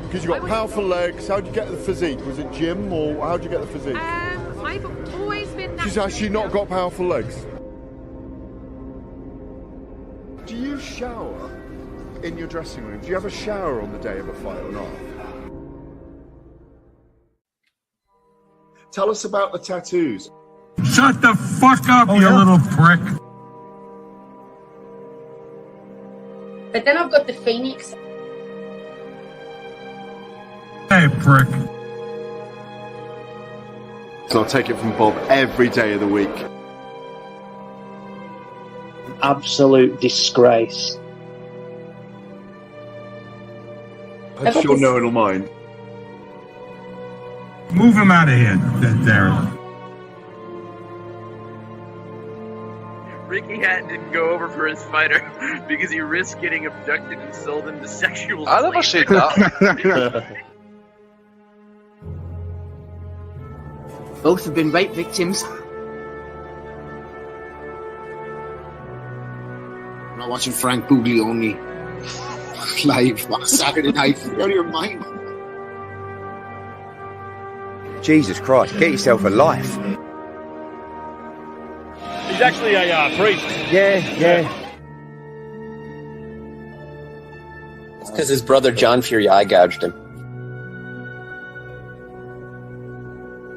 Because you got powerful legs. How'd you get the physique? Was it gym or how'd you get the physique? I've always been. She's actually not got powerful legs. Do you shower in your dressing room? Do you have a shower on the day of a fight or not? Tell us about the tattoos. Shut the fuck up, you little prick. But then I've got the Phoenix. Hey, prick. So I'll take it from Bob every day of the week. Absolute disgrace. That's your knowing mind. Move him out of here, there. Ricky Hatton didn't go over for his fighter because he risked getting abducted and sold into sexual I never said that. Both have been rape victims. I'm not watching Frank Buglioni live on Saturday night. You're out of your mind. Jesus Christ, get yourself a life. He's actually a priest. Yeah. It's because his brother John Fury eye gouged him.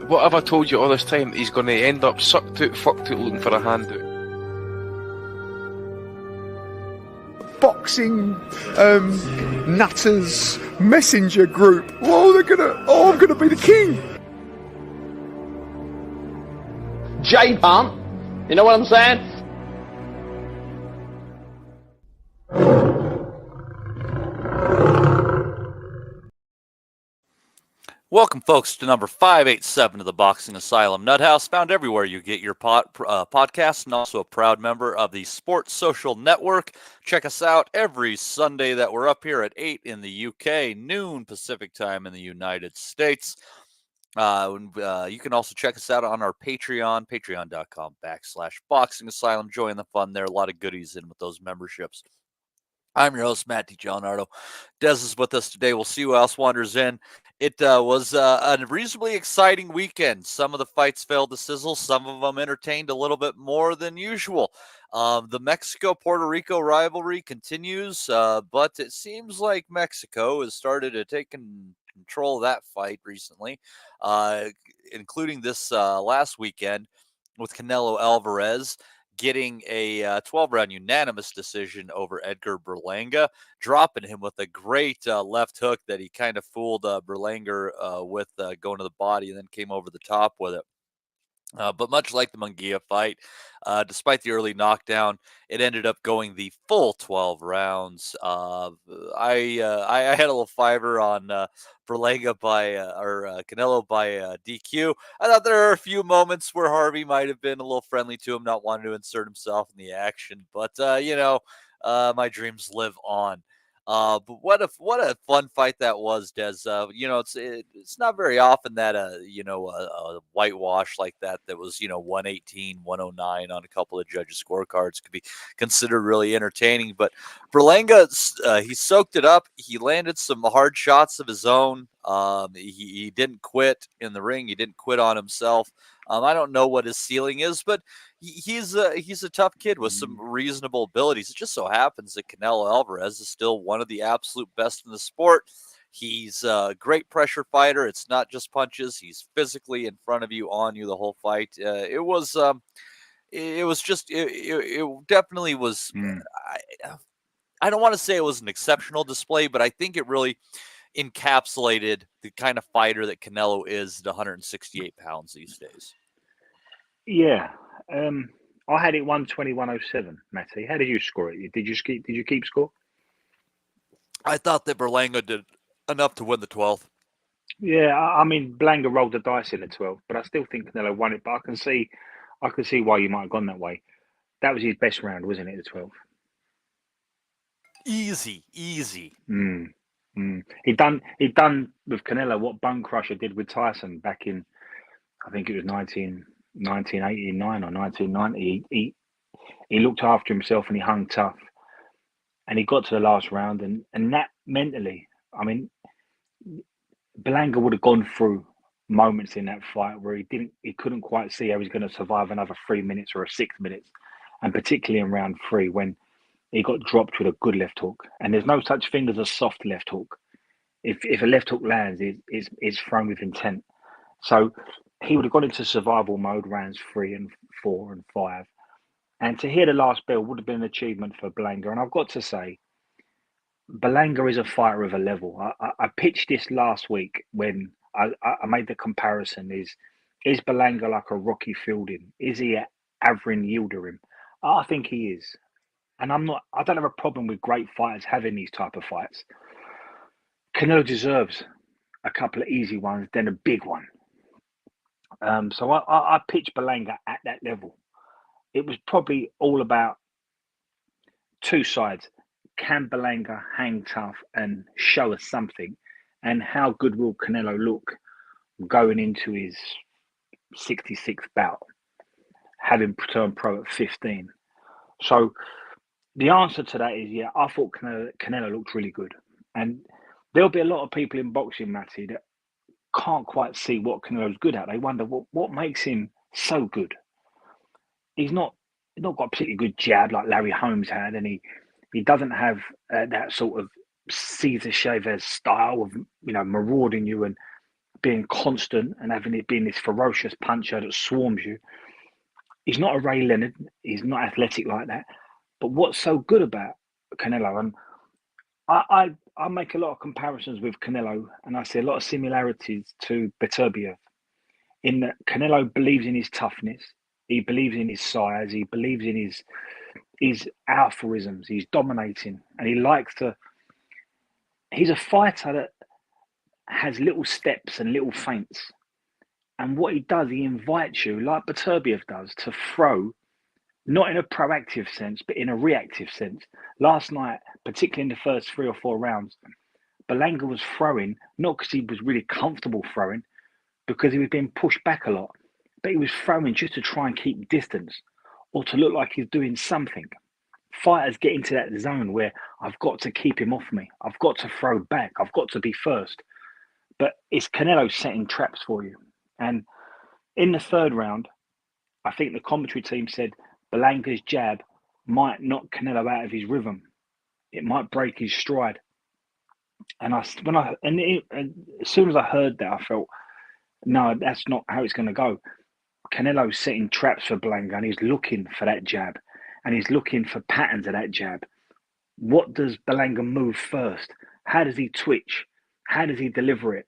What have I told you all this time? He's going to end up sucked out, fucked out, looking for a handout. Boxing nutters messenger group. I'm gonna be the king. J-Pump. You know what I'm saying? Welcome, folks, to number 587 of the Boxing Asylum Nuthouse, found everywhere you get your podcasts, and also a proud member of the Sports Social Network. Check us out every Sunday that we're up here at 8 in the UK, noon Pacific time in the United States. You can also check us out on our Patreon, patreon.com/Boxing Asylum. Join the fun there. A lot of goodies in with those memberships. I'm your host, Matt DiGianardo. Des is with us today. We'll see who else wanders in. It was a reasonably exciting weekend. Some of the fights failed to sizzle. Some of them entertained a little bit more than usual. The Mexico-Puerto Rico rivalry continues, but it seems like Mexico has started to take control of that fight recently, including this last weekend with Canelo Alvarez getting a 12-round unanimous decision over Edgar Berlanga, dropping him with a great left hook that he kind of fooled Berlanga with going to the body and then came over the top with it. But much like the Munguia fight, despite the early knockdown, it ended up going the full 12 rounds. I had a little fiver on Berlanga or Canelo by DQ. I thought there were a few moments where Harvey might have been a little friendly to him, not wanting to insert himself in the action. But my dreams live on. But what a fun fight that was, Des. It's not very often that a whitewash like that was 118, 109 on a couple of judges' scorecards could be considered really entertaining. But Berlanga, he soaked it up. He landed some hard shots of his own. He didn't quit in the ring. He didn't quit on himself. I don't know what his ceiling is, but he's a tough kid with some reasonable abilities. It just so happens that Canelo Alvarez is still one of the absolute best in the sport. He's a great pressure fighter. It's not just punches. He's physically in front of you, on you the whole fight. It definitely was. I don't want to say it was an exceptional display, but I think it really encapsulated the kind of fighter that Canelo is at 168 pounds these days. Yeah. I had it 120-107, Matty. How did you score it? Did you keep score? I thought that Berlanga did enough to win the 12th. Yeah, I mean, Berlanga rolled the dice in the 12th, but I still think Canelo won it. But I can see why you might have gone that way. That was his best round, wasn't it, the 12th? Easy. He'd done with Canelo what Bone Crusher did with Tyson back in, I think it was 1989 or 1990. He looked after himself and he hung tough. And he got to the last round and that mentally, I mean, Berlanga would have gone through moments in that fight where he couldn't quite see how he's going to survive another 3 minutes or 6 minutes, and particularly in round 3 when he got dropped with a good left hook. And there's no such thing as a soft left hook. If a left hook lands, it's thrown with intent. So he would have gone into survival mode rounds 3 and 4 and 5. And to hear the last bell would have been an achievement for Berlanga. And I've got to say, Berlanga is a fighter of a level. I pitched this last week when I made the comparison. Is Berlanga like a Rocky Fielding? Is he a Avrin Yildirim? I think he is. And I don't have a problem with great fighters having these type of fights. Canelo deserves a couple of easy ones, then a big one. So I pitched Berlanga at that level. It was probably all about two sides. Can Berlanga hang tough and show us something? And how good will Canelo look going into his 66th bout, having turned pro at 15? So the answer to that is, yeah, I thought Canelo looked really good. And there'll be a lot of people in boxing, Matty, that can't quite see what Canelo's good at. They wonder what makes him so good. He's not got a particularly good jab like Larry Holmes had, and he doesn't have that sort of Cesar Chavez style of marauding you and being constant and having it being this ferocious puncher that swarms you. He's not a Ray Leonard. He's not athletic like that. But what's so good about Canelo, and I make a lot of comparisons with Canelo, and I see a lot of similarities to Beterbiev, in that Canelo believes in his toughness, he believes in his size, he believes in his aphorisms, he's dominating, and he's a fighter that has little steps and little feints. And what he does, he invites you, like Beterbiev does, to throw, not in a proactive sense, but in a reactive sense. Last night, particularly in the first 3 or 4 rounds, Berlanga was throwing, not because he was really comfortable throwing, because he was being pushed back a lot, but he was throwing just to try and keep distance or to look like he's doing something. Fighters get into that zone where I've got to keep him off me. I've got to throw back. I've got to be first. But it's Canelo setting traps for you. And in the 3rd round, I think the commentary team said Berlanga's jab might knock Canelo out of his rhythm. It might break his stride. And as soon as I heard that, I felt, no, that's not how it's going to go. Canelo's setting traps for Berlanga, and he's looking for that jab, and he's looking for patterns of that jab. What does Berlanga move first? How does he twitch? How does he deliver it?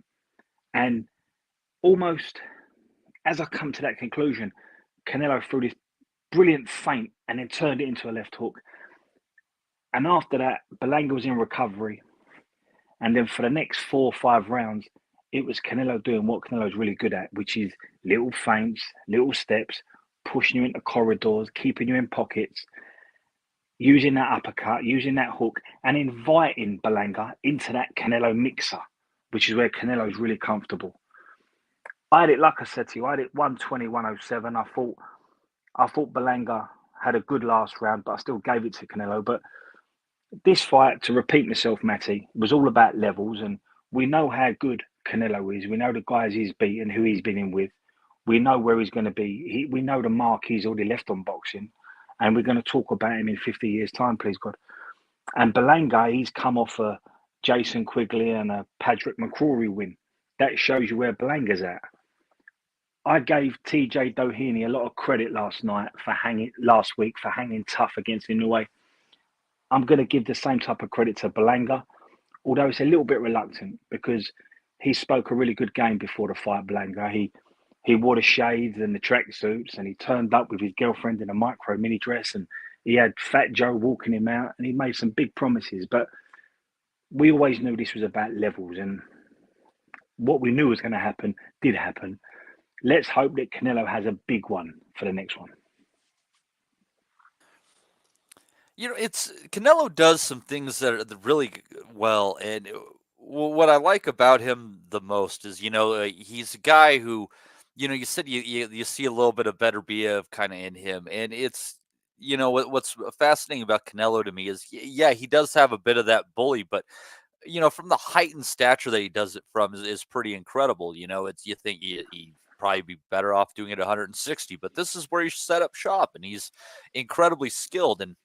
And almost as I come to that conclusion, Canelo threw this brilliant feint and then turned it into a left hook. And after that, Berlanga was in recovery. And then for the next 4 or 5 rounds, it was Canelo doing what Canelo's really good at, which is little feints, little steps, pushing you into corridors, keeping you in pockets, using that uppercut, using that hook, and inviting Berlanga into that Canelo mixer, which is where Canelo's really comfortable. I had it, like I said to you, I had it 120, 107. I thought Berlanga had a good last round, but I still gave it to Canelo. But this fight, to repeat myself, Matty, was all about levels, and we know how good Canelo is. We know the guys he's beaten, who he's been in with. We know where he's going to be. We know the mark he's already left on boxing, and we're going to talk about him in 50 years' time, please God. And Berlanga, he's come off a Jason Quigley and a Patrick McCrory win. That shows you where Berlanga's at. I gave TJ Doheny a lot of credit last week for hanging tough against Inoue. I'm going to give the same type of credit to Berlanga, although it's a little bit reluctant because he spoke a really good game before the fight, Berlanga. He wore the shades and the tracksuits, and he turned up with his girlfriend in a micro mini dress, and he had Fat Joe walking him out, and he made some big promises. But we always knew this was about levels, and what we knew was going to happen did happen. Let's hope that Canelo has a big one for the next one. Canelo does some things that are really well, and what I like about him the most is, he's a guy who, you said you see a little bit of Beterbiev kind of in him, and it's, what's fascinating about Canelo to me is, yeah, he does have a bit of that bully, but from the height and stature that he does it from is pretty incredible. It's you think he'd probably be better off doing it 160, but this is where he set up shop, and he's incredibly skilled. And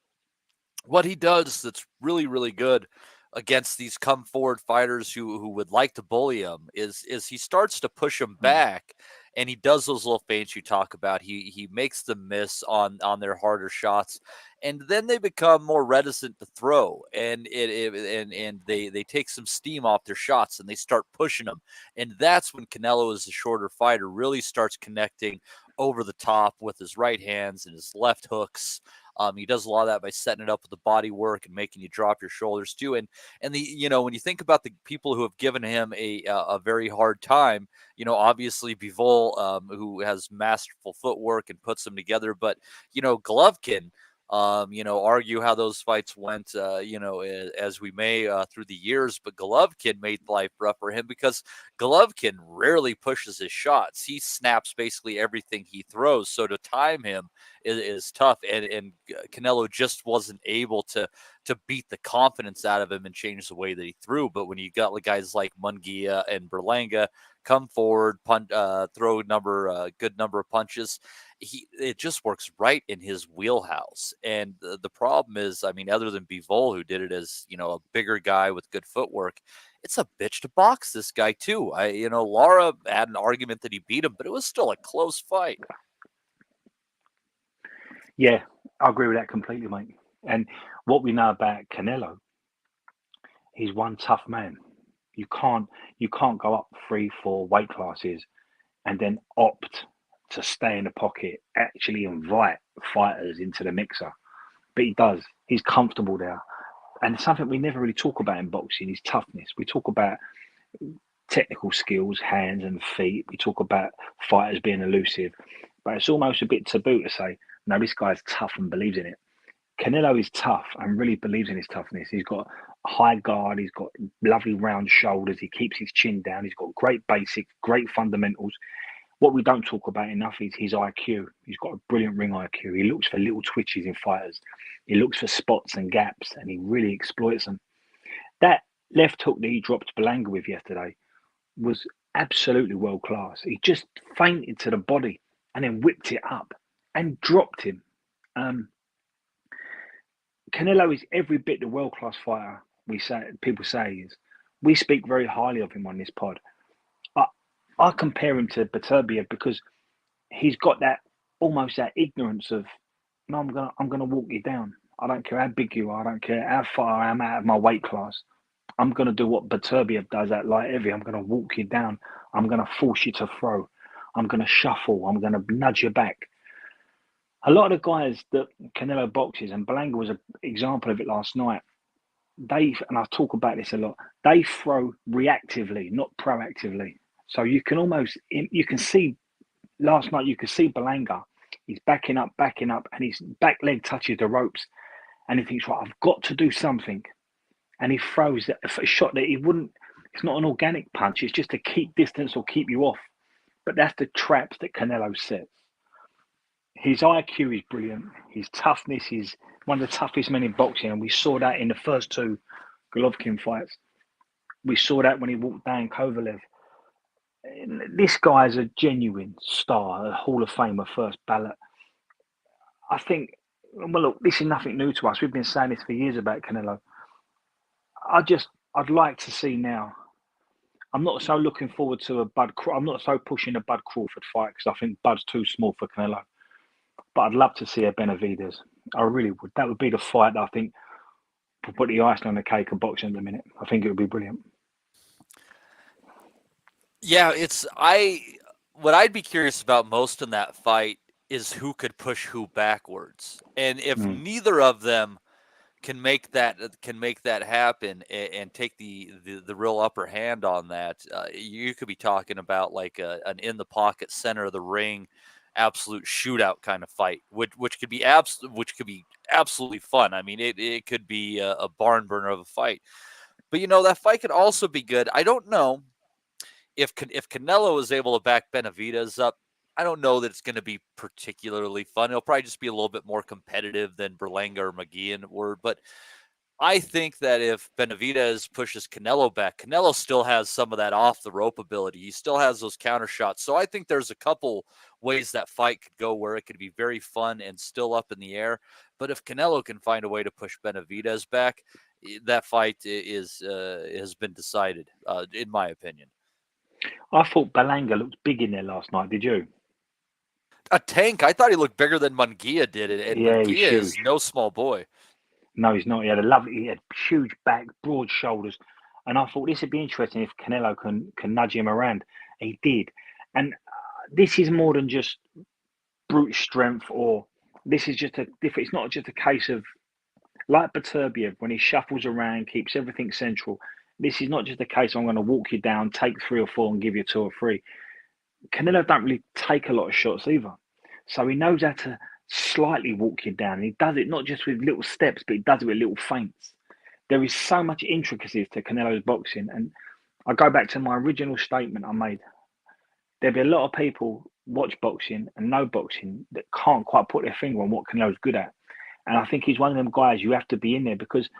what he does that's really, really good against these come forward fighters who would like to bully him is he starts to push them back, and he does those little feints you talk about. He makes them miss on their harder shots, and then they become more reticent to throw, and they take some steam off their shots, and they start pushing them, and that's when Canelo, as a shorter fighter, really starts connecting over the top with his right hands and his left hooks. He does a lot of that by setting it up with the body work and making you drop your shoulders too. And when you think about the people who have given him a very hard time, obviously Bivol, who has masterful footwork and puts them together, but Golovkin, argue how those fights went, as we may through the years, but Golovkin made life rough for him because Golovkin rarely pushes his shots. He snaps basically everything he throws. So to time him is tough. And Canelo just wasn't able to beat the confidence out of him and change the way that he threw. But when you got guys like Munguia and Berlanga come forward, throw good number of punches, it just works right in his wheelhouse. And the problem is, other than Bivol, who did it as a bigger guy with good footwork, it's a bitch to box this guy too. Lara had an argument that he beat him, but it was still a close fight. Yeah, I agree with that completely, mate. And what we know about Canelo, he's one tough man. You can't go up 3-4 weight classes and then opt to stay in the pocket, actually invite fighters into the mixer. But he does. He's comfortable there. And it's something we never really talk about in boxing is toughness. We talk about technical skills, hands and feet. We talk about fighters being elusive. But it's almost a bit taboo to say, no, this guy's tough and believes in it. Canelo is tough and really believes in his toughness. He's got a high guard. He's got lovely round shoulders. He keeps his chin down. He's got great basics, great fundamentals. What we don't talk about enough is his IQ. He's got a brilliant ring IQ. He looks for little twitches in fighters. He looks for spots and gaps, and he really exploits them. That left hook that he dropped Berlanga with yesterday was absolutely world class. He just feinted to the body and then whipped it up and dropped him. Canelo is every bit the world class fighter people say he is. We speak very highly of him on this pod. I compare him to Beterbiev because he's got that almost that ignorance of, no, I'm gonna walk you down. I don't care how big you are. I don't care how far I am out of my weight class. I'm gonna do what Beterbiev does at light heavy. I'm gonna walk you down. I'm gonna force you to throw. I'm gonna shuffle. I'm gonna nudge you back. A lot of the guys that Canelo boxes, and Berlanga was an example of it last night, and I talk about this a lot, they throw reactively, not proactively. So you can see last night, you could see Berlanga, he's backing up, and his back leg touches the ropes. And he thinks, right, I've got to do something. And he throws a shot that he wouldn't, it's not an organic punch, it's just to keep distance or keep you off. But that's the traps that Canelo sets. His IQ is brilliant. His toughness is one of the toughest men in boxing. And we saw that in the first two Golovkin fights. We saw that when he walked down Kovalev. This guy is a genuine star, a Hall of Famer, first ballot. I think, well, look, this is nothing new to us. We've been saying this for years about Canelo. I'd like to see now. I'm not so looking forward to I'm not so pushing a Bud Crawford fight because I think Bud's too small for Canelo. But I'd love to see a Benavidez. I really would. That would be the fight that I think would put the icing on the cake of boxing at the minute. I think it would be brilliant. Yeah, what I'd be curious about most in that fight is who could push who backwards. And if neither of them can make that happen and take the real upper hand on that, you could be talking about like an in the pocket, center of the ring, absolute shootout kind of fight, which could be absolutely fun. I mean, it could be a barn burner of a fight. But that fight could also be good. I don't know if Canelo is able to back Benavidez up. I don't know that it's going to be particularly fun. It'll probably just be a little bit more competitive than Berlanga or McGee were. But I think that if Benavidez pushes Canelo back, Canelo still has some of that off the rope ability. He still has those counter shots. So I think there's a couple ways that fight could go where it could be very fun and still up in the air. But if Canelo can find a way to push Benavidez back, that fight is has been decided, in my opinion. I thought Berlanga looked big in there last night. Did you? A tank. I thought he looked bigger than Munguia did, and Yeah, he was Munguia is huge. no small boy. No, he's not. He had huge back, broad shoulders, and I thought this would be interesting if Canelo can nudge him around. He did, and this is more than just brute strength, or this is just a different. It's not just a case of like Beterbiev when he shuffles around, keeps everything central. This is not just a case of I'm going to walk you down, take 3 or 4, and give you 2 or 3. Canelo don't really take a lot of shots either, so he knows how to slightly walk you down. He does it not just with little steps, but he does it with little feints. There is so much intricacies to Canelo's boxing, and I go back to my original statement I made. There'll be a lot of people watch boxing and know boxing that can't quite put their finger on what Canelo's good at, and I think he's one of them guys you have to be in there because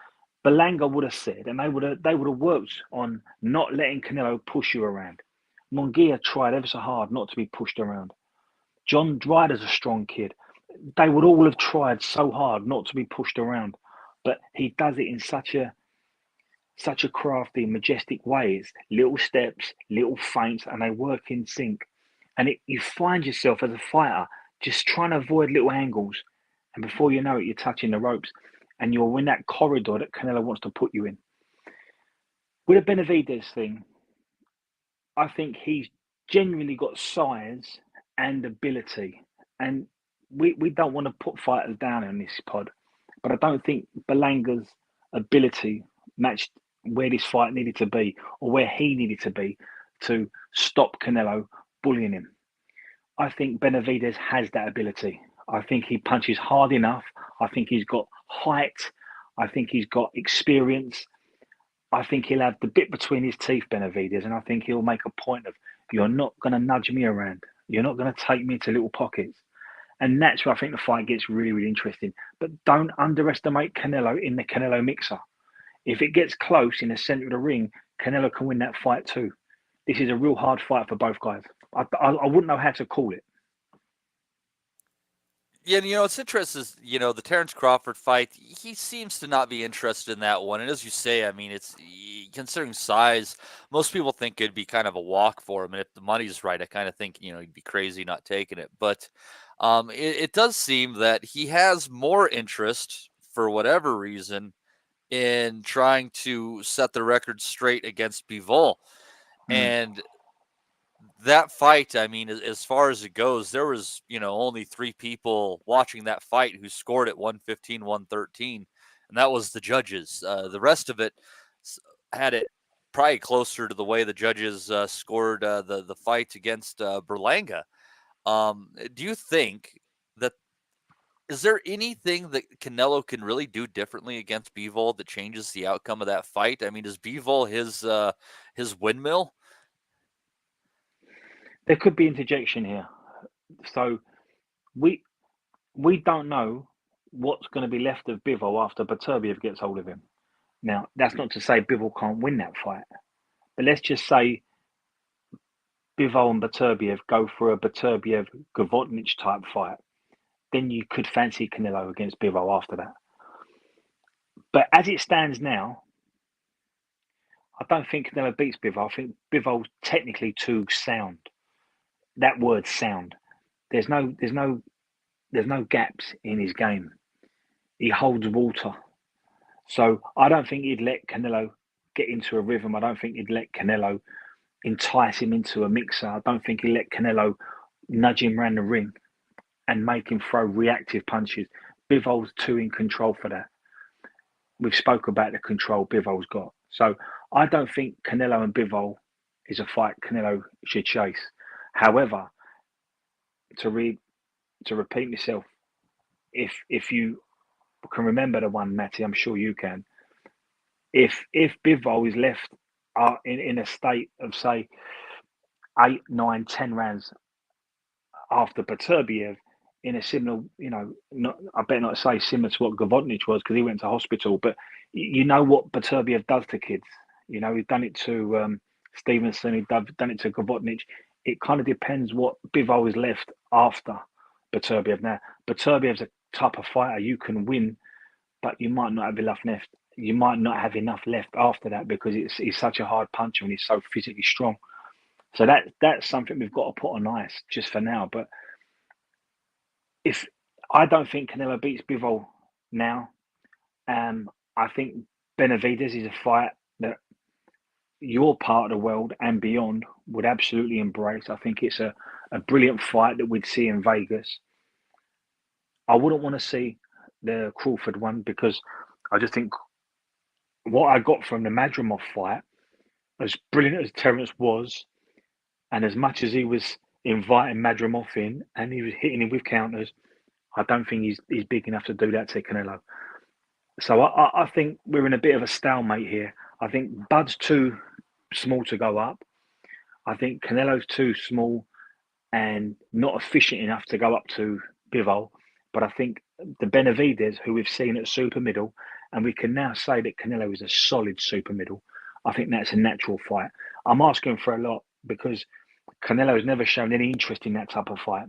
Berlanga would have said, and they would have worked on not letting Canelo push you around. Munguia tried ever so hard not to be pushed around. John Ryder's a strong kid. They would all have tried so hard not to be pushed around, but he does it in such a crafty, majestic way. It's little steps, little feints, and they work in sync. And you find yourself as a fighter just trying to avoid little angles, and before you know it, you're touching the ropes, and you're in that corridor that Canelo wants to put you in. With a Benavidez thing, I think he's genuinely got size and ability, and we don't want to put fighters down on this pod, but I don't think Berlanga's ability matched where this fight needed to be or where he needed to be to stop Canelo bullying him. I think Benavidez has that ability. I think he punches hard enough. I think he's got height. I think he's got experience. I think he'll have the bit between his teeth, Benavidez, and I think he'll make a point of, you're not going to nudge me around. You're not going to take me into little pockets. And that's where I think the fight gets really, really interesting. But don't underestimate Canelo in the Canelo mixer. If it gets close in the center of the ring, Canelo can win that fight too. This is a real hard fight for both guys. I wouldn't know how to call it. Yeah, it's interesting. The Terrence Crawford fight. He seems to not be interested in that one. And as you say, I mean, it's considering size. Most people think it'd be kind of a walk for him. And if the money's right, I kind of think he'd be crazy not taking it. But it does seem that he has more interest for whatever reason in trying to set the record straight against Bivol. And that fight, I mean, as far as it goes, there was, only 3 people watching that fight who scored at 115, 113, and that was the judges. The rest of it had it probably closer to the way the judges scored the fight against Berlanga. Do you think that is there anything that Canelo can really do differently against Bivol that changes the outcome of that fight? I mean, is Bivol his windmill? There could be interjection here. So we don't know what's going to be left of Bivol after Beterbiev gets hold of him. Now, that's not to say Bivol can't win that fight. But let's just say Bivol and Beterbiev go for a Beterbiev-Gavotnich type fight. Then you could fancy Canelo against Bivol after that. But as it stands now, I don't think Canelo beats Bivol. I think Bivol's technically too sound. That word sound. There's no gaps in his game. He holds water. So I don't think he'd let Canelo get into a rhythm. I don't think he'd let Canelo entice him into a mixer. I don't think he'd let Canelo nudge him around the ring and make him throw reactive punches. Bivol's too in control for that. We've spoke about the control Bivol's got. So I don't think Canelo and Bivol is a fight Canelo should chase. However, to repeat myself, if you can remember the one, Matty, I'm sure you can. If Bivol is left in a state of, say, 8, 9, 10 rounds after Beterbiev in a similar, I better not say similar to what Gavodnich was because he went to hospital, but you know what Beterbiev does to kids. He's done it to Stevenson, he's done it to Gavodnich. It kind of depends what Bivol is left after Beterbiev. Now, Beterbiev's a type of fighter you can win, but you might not have enough left. You might not have enough left after that because he's such a hard puncher and he's so physically strong. So that's something we've got to put on ice just for now. But if I don't think Canelo beats Bivol now, I think Benavidez is a fight that your part of the world and beyond would absolutely embrace. I think it's a brilliant fight that we'd see in Vegas. I wouldn't want to see the Crawford one because I just think what I got from the Madrimov fight, as brilliant as Terence was, and as much as he was inviting Madrimov in and he was hitting him with counters, I don't think he's big enough to do that to Canelo. So I think we're in a bit of a stalemate here. I think Bud's too small to go up. I think Canelo's too small and not efficient enough to go up to Bivol. But I think the Benavidez, who we've seen at super middle, and we can now say that Canelo is a solid super middle, I think that's a natural fight. I'm asking for a lot because Canelo has never shown any interest in that type of fight.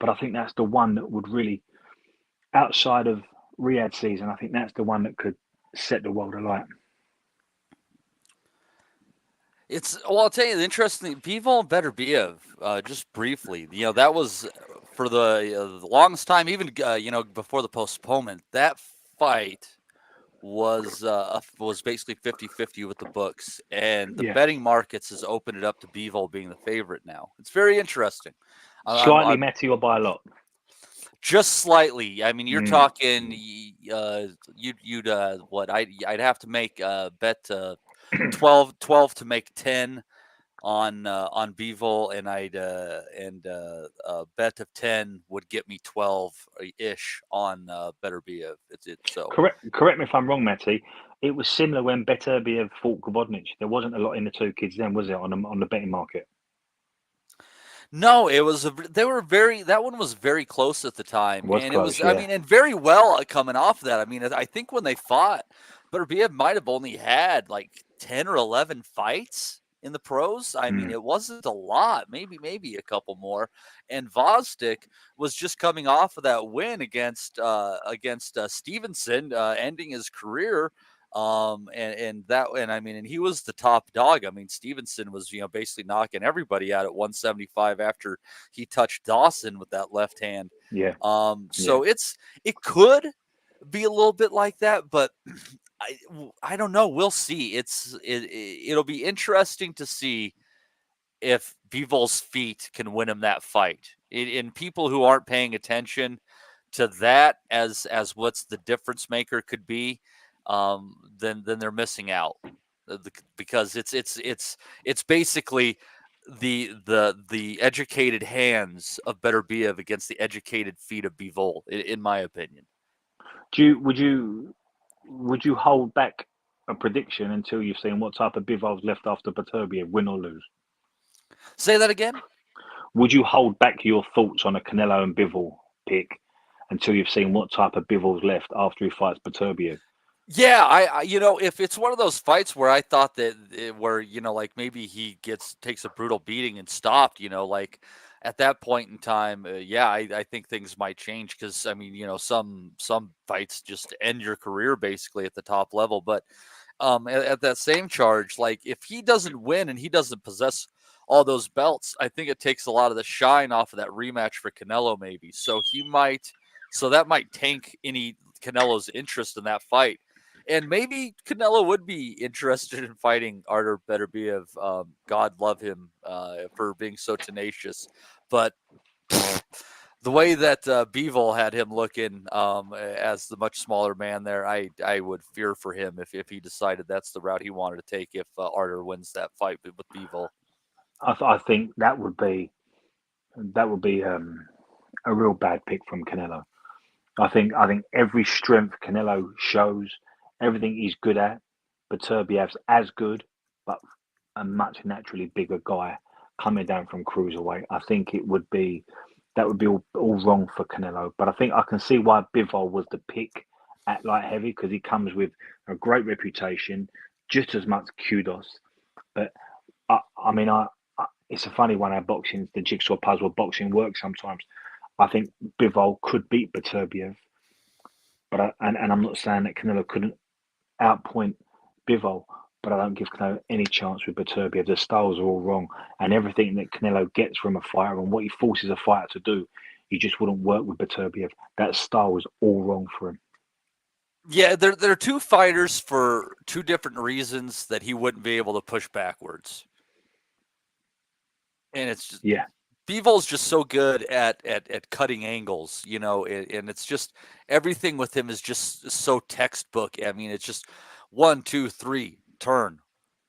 But I think that's the one that would really, outside of Riyadh season, I think that's the one that could set the world alight. I'll tell you the interesting Bivol and Beterbiev, just briefly, that was for the longest time, even before the postponement, that fight was basically 50-50 with the books, and the betting markets has opened it up to Bivol being the favorite now. It's very interesting. Slightly, Matty, or by a lot? Just slightly. I mean, you're talking. You'd what? I'd have to make bet 12 to make 10 on Bivol, and bet of 10 would get me 12-ish on Beterbiev. So correct me if I'm wrong, Matty. It was similar when Beterbiev fought Gavodnich. There wasn't a lot in the two kids then, was it, on the betting market? No, it was. That one was very close at the time, It was. Yeah. I mean, and very well coming off that. I mean, I think when they fought, Beterbiev might have only had like 10 or 11 fights in the pros. I mean, it wasn't a lot. Maybe a couple more. And Vosdick was just coming off of that win against Stevenson, ending his career. And he was the top dog. I mean, Stevenson was, basically knocking everybody out at 175 after he touched Dawson with that left hand. Yeah. So it could be a little bit like that, but I don't know. We'll see. It'll be interesting to see if Bivol's feet can win him that fight. In people who aren't paying attention to that as what's the difference maker could be, then they're missing out, because it's basically the educated hands of Beterbiev against the educated feet of Bivol, in my opinion. Would you hold back a prediction until you've seen what type of Bivol's left after Beterbiev, win or lose? Say that again. Would you hold back your thoughts on a Canelo and Bivol pick until you've seen what type of Bivol's left after he fights Beterbiev? Yeah, I if it's one of those fights where I thought that like maybe he takes a brutal beating and stopped, like at that point in time, I think things might change, because I mean, some fights just end your career basically at the top level. But at that same charge, like if he doesn't win and he doesn't possess all those belts, I think it takes a lot of the shine off of that rematch for Canelo, maybe. So that might tank any Canelo's interest in that fight. And maybe Canelo would be interested in fighting Artur Beterbiev. God love him for being so tenacious. But the way that Bivol had him looking as the much smaller man there, I would fear for him if he decided that's the route he wanted to take if Artur wins that fight with Bivol. I think that would be a real bad pick from Canelo. I think every strength Canelo shows, everything he's good at, Beterbiev's as good, but a much naturally bigger guy coming down from cruiserweight. I think it would be that would be all wrong for Canelo. But I think I can see why Bivol was the pick at light heavy, because he comes with a great reputation, just as much kudos. But I mean, it's a funny one. Our boxing, the jigsaw puzzle of boxing works sometimes. I think Bivol could beat Beterbiev, but and I'm not saying that Canelo couldn't outpoint Bivol, but I don't give Canelo any chance with Beterbiev. The styles are all wrong, and everything that Canelo gets from a fighter and what he forces a fighter to do, he just wouldn't work with Beterbiev. That style was all wrong for him. Yeah, they're two fighters for two different reasons that he wouldn't be able to push backwards. And it's just Bivol's just so good at cutting angles, you know, and it's just everything with him is just so textbook. I mean, it's just 1, 2, 3, turn,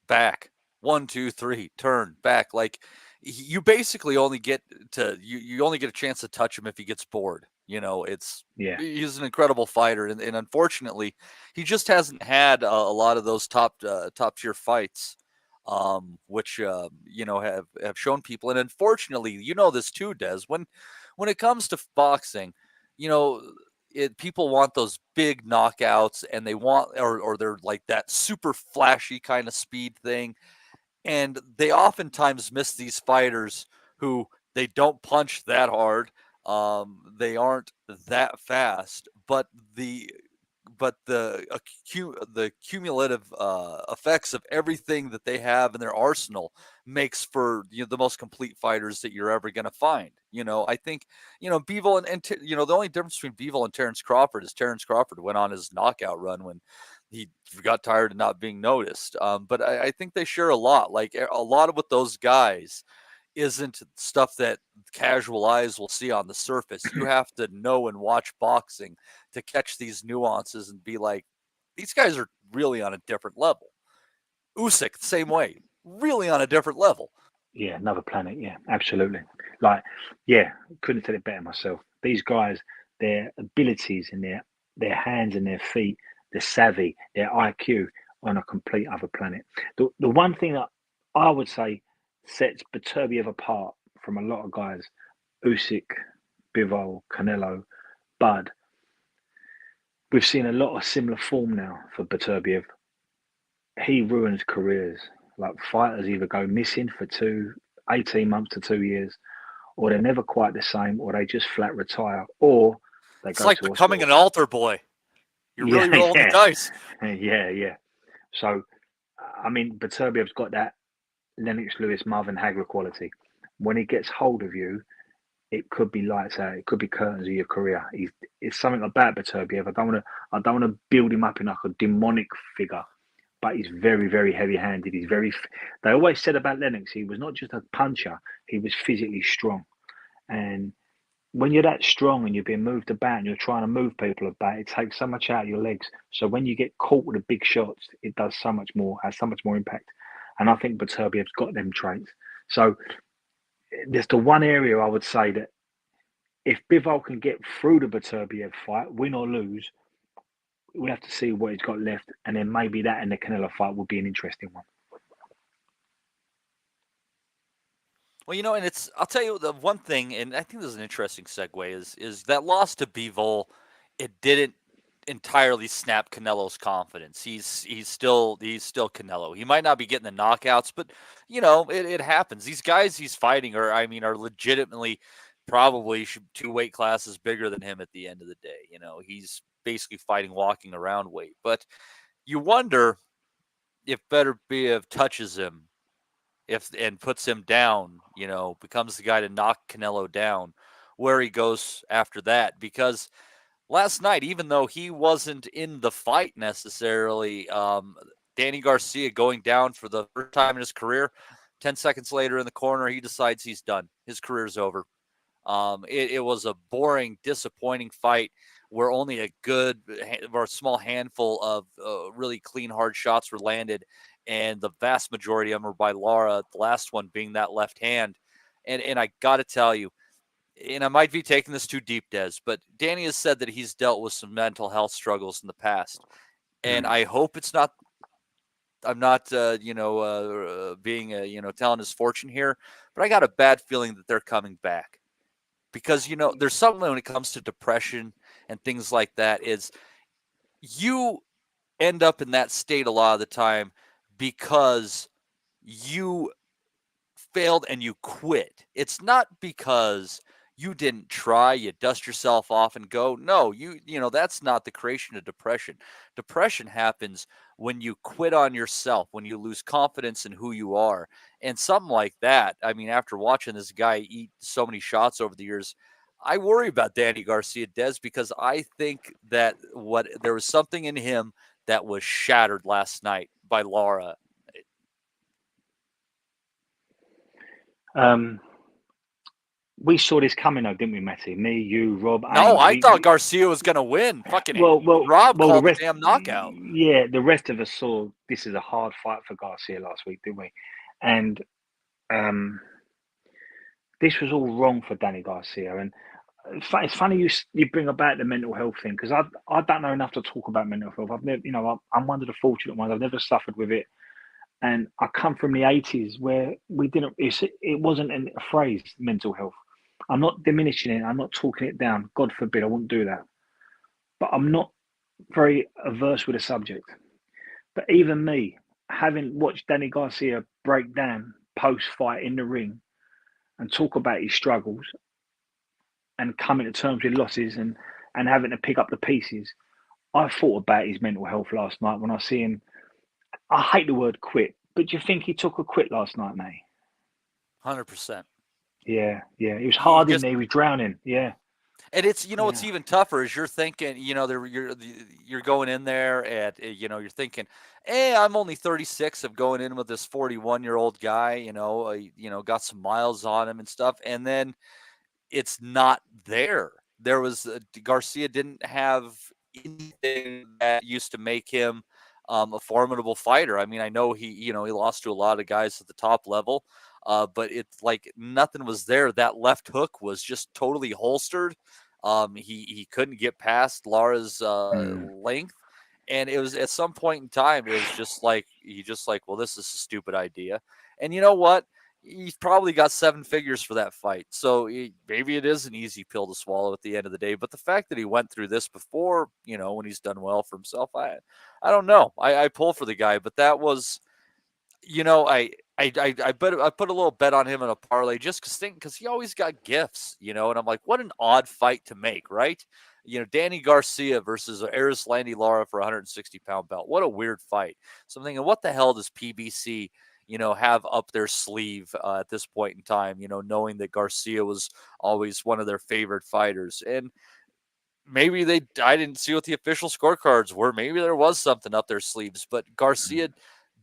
back. 1, 2, 3, turn, back. Like you basically only get you only get a chance to touch him if he gets bored. You know, he's an incredible fighter, and unfortunately, he just hasn't had a lot of those top tier fights, which you know have shown people. And unfortunately, you know this too, Des. When it comes to boxing, you know, people want those big knockouts, and they want or they're like that super flashy kind of speed thing, and they oftentimes miss these fighters who they don't punch that hard. They aren't that fast, but the cumulative effects of everything that they have in their arsenal makes for the most complete fighters that you're ever going to find. You know, I think Bivol and you know, the only difference between Bivol and Terrence Crawford is Terrence Crawford went on his knockout run when he got tired of not being noticed. But I think they share a lot. Like a lot of what those guys isn't stuff that casual eyes will see on the surface. You have to know and watch boxing to catch these nuances and be like, these guys are really on a different level. Usyk, the same way, really on a different level. Yeah, another planet. Yeah, absolutely. Like, yeah, couldn't have said it better myself. These guys, their abilities and their hands and their feet, their savvy, their IQ on a complete other planet. The one thing that I would say sets Beterbiev apart from a lot of guys, Usyk, Bivol, Canelo, Bud. We've seen a lot of similar form now for Beterbiev. He ruins careers. Like fighters either go missing for 18 months to 2 years, or they're never quite the same, or they just flat retire, or they it's go like to becoming an altar boy. You're really rolling the dice. Yeah. So, I mean, Beterbiev's got that Lennox Lewis, Marvin Hagler quality. When he gets hold of you, it could be lights out. It could be curtains of your career. It's something about Beterbiev. I don't want to build him up in like a demonic figure, but he's very, very heavy-handed. They always said about Lennox, he was not just a puncher. He was physically strong. And when you're that strong and you're being moved about and you're trying to move people about, it takes so much out of your legs. So when you get caught with the big shots, it does so much more, has so much more impact. And I think Beterbiev's got them traits. So there's the one area I would say that if Bivol can get through the Beterbiev fight, win or lose, we'll have to see what he's got left. And then maybe that and the Canelo fight would be an interesting one. Well, you know, and I'll tell you the one thing, and I think this is an interesting segue, is that loss to Bivol, it didn't entirely snap Canelo's confidence. He's still Canelo. He might not be getting the knockouts, but you know, it happens. These guys he's fighting are legitimately probably 2 weight classes bigger than him at the end of the day. You know, he's basically fighting walking around weight. But you wonder if Beterbiev touches him and puts him down, you know, becomes the guy to knock Canelo down, where he goes after that. Because last night, even though he wasn't in the fight necessarily, Danny Garcia going down for the first time in his career, 10 seconds later in the corner, he decides he's done. His career's over. It was a boring, disappointing fight where only a small handful of really clean, hard shots were landed, and the vast majority of them were by Lara, the last one being that left hand. And I got to tell you, and I might be taking this too deep, Des, but Danny has said that he's dealt with some mental health struggles in the past. And I hope it's not, I'm not, being, telling his fortune here, but I got a bad feeling that they're coming back because there's something when it comes to depression and things like that is you end up in that state a lot of the time because you failed and you quit. It's not because you didn't try, you dust yourself off and go. No, that's not the creation of depression. Depression happens when you quit on yourself, when you lose confidence in who you are. And something like that, I mean, after watching this guy eat so many shots over the years, I worry about Danny Garcia, Des, because I think that there was something in him that was shattered last night by Lara. We saw this coming, though, didn't we, Matty? Me, you, Rob. No, Ames. I thought Garcia was going to win. Fucking Rob called the damn knockout. Yeah, the rest of us saw this is a hard fight for Garcia last week, didn't we? And this was all wrong for Danny Garcia. And it's funny you bring about the mental health thing, because I don't know enough to talk about mental health. I've never, I'm one of the fortunate ones. I've never suffered with it. And I come from the 80s where it wasn't a phrase, mental health. I'm not diminishing it. I'm not talking it down. God forbid, I wouldn't do that. But I'm not very averse with the subject. But even me, having watched Danny Garcia break down post-fight in the ring and talk about his struggles and coming to terms with losses and having to pick up the pieces, I thought about his mental health last night when I see him. I hate the word quit, but do you think he took a quit last night, mate? 100%. Yeah. It was hard in there. He was drowning. Yeah. And it's, what's even tougher is you're thinking, you're going in there and, you're thinking, hey, I'm only 36 of going in with this 41-year-old guy, got some miles on him and stuff. And then it's not there. There was Garcia didn't have anything that used to make him a formidable fighter. I mean, I know he lost to a lot of guys at the top level, but it's like nothing was there. That left hook was just totally holstered. He couldn't get past Lara's length, and it was at some point in time, it was just like well, this is a stupid idea. And you know what? He's probably got 7 figures for that fight. So maybe it is an easy pill to swallow at the end of the day. But the fact that he went through this before, when he's done well for himself, I don't know. I pull for the guy, but that was, I put a little bet on him in a parlay just because he always got gifts, and I'm like, what an odd fight to make, right? Danny Garcia versus Arislandi Lara for a 160-pound belt. What a weird fight. So I'm thinking, what the hell does PBC have up their sleeve at this point in time, knowing that Garcia was always one of their favorite fighters. And maybe I didn't see what the official scorecards were. Maybe there was something up their sleeves, but Garcia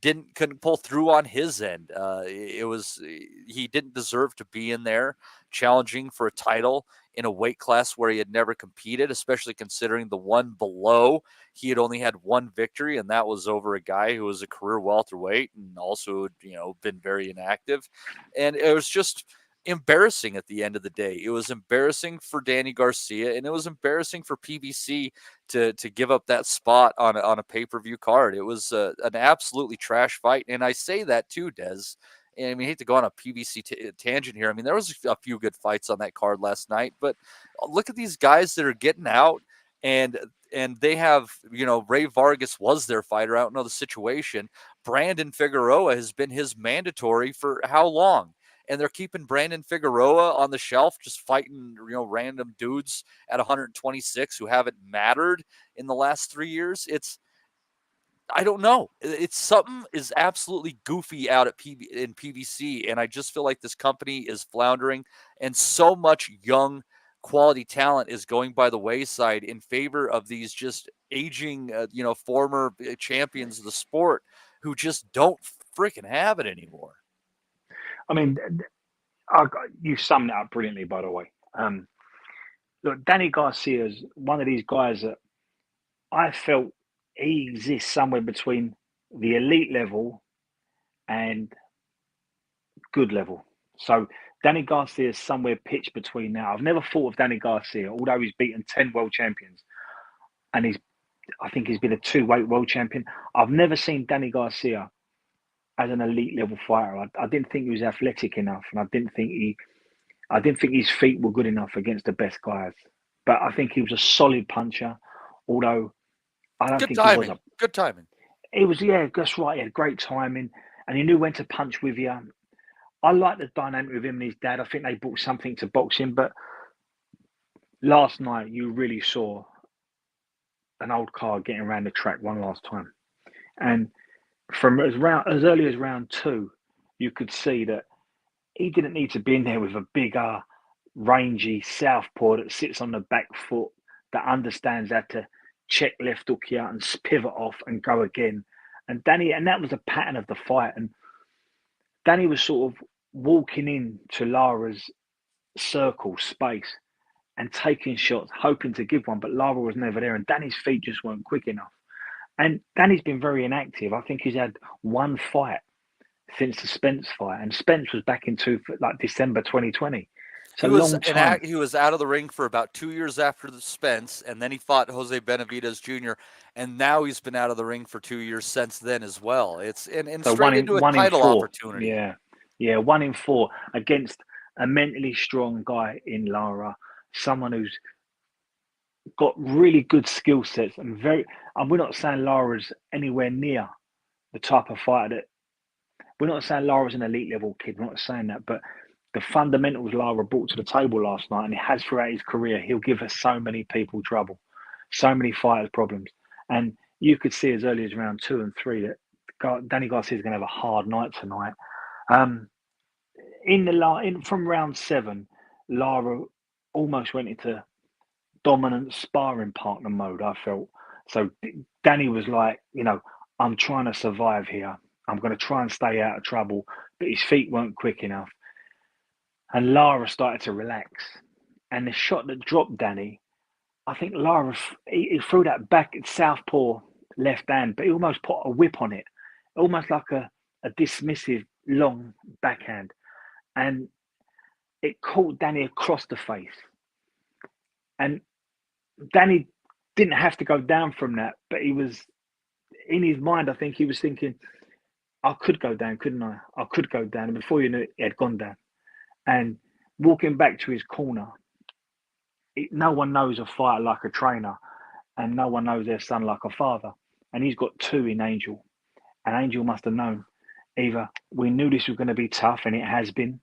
couldn't pull through on his end. He didn't deserve to be in there challenging for a title in a weight class where he had never competed, especially considering the one below he had only had one victory, and that was over a guy who was a career welterweight and also, been very inactive. And it was just embarrassing at the end of the day. It was embarrassing for Danny Garcia, and it was embarrassing for PBC to give up that spot on a pay-per-view card. It was an absolutely trash fight, and I say that too, Des. And I mean, I hate to go on a PBC tangent here. I mean, there was a few good fights on that card last night, but look at these guys that are getting out, and they have, Ray Vargas was their fighter. I don't know the situation. Brandon Figueroa has been his mandatory for how long? And they're keeping Brandon Figueroa on the shelf, just fighting, random dudes at 126 who haven't mattered in the last 3 years. I don't know. It's something is absolutely goofy out at in PBC, and I just feel like this company is floundering, and so much young quality talent is going by the wayside in favor of these just aging, former champions of the sport who just don't freaking have it anymore. I mean, you summed it up brilliantly, by the way. Look, Danny Garcia is one of these guys that I felt he exists somewhere between the elite level and good level. So Danny Garcia is somewhere pitched between now. I've never thought of Danny Garcia, although he's beaten 10 world champions, and I think he's been a 2-weight world champion. I've never seen Danny Garcia as an elite level fighter. I didn't think he was athletic enough, and I I didn't think his feet were good enough against the best guys. But I think he was a solid puncher, although I don't think he was a... Good timing. It was, yeah, that's right. He had great timing, and he knew when to punch with you. I like the dynamic with him and his dad. I think they brought something to boxing, but last night you really saw an old car getting around the track one last time. And from as early as round 2, you could see that he didn't need to be in there with a bigger, rangy southpaw that sits on the back foot, that understands how to check left hook you out and pivot off and go again. And that was the pattern of the fight. And Danny was sort of walking into Lara's circle space and taking shots, hoping to give one, but Lara was never there, and Danny's feet just weren't quick enough. And Danny's been very inactive. I think he's had one fight since the Spence fight, and Spence was back in December 2020. It's a long time. He was out of the ring for about 2 years after the Spence, and then he fought Jose Benavidez Jr., and now he's been out of the ring for 2 years since then as well. It's straight into a title opportunity. Yeah, 1 in 4 against a mentally strong guy in Lara, someone who's got really good skill sets and we're not saying Lara's anywhere near the type of fighter that... We're not saying Lara's an elite level kid. We're not saying that, but the fundamentals Lara brought to the table last night, and he has throughout his career, he'll give us so many people trouble, so many fighters problems. And you could see as early as round 2 and 3 that Danny Garcia is going to have a hard night tonight. From round 7, Lara almost went into dominant sparring partner mode, I felt. So Danny was like, I'm trying to survive here. I'm going to try and stay out of trouble, but his feet weren't quick enough. And Lara started to relax. And the shot that dropped Danny, I think Lara, he threw that back at southpaw left hand, but he almost put a whip on it, almost like a dismissive long backhand. And it caught Danny across the face. And Danny didn't have to go down from that, but he was, in his mind, I think he was thinking, I could go down, couldn't I? I could go down. And before you knew it, he had gone down. And walking back to his corner, no one knows a fighter like a trainer, and no one knows their son like a father. And he's got 2 in Angel. And Angel must have known, either we knew this was going to be tough, and it has been,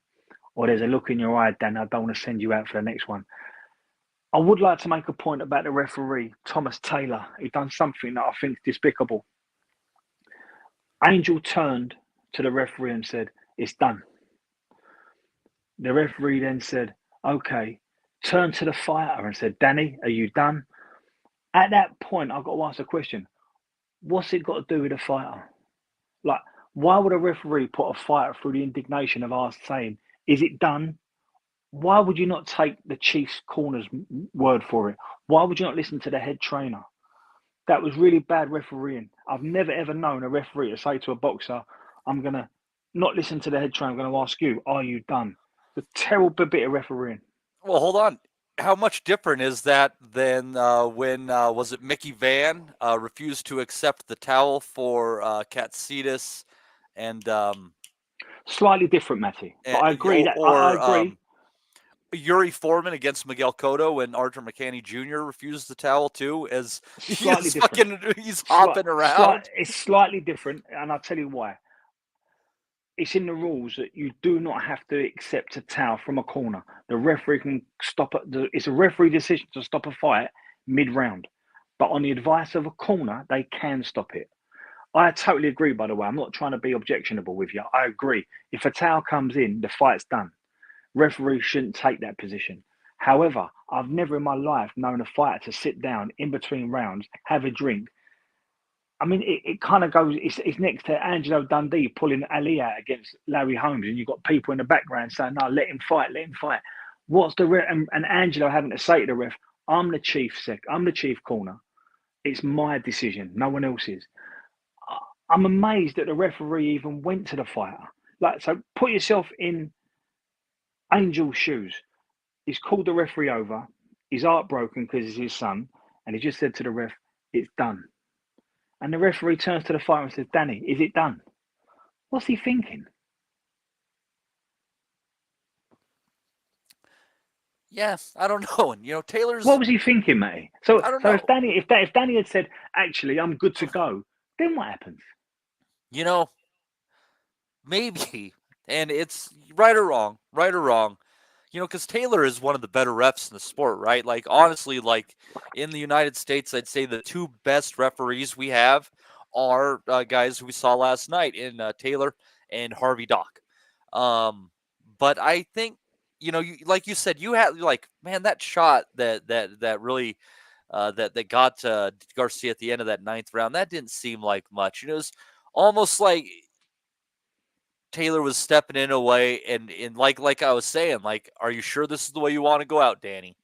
or there's a look in your eye, Dan, I don't want to send you out for the next one. I would like to make a point about the referee, Thomas Taylor, who done something that I think is despicable. Angel turned to the referee and said, it's done. The referee then said, okay, turned to the fighter and said, Danny, are you done? At that point, I've got to ask a question. What's it got to do with a fighter? Like, why would a referee put a fighter through the indignation of us saying, is it done? Why would you not take the Chiefs corner's word for it? Why would you not listen to the head trainer? That was really bad refereeing. I've never, ever known a referee to say to a boxer, I'm going to not listen to the head trainer. I'm going to ask you, are you done? The terrible bit of refereeing. Well, hold on. How much different is that than when, was it Mickey Van refused to accept the towel for Katsidis and... Slightly different, Matty. But I agree. I agree. Yuri Foreman against Miguel Cotto and Arthur McCanny Jr. refused the towel too, as he's hopping around. It's slightly different, and I'll tell you why. It's in the rules that you do not have to accept a towel from a corner. The referee can stop it. It's a referee decision to stop a fight mid-round. But on the advice of a corner, they can stop it. I totally agree, by the way. I'm not trying to be objectionable with you. I agree. If a towel comes in, the fight's done. Referees shouldn't take that position. However, I've never in my life known a fighter to sit down in between rounds, have a drink. I mean, it kind of goes, it's next to Angelo Dundee pulling Ali out against Larry Holmes, and you've got people in the background saying, no, let him fight. What's the ref? And Angelo having to say to the ref, I'm the chief corner. It's my decision, no one else's. I'm amazed that the referee even went to the fighter. So put yourself in Angel's shoes. He's called the referee over. He's heartbroken because it's his son. And he just said to the ref, it's done. And the referee turns to the fighter and says, Danny, is it done? What's he thinking? Yes, I don't know. And Taylor's. What was he thinking, Matty? So I don't know. if Danny had said, actually, I'm good to go, then what happens? Maybe, and it's right or wrong, because Taylor is one of the better refs in the sport, right? Like, honestly, like in the United States, I'd say the two best referees we have are guys who we saw last night in Taylor and Harvey Dock. But I think, like you said, you had man, that shot that really that got Garcia at the end of that ninth round, that didn't seem like much. It was almost like Taylor was stepping in a way, and like I was saying, like, are you sure this is the way you want to go out, Danny?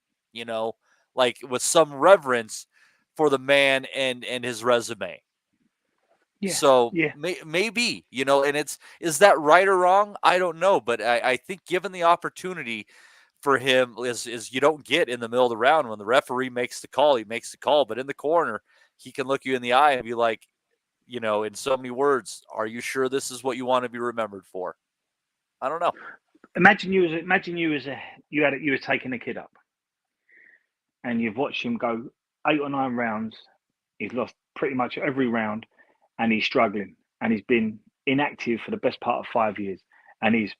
Like with some reverence for the man and his resume. Yeah. So yeah. maybe, and is that right or wrong? I don't know, but I think given the opportunity for him is you don't get in the middle of the round when the referee makes the call, he makes the call, but in the corner, he can look you in the eye and be like, in so many words, are you sure this is what you want to be remembered for? I don't know. Imagine you were taking a kid up, and you've watched him go 8 or 9 rounds. He's lost pretty much every round, and he's struggling, and he's been inactive for the best part of 5 years, and he's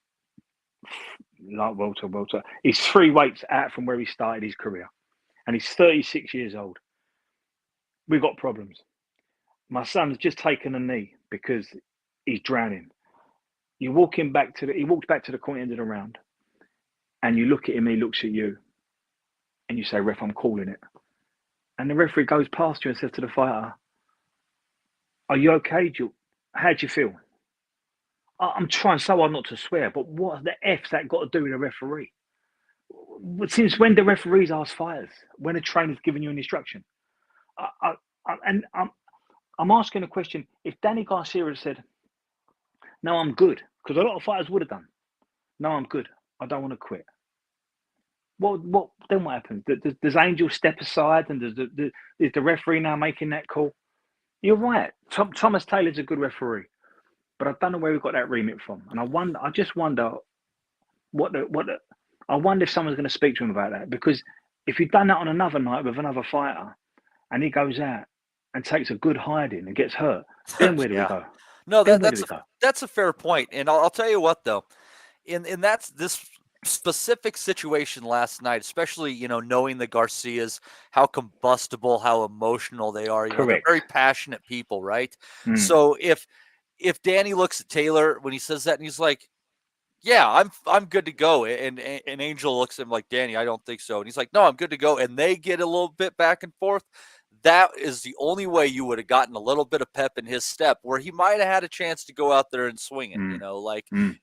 like Walter. He's 3 weights out from where he started his career, and he's 36 years old. We've got problems. My son's just taken a knee because he's drowning. He walks back to the corner end of the round, and you look at him, he looks at you, and you say, "Ref, I'm calling it." And the referee goes past you and says to the fighter, "Are you okay, Joe? How do you feel?" I'm trying so hard not to swear, but what the F's that got to do with a referee? Since when do referees ask fighters when a trainer's giving you an instruction? I'm asking a question. If Danny Garcia had said, "No, I'm good," because a lot of fighters would have done. "No, I'm good. I don't want to quit." What then? What happens? Does Angel step aside, and is the referee now making that call? You're right. Thomas Taylor's a good referee, but I don't know where we got that remit from, and I just wonder I wonder if someone's going to speak to him about that, because if you'd done that on another night with another fighter, and he goes out and takes a good hiding and gets hurt, then where do we go? No, that's a fair point, and I'll tell you what though, in this specific situation last night, especially knowing the Garcias, how combustible, how emotional they are. They're very passionate people, right? So if Danny looks at Taylor when he says that and he's like, "Yeah, I'm good to go," and Angel looks at him like, "Danny, I don't think so," and he's like, "No, I'm good to go," and they get a little bit back and forth. That is the only way you would have gotten a little bit of pep in his step, where he might have had a chance to go out there and swing it.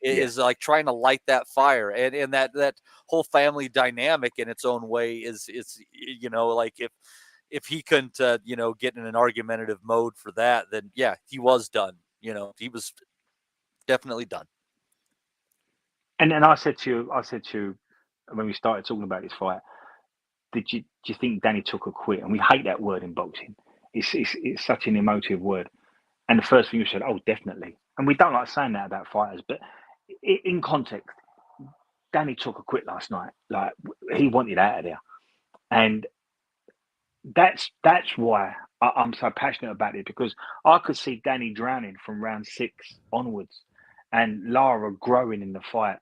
Is like trying to light that fire, and that whole family dynamic in its own way is like if he couldn't get in an argumentative mode for that, then yeah, he was done. He was definitely done. And then I said to you when we started talking about this fight, do you think Danny took a quit? And we hate that word in boxing. It's such an emotive word. And the first thing you said, "Oh, definitely." And we don't like saying that about fighters, but in context, Danny took a quit last night. Like, he wanted out of there, and that's why I'm so passionate about it, because I could see Danny drowning from round 6 onwards, and Lara growing in the fight,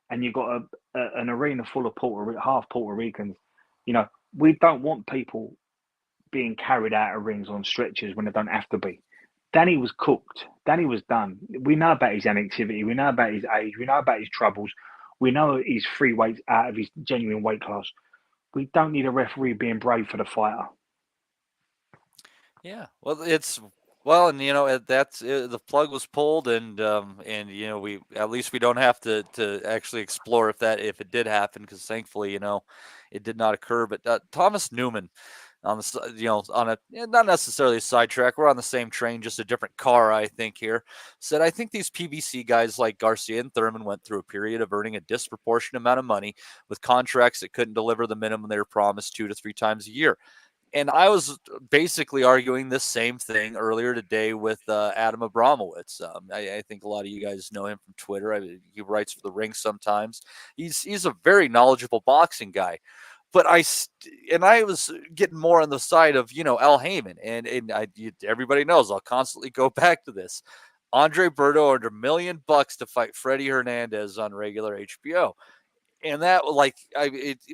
and you've got an arena full of half Puerto Ricans. We don't want people being carried out of rings on stretchers when they don't have to be. Danny was cooked. Danny was done. We know about his inactivity. We know about his age. We know about his troubles. We know he's 3 weights out of his genuine weight class. We don't need a referee being brave for the fighter. Yeah, well, and that's the plug was pulled, and we at least we don't have to actually explore if it did happen, because thankfully it did not occur. But Thomas Newman, on a not necessarily a sidetrack, we're on the same train, just a different car, I think here, said, "I think these PBC guys like Garcia and Thurman went through a period of earning a disproportionate amount of money with contracts that couldn't deliver the minimum they were promised 2 to 3 times a year. And I was basically arguing this same thing earlier today with Adam Abramowitz. I think a lot of you guys know him from Twitter. He writes for The Ring sometimes. He's a very knowledgeable boxing guy. But I was getting more on the side of, Al Heyman. And everybody knows I'll constantly go back to this. Andre Berto earned $1 million to fight Freddie Hernandez on regular HBO. And that,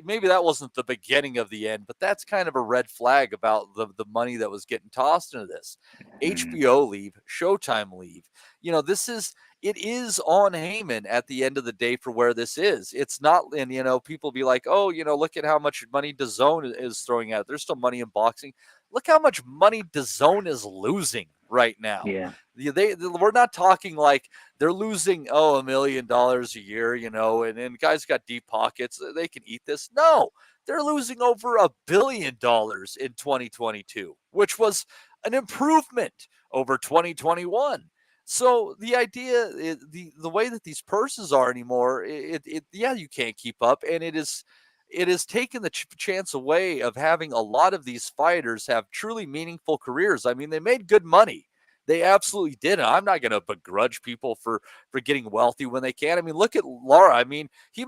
maybe that wasn't the beginning of the end, but that's kind of a red flag about the money that was getting tossed into this. HBO leave, Showtime leave. It is on Heyman at the end of the day for where this is. It's not, and people be like, oh, look at how much money DAZN is throwing out. There's still money in boxing. Look how much money DAZN is losing right now. Yeah. We're not talking like they're losing, $1 million a year, and guys got deep pockets. They can eat this. No, they're losing over $1 billion in 2022, which was an improvement over 2021. So the idea, the way that these purses are anymore, you can't keep up, and it has taken the chance away of having a lot of these fighters have truly meaningful careers. I mean, they made good money. They absolutely did. And I'm not going to begrudge people for getting wealthy when they can. I mean, look at Lara. I mean, he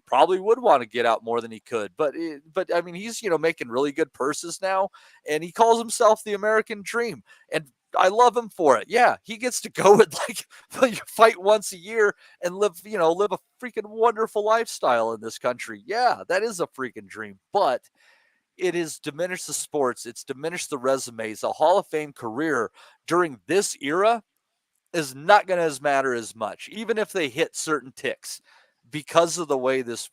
probably would want to get out more than he could, but I mean, he's, making really good purses now, and he calls himself the American Dream. And I love him for it. Yeah, he gets to go and fight once a year and live a freaking wonderful lifestyle in this country. Yeah, that is a freaking dream, but it has diminished the sports. It's diminished the resumes. A Hall of Fame career during this era is not going to matter as much, even if they hit certain ticks, because of the way this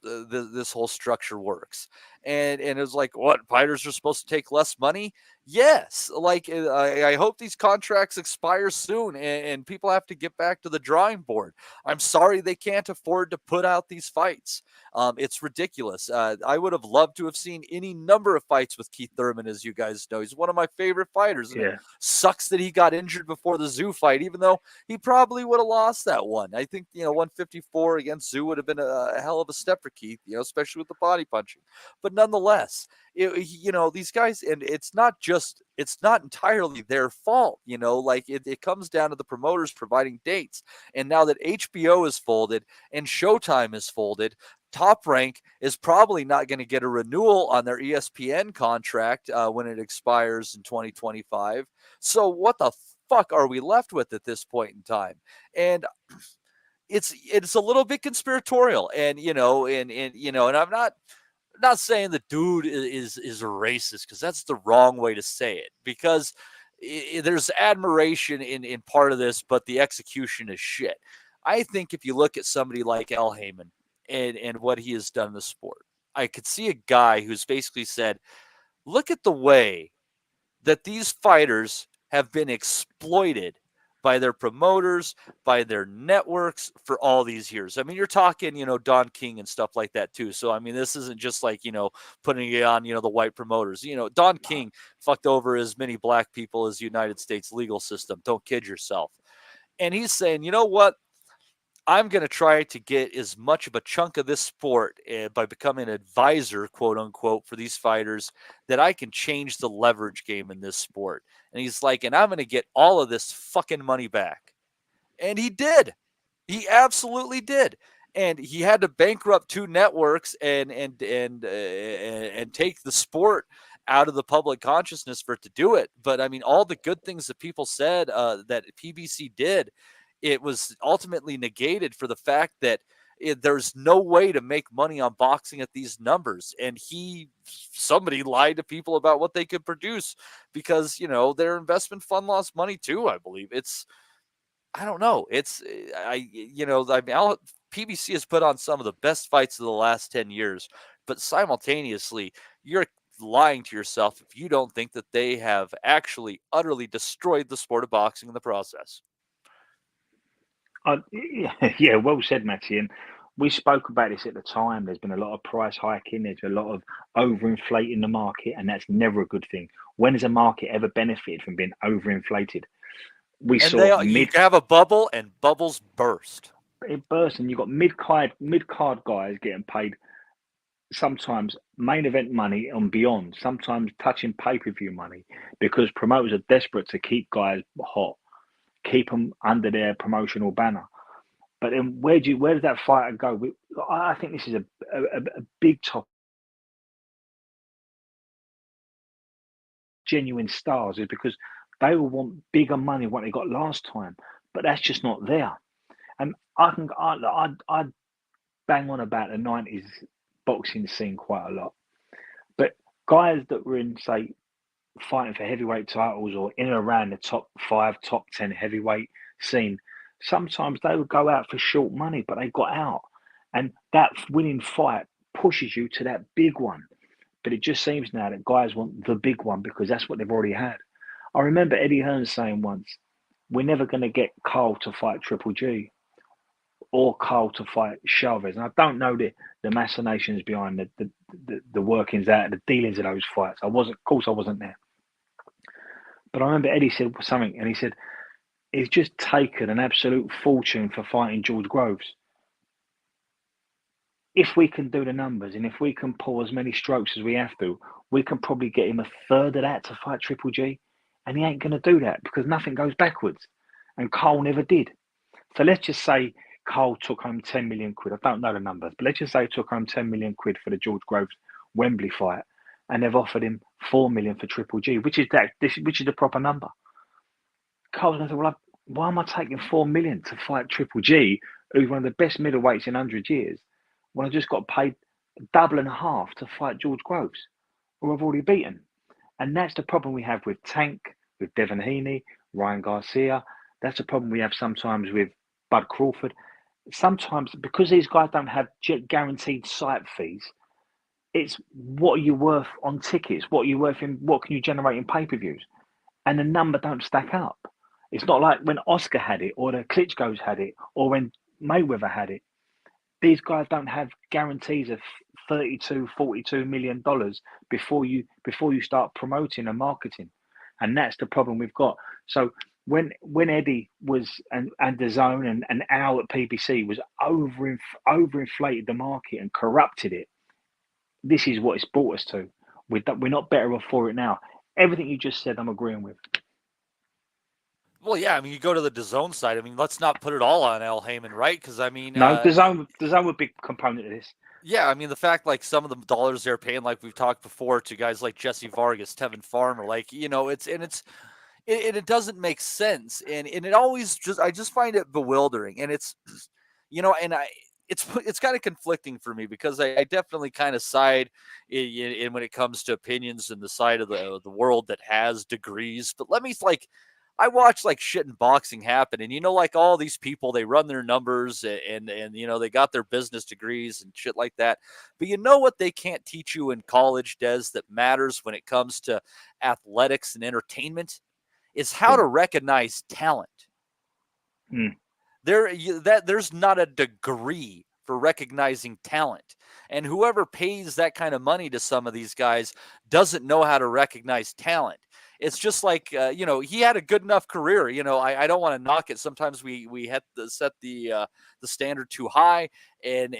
whole structure works. And it's like, what, fighters are supposed to take less money? Yes. I hope these contracts expire soon and people have to get back to the drawing board. I'm sorry they can't afford to put out these fights. It's ridiculous. I would have loved to have seen any number of fights with Keith Thurman, as you guys know. He's one of my favorite fighters. And it sucks that he got injured before the Zoo fight, even though he probably would have lost that one. I think, 154 against Zoo would have been a hell of a step for Keith, especially with the body punching. But nonetheless, these guys, and it's not entirely their fault, it comes down to the promoters providing dates. And now that HBO is folded and Showtime is folded, Top Rank is probably not going to get a renewal on their ESPN contract when it expires in 2025. So what the fuck are we left with at this point in time? And it's a little bit conspiratorial, and I'm not saying the dude is a racist, because that's the wrong way to say it, because there's admiration in part of this, but the execution is shit. I think if you look at somebody like Al Heyman and what he has done in the sport, I could see a guy who's basically said, look at the way that these fighters have been exploited by their promoters, by their networks for all these years. I mean, you're talking, Don King and stuff like that too. So, I mean, this isn't just like, putting it on, the white promoters. Don King fucked over as many black people as the United States legal system. Don't kid yourself. And he's saying, you know what? I'm going to try to get as much of a chunk of this sport by becoming an advisor, quote unquote, for these fighters, that I can change the leverage game in this sport. And he's like, and I'm going to get all of this fucking money back. And he did. He absolutely did. And he had to bankrupt 2 networks and take the sport out of the public consciousness for it to do it. But I mean, all the good things that people said that PBC did, it was ultimately negated for the fact that there's no way to make money on boxing at these numbers. And somebody lied to people about what they could produce, because, their investment fund lost money too, I believe. I don't know. PBC has put on some of the best fights of the last 10 years, but simultaneously, you're lying to yourself if you don't think that they have actually utterly destroyed the sport of boxing in the process. Yeah, well said, Matty. And we spoke about this at the time. There's been a lot of price hiking. There's a lot of overinflating the market, and that's never a good thing. When has a market ever benefited from being overinflated? You have a bubble, and bubbles burst. It burst, and you've got mid-card guys getting paid sometimes main event money and beyond, sometimes touching pay-per-view money, because promoters are desperate to keep guys hot, keep them under their promotional banner. But then where does that fighter go? I think this is a big topic. Genuine stars is because they will want bigger money than what they got last time, but that's just not there. And I bang on about the 90s boxing scene quite a lot, but guys that were in, say, fighting for heavyweight titles or in and around the top 5, top 10 heavyweight scene, sometimes they would go out for short money, but they got out, and that winning fight pushes you to that big one. But it just seems now that guys want the big one because that's what they've already had. I remember Eddie Hearn saying once, we're never going to get Carl to fight Triple G or Carl to fight Chavez. And I don't know the machinations behind the workings out, the dealings of those fights. Of course I wasn't there. But I remember Eddie said something, and he said, it's just taken an absolute fortune for fighting George Groves. If we can do the numbers and if we can pull as many strokes as we have to, we can probably get him a third of that to fight Triple G. And he ain't going to do that because nothing goes backwards. And Carl never did. So let's just say Carl took home 10 million quid. I don't know the numbers, but let's just say he took home 10 million quid for the George Groves Wembley fight. And they've offered him 4 million for Triple G, which is the proper number. Carl's going to say, well, why am I taking 4 million to fight Triple G, who's one of the best middleweights in 100 years, when I just got paid double and a half to fight George Groves, who I've already beaten? And that's the problem we have with Tank, with Devin Heaney, Ryan Garcia. That's the problem we have sometimes with Bud Crawford. Sometimes, because these guys don't have guaranteed site fees, it's what are you worth on tickets? What are you worth in? What can you generate in pay-per-views? And the number don't stack up. It's not like when Oscar had it, or the Klitschko's had it, or when Mayweather had it. These guys don't have guarantees of $32, $42 million before you start promoting and marketing, and that's the problem we've got. So when Eddie was and DAZN and Al at PBC was overinflated the market and corrupted it, this is what it's brought us to. We're not better off for it now. Everything you just said, I'm agreeing with. Well, yeah, I mean, you go to the DAZN side. I mean, let's not put it all on Al Heyman, right? Because I mean, no, DAZN would be a component of this. Yeah, I mean, the fact, like, some of the dollars they're paying, like we've talked before, to guys like Jesse Vargas, Tevin Farmer, like, you know, it doesn't make sense, and it always I just find it bewildering, and it's, you know, and it's kind of conflicting for me because I definitely kind of side in when it comes to opinions and the side of the world that has degrees. But let me, like, I watch like shit in boxing happen, and you know, like all these people, they run their numbers and you know, they got their business degrees and shit like that. But you know what they can't teach you in college, Des, that matters when it comes to athletics and entertainment is how to recognize talent. There's not a degree for recognizing talent. And whoever pays that kind of money to some of these guys doesn't know how to recognize talent. It's just like, you know, he had a good enough career. You know, I don't want to knock it. Sometimes we had to set the standard too high, and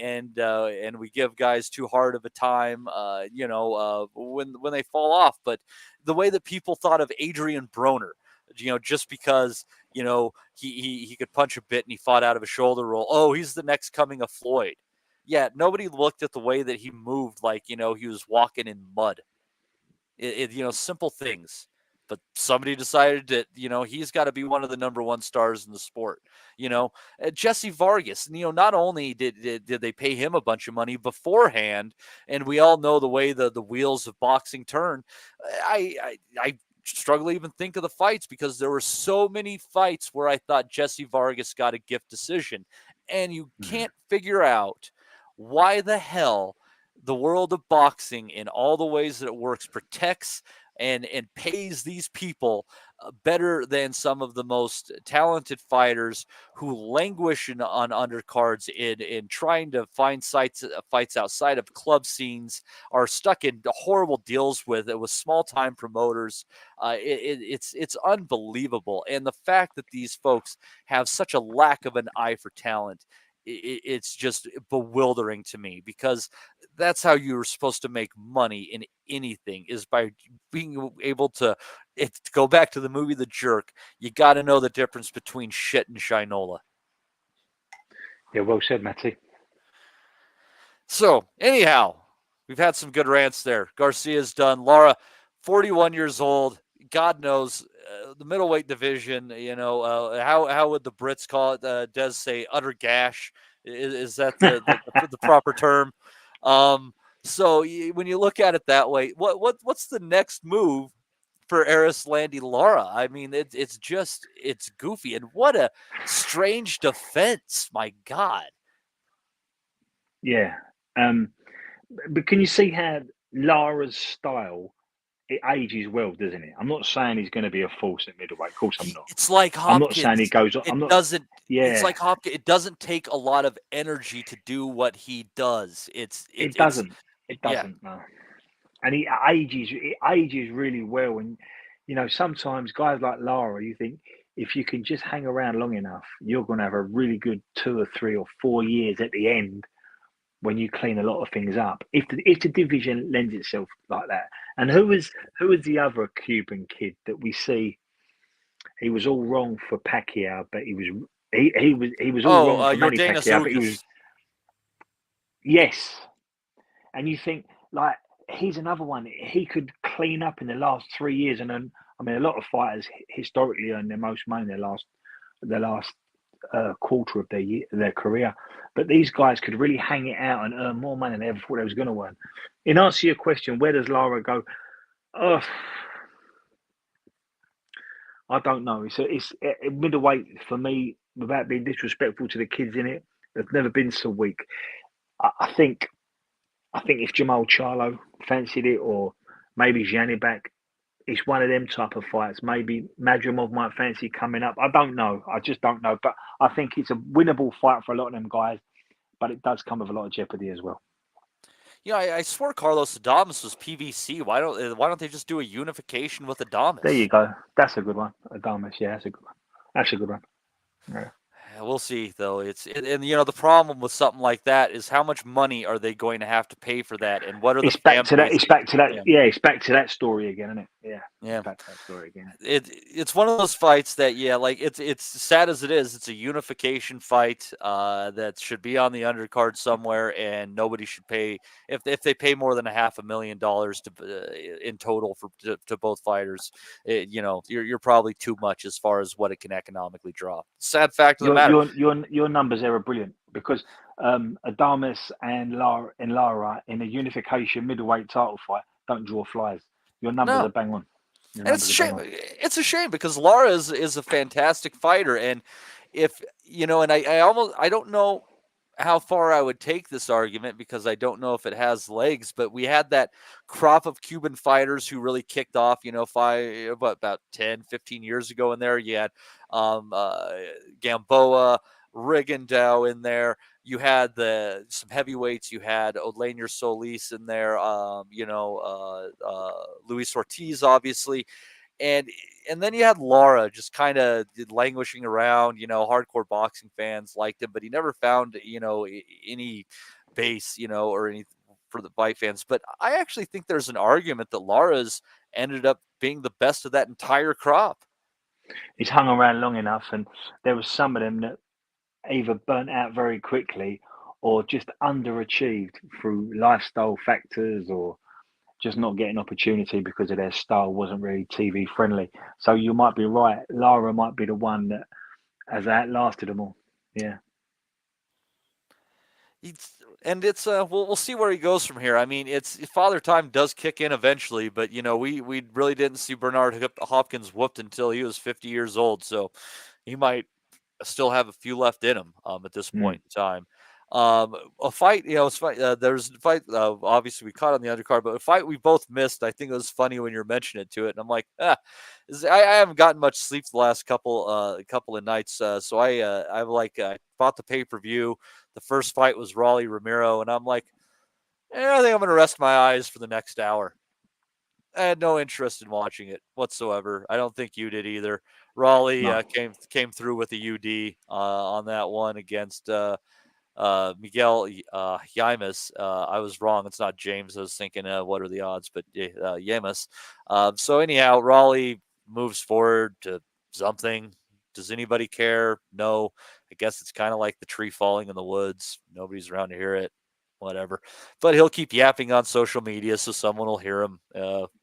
we give guys too hard of a time, you know, when they fall off. But the way that people thought of Adrian Broner, you know, just because, you know, he could punch a bit and he fought out of a shoulder roll. Oh, he's the next coming of Floyd. Yeah, nobody looked at the way that he moved like, you know, he was walking in mud. You know, simple things. But somebody decided that, you know, he's got to be one of the number one stars in the sport. You know, Jesse Vargas, you know, not only did they pay him a bunch of money beforehand, and we all know the way the wheels of boxing turn. I struggle to even think of the fights because there were so many fights where I thought Jesse Vargas got a gift decision, and you can't figure out why the hell the world of boxing, in all the ways that it works, protects and pays these people better than some of the most talented fighters who languish on undercards in trying to find fights outside of club scenes, are stuck in horrible deals with small time promoters. It's unbelievable. And the fact that these folks have such a lack of an eye for talent it's just bewildering to me, because that's how you're supposed to make money in anything, is by being able to go back to the movie The Jerk. You got to know the difference between shit and shinola. Yeah, well said, Matty. So anyhow, we've had some good rants there. Garcia's done. Lara, 41 years old. God knows, the middleweight division, how would the Brits call it? Des say utter gash. Is that the proper term? So when you look at it that way, what's the next move for Landy Lara? I mean, it's goofy, and what a strange defense. My God. Yeah. But can you see how Lara's style, it ages well, doesn't it? I'm not saying he's going to be a force at middleweight. Of course, I'm not. It's like Hopkins. I'm not saying he goes. I'm not. Doesn't. Yeah. It's like Hopkins. It doesn't take a lot of energy to do what he does. It doesn't. No. And he ages. It ages really well. And sometimes guys like Lara, you think if you can just hang around long enough, you're going to have a really good 2 or 3 or 4 years at the end, when you clean a lot of things up, if the division lends itself like that. And who was the other Cuban kid that we see? He was all wrong for Pacquiao, but he was all wrong for Manny Pacquiao. But he was, yes. And you think, like, he's another one. He could clean up in the last 3 years, and then, I mean, a lot of fighters historically earn their most money in the last quarter of their career, but these guys could really hang it out and earn more money than they ever thought they was going to earn. In answer to your question, where does Lara go? Oh, I don't know. It's middleweight for me, without being disrespectful to the kids in it. They've never been so weak. I think if Jamal Charlo fancied it, or maybe Janibek, it's one of them type of fights. Maybe Madrimov might fancy coming up. I don't know. I just don't know. But I think it's a winnable fight for a lot of them guys. But it does come with a lot of jeopardy as well. Yeah, I swore Carlos Adames was PVC. Why don't they just do a unification with Adames? There you go. That's a good one. Adames, yeah, that's a good one. That's a good one. Yeah. We'll see, though. And the problem with something like that is how much money are they going to have to pay for that, and what are It's back to that. It's back to that. Yeah, it's back to that story again, isn't it? Yeah. Yeah. Back to that story again. It's one of those fights that, like, it's sad as it is. It's a unification fight that should be on the undercard somewhere, and nobody should pay if they pay more than $500,000 to in total to both fighters. You're probably too much as far as what it can economically draw. Sad fact of the matter. Your numbers there are brilliant, because Adames and Lara in a unification middleweight title fight don't draw flies. Your numbers are bang on. And it's a shame. It's a shame, because Lara is a fantastic fighter, and if and I don't know how far I would take this argument, because I don't know if it has legs, but we had that crop of Cuban fighters who really kicked off, about 10, 15 years ago in there. You had Gamboa, Rigondeaux in there. You had some heavyweights. You had Olainer Solis in there. Luis Ortiz, obviously. And then you had Lara just kind of languishing around. Hardcore boxing fans liked him, but he never found any base, or any for the fight fans. But I actually think there's an argument that Lara's ended up being the best of that entire crop. He's hung around long enough, and there was some of them that either burnt out very quickly or just underachieved through lifestyle factors, or just not getting opportunity because of their style wasn't really TV friendly. So you might be right. Lara might be the one that has outlasted them all. Yeah. We'll see where he goes from here. I mean, Father Time does kick in eventually, but we really didn't see Bernard Hopkins whooped until he was 50 years old, so he might still have a few left in him at this point in time. A fight, it's funny. There's a fight. Obviously, we caught on the undercard, but a fight we both missed. I think it was funny when you're mentioning it to it, and I'm like, I haven't gotten much sleep the last couple of nights, so I bought the pay-per-view. The first fight was Raleigh Romero, and I'm like, I think I'm going to rest my eyes for the next hour. I had no interest in watching it whatsoever. I don't think you did either. Raleigh came through with the UD on that one against Miguel Yamas. I was wrong. It's not James. I was thinking, what are the odds? But Yamas. So anyhow, Raleigh moves forward to something. Does anybody care? No. I guess it's kind of like the tree falling in the woods. Nobody's around to hear it. Whatever. But he'll keep yapping on social media so someone will hear him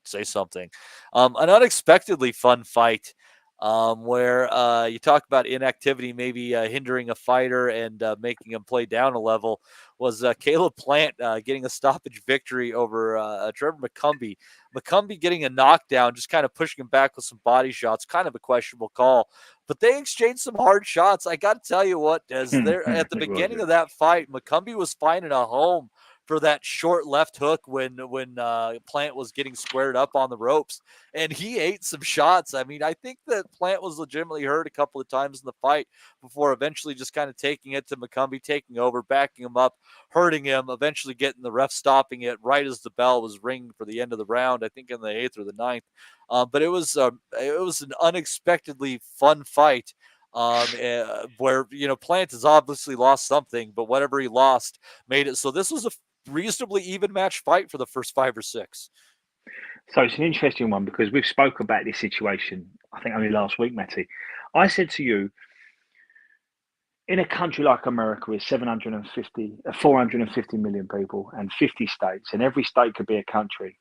say something. An unexpectedly fun fight where you talk about inactivity maybe hindering a fighter and making him play down a level was Caleb Plant getting a stoppage victory over Trevor McCumbee. McCumbee getting a knockdown, just kind of pushing him back with some body shots, kind of a questionable call. But they exchanged some hard shots. I got to tell you what, as there at the beginning of that fight, McCumbee was finding a home for that short left hook when Plant was getting squared up on the ropes, and he ate some shots. I mean, I think that Plant was legitimately hurt a couple of times in the fight before eventually just kind of taking it to McCumbee, taking over, backing him up, hurting him, eventually getting the ref stopping it right as the bell was ringing for the end of the round, I think in the 8th or the 9th. But it was an unexpectedly fun fight. Where Plant has obviously lost something, but whatever he lost made it so this was a reasonably even match fight for the first 5 or 6. So it's an interesting one because we've spoke about this situation, I think only last week, Matty. I said to you, in a country like America with 450 million people and 50 states, and every state could be a country,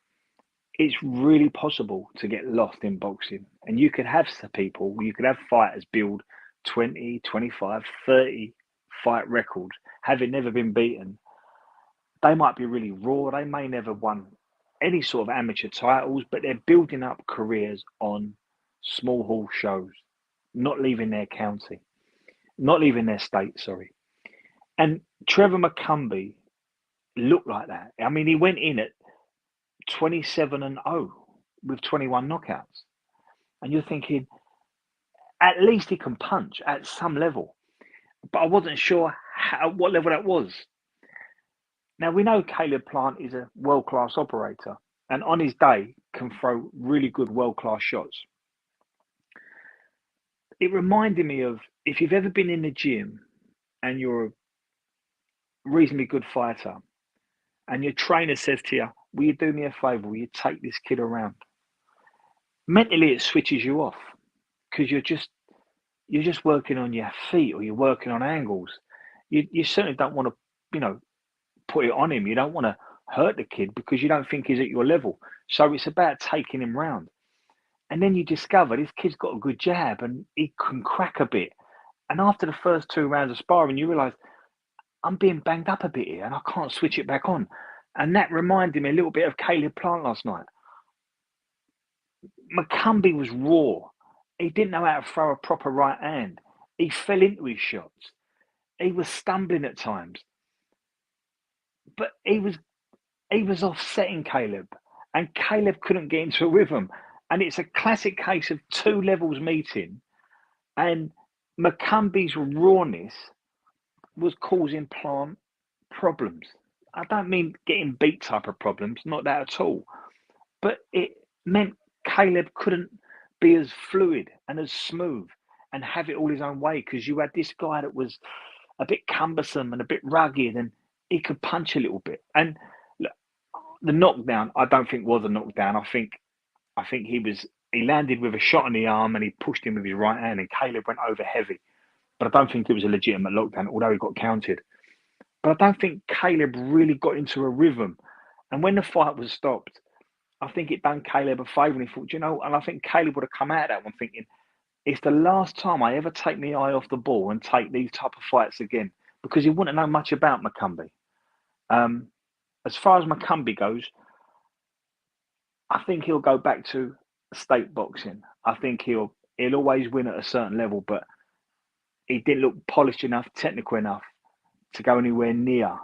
it's really possible to get lost in boxing. And you could have fighters build 20, 25, 30 fight records, having never been beaten. They might be really raw. They may never won any sort of amateur titles, but they're building up careers on small hall shows, not leaving their county, not leaving their state, sorry. And Trevor McCumbee looked like that. I mean, he went in at 27-0 with 21 knockouts. And you're thinking, at least he can punch at some level. But I wasn't sure what level that was. Now, we know Caleb Plant is a world-class operator and on his day can throw really good world-class shots. It reminded me of if you've ever been in the gym and you're a reasonably good fighter and your trainer says to you, will you do me a favour? Will you take this kid around? Mentally, it switches you off because you're just working on your feet or you're working on angles. You certainly don't want to, put it on him. You don't want to hurt the kid because you don't think he's at your level. So it's about taking him round. And then you discover this kid's got a good jab and he can crack a bit. And after the first 2 rounds of sparring, you realise I'm being banged up a bit here and I can't switch it back on. And that reminded me a little bit of Caleb Plant last night. McCumbee was raw. He didn't know how to throw a proper right hand. He fell into his shots. He was stumbling at times. But he was offsetting Caleb. And Caleb couldn't get into a rhythm. And it's a classic case of 2 levels meeting. And McCumbee's rawness was causing Plant problems. I don't mean getting beat type of problems, not that at all. But it meant Caleb couldn't be as fluid and as smooth and have it all his own way because you had this guy that was a bit cumbersome and a bit rugged and he could punch a little bit. And look, the knockdown, I don't think was a knockdown. I think he landed with a shot in the arm and he pushed him with his right hand and Caleb went over heavy. But I don't think it was a legitimate knockdown, although he got counted. But I don't think Caleb really got into a rhythm. And when the fight was stopped, I think it done Caleb a favour and he thought, and I think Caleb would have come out of that one thinking, it's the last time I ever take my eye off the ball and take these type of fights again, because he wouldn't know much about McCumbee. As far as McCumbee goes, I think he'll go back to state boxing. I think he'll always win at a certain level, but he didn't look polished enough, technical enough to go anywhere near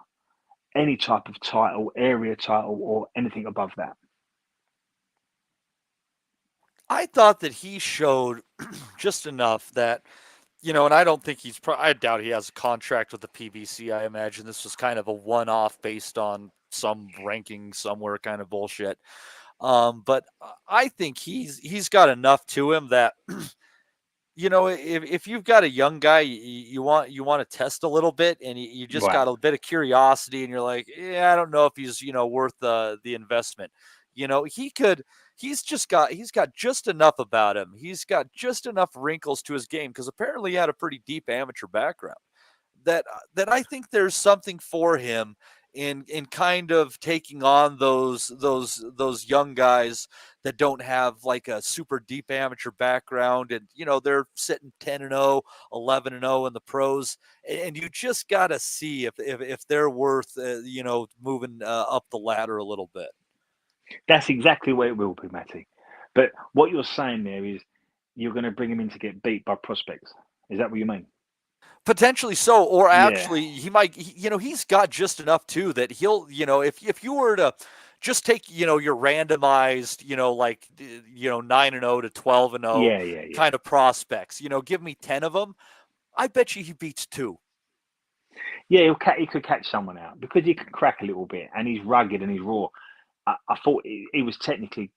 any type of title, area title, or anything above that. I thought that he showed just enough that, and I don't think I doubt he has a contract with the PBC. I imagine this was kind of a one-off based on some ranking somewhere kind of bullshit. But I think he's got enough to him that you know, if you've got a young guy you want to test a little bit, and you just Right. got a bit of curiosity, and you're like, yeah, I don't know if he's worth the investment. He's got just enough about him. He's got just enough wrinkles to his game because apparently he had a pretty deep amateur background that I think there's something for him in kind of taking on those young guys that don't have like a super deep amateur background, and they're sitting 10-0, 11-0 in the pros, and you just got to see if they're worth moving up the ladder a little bit. That's exactly what it will be, Matty. But what you're saying there is you're going to bring him in to get beat by prospects. Is that what you mean? Potentially so, or Yeah. actually he might, he's got just enough too that he'll, if you were to just take, your randomized, 9-0 to 12-0 Yeah. kind of prospects, give me 10 of them. I bet you he beats 2. Yeah, he could catch someone out because he can crack a little bit and he's rugged and he's raw. I thought he was technically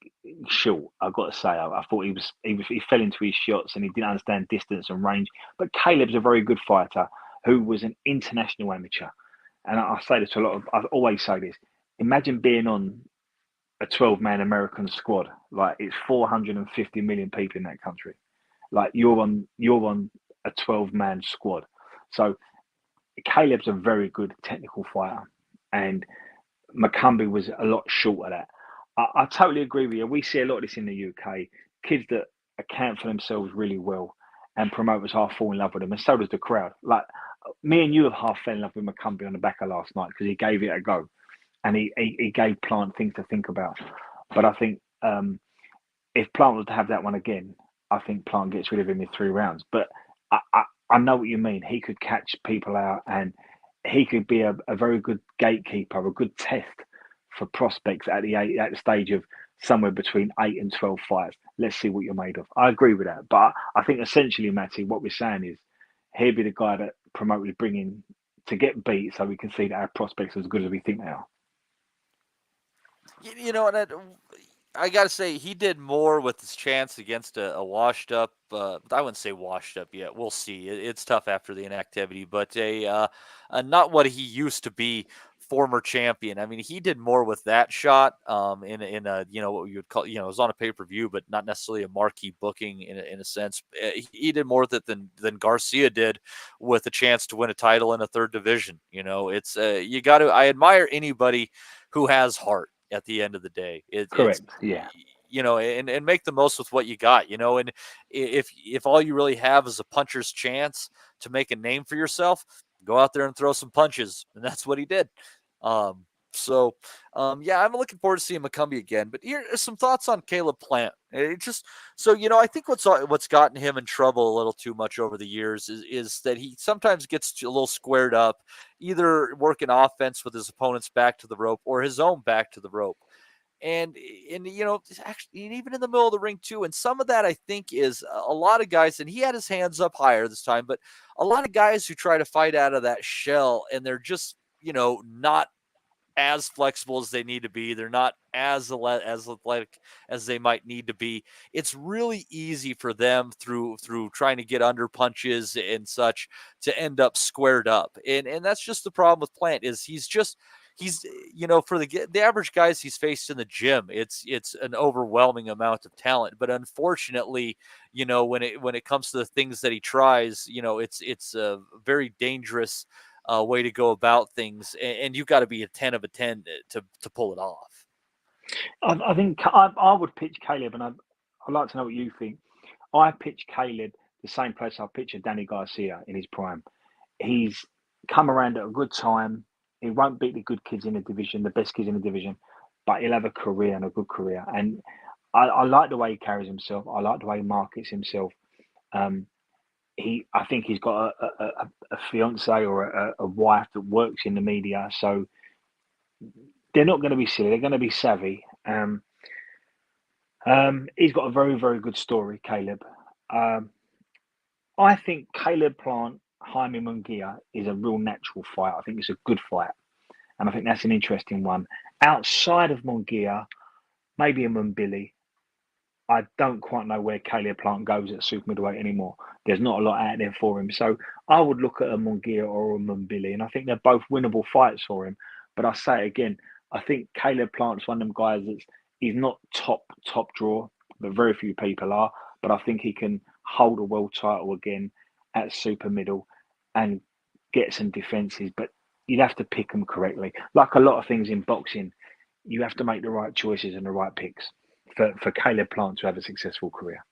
short. I've got to say, I thought he fell into his shots and he didn't understand distance and range. But Caleb's a very good fighter who was an international amateur, and I say this to a lot of. I always say this: imagine being on a 12-man American squad. Like it's 450 million people in that country. Like you're on a 12-man squad. So Caleb's a very good technical fighter, and McCumbee was a lot short of that. I totally agree with you. We see a lot of this in the UK. Kids that account for themselves really well, and promoters half fall in love with them, and so does the crowd. Like me and you have half fell in love with McCumbee on the back of last night because he gave it a go, and he gave Plant things to think about. But I think if Plant was to have that one again, I think Plant gets rid of him in 3 rounds. But I know what you mean. He could catch people out, and he could be a very good gatekeeper, a good test for prospects at the stage of somewhere between 8 and 12 fights. Let's see what you're made of. I agree with that. But I think essentially, Matty, what we're saying is he'll be the guy that promoters bring in to get beat so we can see that our prospects are as good as we think they are. And I got to say, he did more with his chance against a washed up, I wouldn't say washed up yet. We'll see. It's tough after the inactivity, but a not what he used to be, former champion. I mean, he did more with that shot in a what you would call, it was on a pay-per-view, but not necessarily a marquee booking in a sense. He did more with it than Garcia did with a chance to win a title in a 3rd division. It's you got to, I admire anybody who has heart at the end of the day. Correct. Yeah. And make the most with what you got, and if all you really have is a puncher's chance to make a name for yourself, go out there and throw some punches. And that's what he did. Yeah, I'm looking forward to seeing McCumbee again. But here are some thoughts on Caleb Plant. It just I think what's gotten him in trouble a little too much over the years is that he sometimes gets a little squared up, either working offense with his opponent's back to the rope or his own back to the rope. And actually, even in the middle of the ring too. And some of that I think is a lot of guys, and he had his hands up higher this time, but a lot of guys who try to fight out of that shell, and they're just not as flexible as they need to be. They're not as athletic as they might need to be. It's really easy for them through trying to get under punches and such to end up squared up. And that's just the problem with Plant is he's for the average guys he's faced in the gym, it's an overwhelming amount of talent. But unfortunately, when it comes to the things that he tries, it's a very dangerous way to go about things, and you've got to be a 10 of a 10 to pull it off. I think I would pitch Caleb, and I'd like to know what you think. I pitch Caleb the same place I picture Danny Garcia in his prime. He's come around at a good time. He won't beat the good kids in the division, the best kids in the division, but he'll have a career and a good career. And I like the way he carries himself. I like the way he markets himself. I think he's got a fiance or a wife that works in the media, so they're not going to be silly. They're going to be savvy. He's got a very, very good story, Caleb. I think Caleb Plant, Jaime Munguia is a real natural fight. I think it's a good fight, and I think that's an interesting one. Outside of Munguia, maybe a Mbili. I don't quite know where Caleb Plant goes at super middleweight anymore. There's not a lot out there for him. So I would look at a Munguia or a Mbili, and I think they're both winnable fights for him. But I say it again, I think Caleb Plant's one of them guys he's not top draw, but very few people are. But I think he can hold a world title again at super middle and get some defenses. But you'd have to pick them correctly. Like a lot of things in boxing, you have to make the right choices and the right picks for Caleb Plant to have a successful career.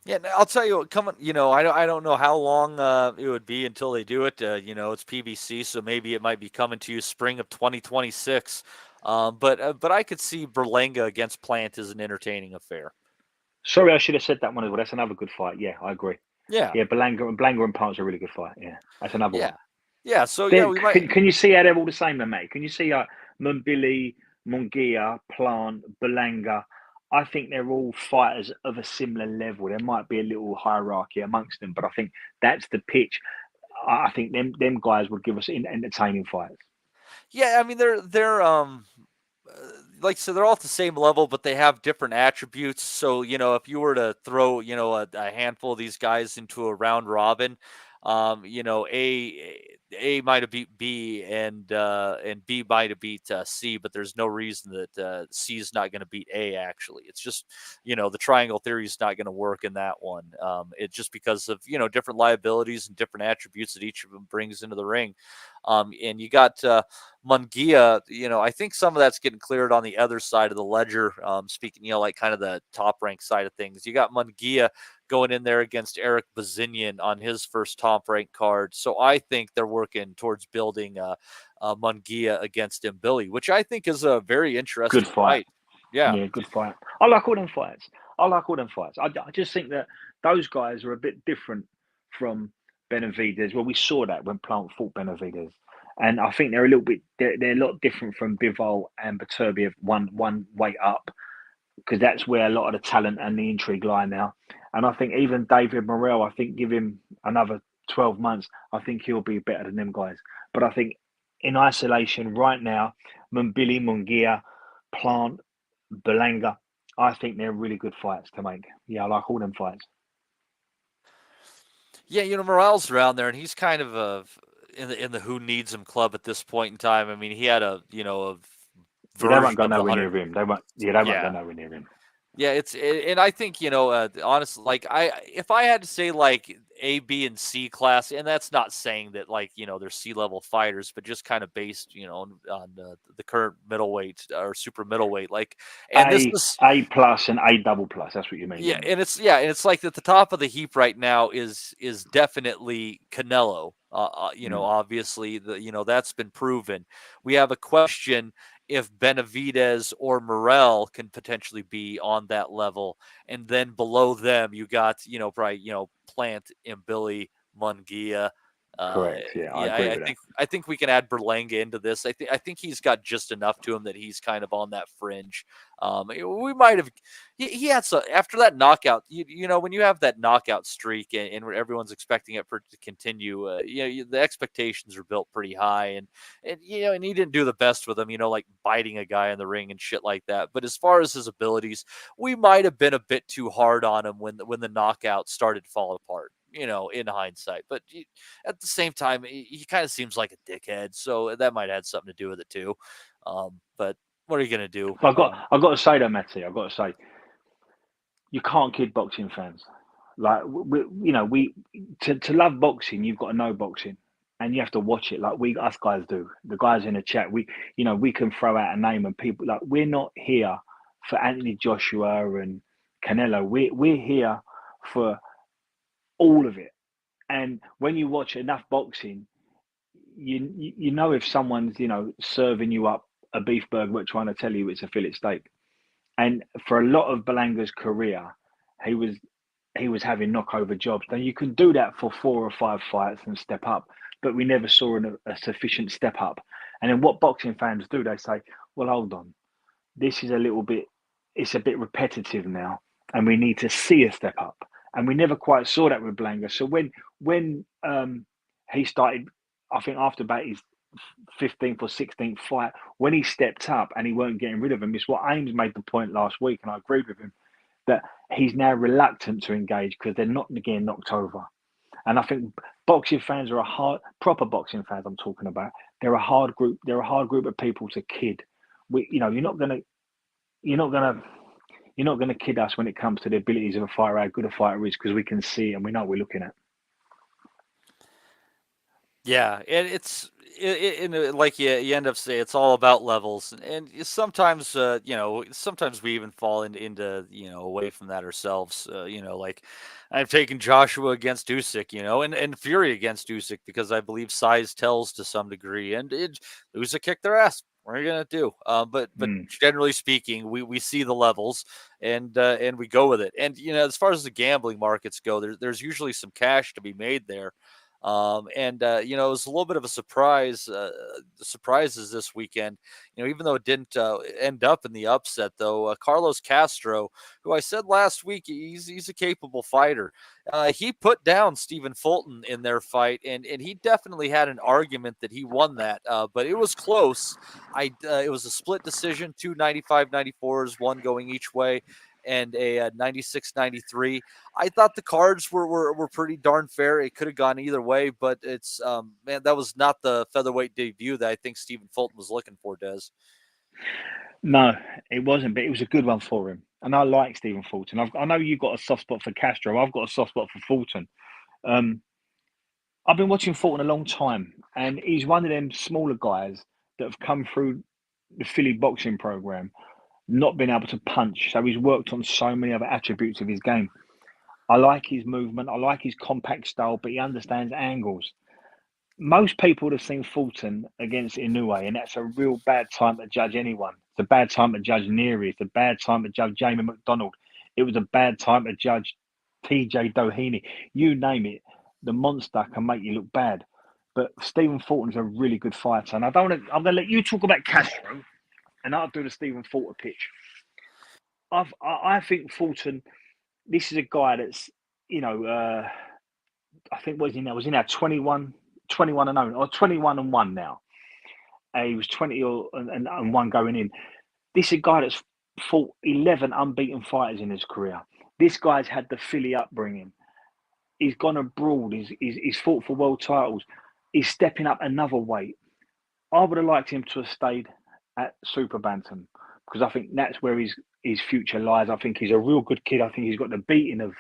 Yeah, I'll tell you what, I don't know how long it would be until they do it. It's PBC, so maybe it might be coming to you spring of 2026. But I could see Berlanga against Plant as an entertaining affair. Sorry, I should have said that one as well. That's another good fight. Yeah, I agree. Yeah. Yeah, Berlanga and Plant's a really good fight. Yeah, that's another one. Yeah, so we might... Can you see how they're all the same then, mate? Can you see Mbili, Munguia, Plant, Berlanga? I think they're all fighters of a similar level. There might be a little hierarchy amongst them, but I think that's the pitch. I think them guys would give us entertaining fights. Yeah, I mean they're like so they're all at the same level, but they have different attributes. So if you were to throw a handful of these guys into a round robin, A might have beat B and B might have beat C, but there's no reason that C is not going to beat A. Actually, it's just the triangle theory is not going to work in that one. It's just because of different liabilities and different attributes that each of them brings into the ring. And you got Munguia. I think some of that's getting cleared on the other side of the ledger. Speaking, like kind of the top rank side of things, you got Munguia going in there against Eric Bazinian on his first top rank card. So I think they're working towards building Munguia against Mbili, which I think is a very interesting fight. Yeah, good fight. I like all them fights. I just think that those guys are a bit different from Benavidez. Well, we saw that when Plant fought Benavidez. And I think they're a lot different from Bivol and Beterbiev one weight up, because that's where a lot of the talent and the intrigue lie now. And I think even David Morrell, I think give him another 12 months, I think he'll be better than them guys. But I think in isolation right now, Mbili, Munguia, Plant, Berlanga, I think they're really good fights to make. Yeah, I like all them fights. Yeah, Morrell's around there, and he's kind of in the who needs him club at this point in time. I mean, he had a version they won't go nowhere near him. They won't go nowhere near him. Yeah, and I think honestly, like if I had to say like A, B, and C class, and that's not saying that like they're C level fighters, but just kind of based on the current middleweight or super middleweight, like and this is A plus and A double plus. That's what you mean. Yeah, and it's like at the top of the heap right now is definitely Canelo. Obviously that's been proven. We have a question if Benavidez or Morrell can potentially be on that level. And then below them, you got, probably, Plant, Mbili, Munguia. Correct. Yeah, I agree with that. I think we can add Berlanga into this. I think he's got just enough to him that he's kind of on that fringe. We might have. He had some after that knockout. When you have that knockout streak and everyone's expecting it to continue. The expectations are built pretty high, and he didn't do the best with them. Like biting a guy in the ring and shit like that. But as far as his abilities, we might have been a bit too hard on him when the knockout started to fall apart. In hindsight, but at the same time, he kind of seems like a dickhead, so that might have something to do with it too. But what are you gonna do? I got to say though, Matty, I've got to say, you can't kid boxing fans. Like to love boxing, you've got to know boxing, and you have to watch it like us guys do. The guys in the chat, we can throw out a name and people like we're not here for Anthony Joshua and Canelo. We're here for all of it. And when you watch enough boxing, you know if someone's serving you up a beef burger but trying to tell you it's a fillet steak. And for a lot of Berlanga's career, he was having knockover jobs. Now you can do that for 4 or 5 fights and step up, but we never saw a sufficient step up. And then what boxing fans do, they say, well, hold on, this is it's a bit repetitive now, and we need to see a step up. And we never quite saw that with Berlanga. So when he started, I think after about his 15th or 16th fight, when he stepped up and he weren't getting rid of him. It's what Ames made the point last week, and I agreed with him, that he's now reluctant to engage because they're not getting knocked over. And I think boxing fans are proper boxing fans I'm talking about. They're a hard group. They're a hard group of people to kid. You're not gonna kid us when it comes to the abilities of a fighter, how good a fighter is, because we can see it and we know what we're looking at. Yeah, and like you end up saying, it's all about levels, and sometimes sometimes we even fall into away from that ourselves. Like I've taken Joshua against Usyk, and Fury against Usyk because I believe size tells to some degree, and Usyk kicked their ass. What are you gonna do? But generally speaking, we see the levels and we go with it. And as far as the gambling markets go, there's usually some cash to be made there. It was a little bit of a surprise. The surprises this weekend, even though it didn't end up in the upset, though, Carlos Castro, who I said last week, he's a capable fighter. He put down Stephen Fulton in their fight, and he definitely had an argument that he won that, but it was close. It was a split decision, 2 95-94s, one going each way, and a 96-93. I thought the cards were pretty darn fair. It could have gone either way, but it's that was not the featherweight debut that I think Stephen Fulton was looking for, Des. No, it wasn't, but it was a good one for him. And I like Stephen Fulton. I know you've got a soft spot for Castro. I've got a soft spot for Fulton. I've been watching Fulton a long time, and he's one of them smaller guys that have come through the Philly boxing program, not been able to punch. So he's worked on so many other attributes of his game. I like his movement. I like his compact style, but he understands angles. Most people would have seen Fulton against Inoue, and that's a real bad time to judge anyone. It's a bad time to judge Neary. It's a bad time to judge Jamie McDonald. It was a bad time to judge TJ Doheny. You name it, the monster can make you look bad. But Stephen Fulton's a really good fighter. And I'm going to let you talk about Castro, and I'll do the Stephen Fulton pitch. I think Fulton, this is a guy that's, I think was he now 21 and 0 or 21 and 1 now. He was 20 and 1 going in. This is a guy that's fought 11 unbeaten fighters in his career. This guy's had the Philly upbringing. He's gone abroad. He's fought for world titles. He's stepping up another weight. I would have liked him to have stayed at Super Bantam because I think that's where his future lies. I think he's a real good kid. I think he's got the beating of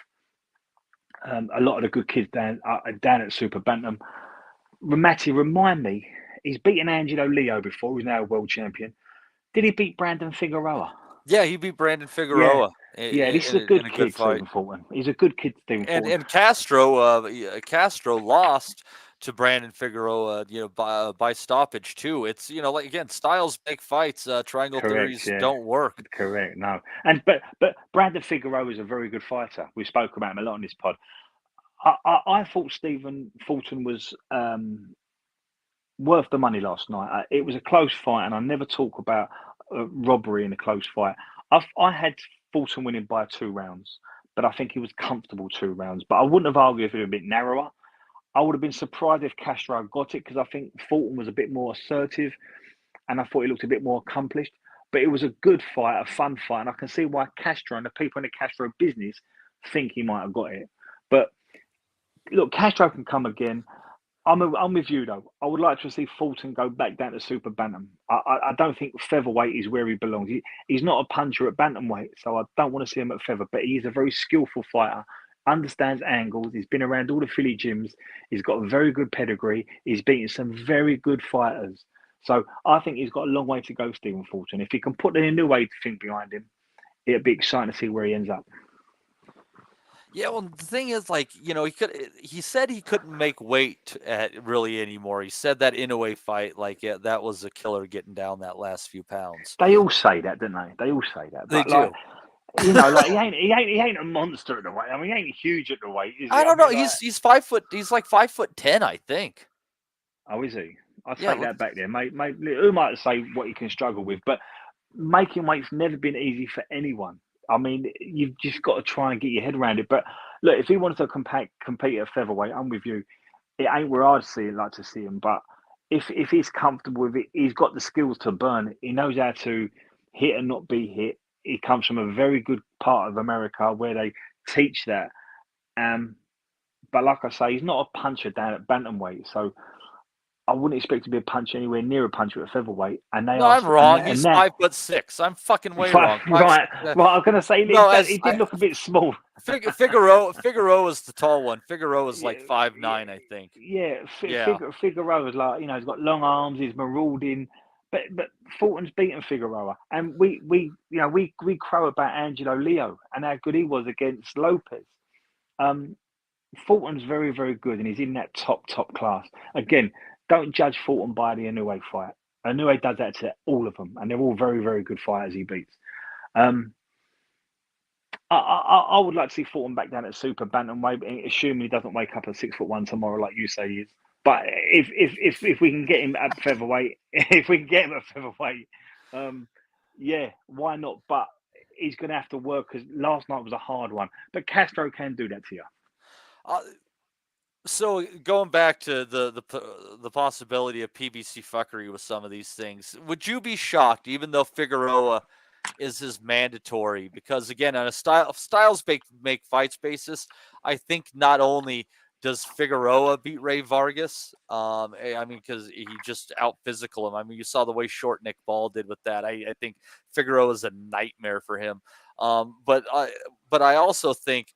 a lot of the good kids down at Super Bantam. Ramati, remind me, he's beaten Angelo Leo before, who's now a world champion. Did he beat Brandon Figueroa? Yeah, he beat Brandon Figueroa. Yeah, this is a good kid, Stephen Fulton. He's a good kid, Stephen Fulton. And Castro lost to Brandon Figueroa, by stoppage too. It's like again, styles make fights. Triangle theories don't work. Correct. No, but Brandon Figueroa is a very good fighter. We spoke about him a lot on this pod. I thought Stephen Fulton was worth the money last night. It was a close fight, and I never talk about robbery in a close fight. I had Fulton winning by 2 rounds, but I think he was comfortable 2 rounds. But I wouldn't have argued if it had been narrower. I would have been surprised if Castro got it because I think Fulton was a bit more assertive, and I thought he looked a bit more accomplished. But it was a good fight, a fun fight, and I can see why Castro and the people in the Castro business think he might have got it. But look, Castro can come again. I'm with you though. I would like to see Fulton go back down to Super Bantam. I don't think featherweight is where he belongs. He's not a puncher at bantamweight, so I don't want to see him at feather. But he's a very skillful fighter, understands angles. He's been around all the Philly gyms. He's got a very good pedigree. He's beaten some very good fighters. So I think he's got a long way to go, Stephen Fulton. If he can put the Inoue thing behind him, it'd be exciting to see where he ends up. Yeah, well, the thing is, he said he couldn't make weight really anymore. He said that Inoue fight, that was a killer getting down that last few pounds. They all say that, don't they? They all say that. They do. He ain't a monster at the weight. I mean, he ain't huge at the weight. Is he? I don't know. He's 5 foot. He's like 5'10", I think. Oh, is he? I'll take that back there, mate. Who might say what he can struggle with? But making weight's never been easy for anyone. I mean, you've just got to try and get your head around it. But look, if he wanted to compete at featherweight, I'm with you. It ain't where I'd like to see him, but if he's comfortable with it, he's got the skills to burn. He knows how to hit and not be hit. He comes from a very good part of America where they teach that. But like I say, he's not a puncher down at bantamweight, so I wouldn't expect to be a puncher anywhere near a puncher at featherweight. And they No, are. I'm wrong. And He's now, 5'6". I'm fucking way wrong. right. I'm going to say No, he did look a bit small. Figueroa is the tall one. Figueroa is like 5'9", I think. Yeah, Figueroa is like, he's got long arms. He's marauding, but Fulton's beaten Figueroa, and we crow about Angelo Leo and how good he was against Lopez. Fulton's very, very good, and he's in that top class. Again, don't judge Fulton by the Inoue fight. Inoue does that to all of them, and they're all very, very good fighters he beats. I would like to see Fulton back down at super bantamweight, assuming he doesn't wake up at 6'1" tomorrow, like you say he is. But if we can get him at featherweight, yeah, why not? But he's going to have to work, because last night was a hard one. But Castro can do that to you. So going back to the possibility of PBC fuckery with some of these things, would you be shocked, even though Figueroa is his mandatory? Because again, on a styles make fights basis, I think not only does Figueroa beat Ray Vargas, I mean, because he just out physical him. I mean, you saw the way short Nick Ball did with that. I think Figueroa is a nightmare for him. But I also think,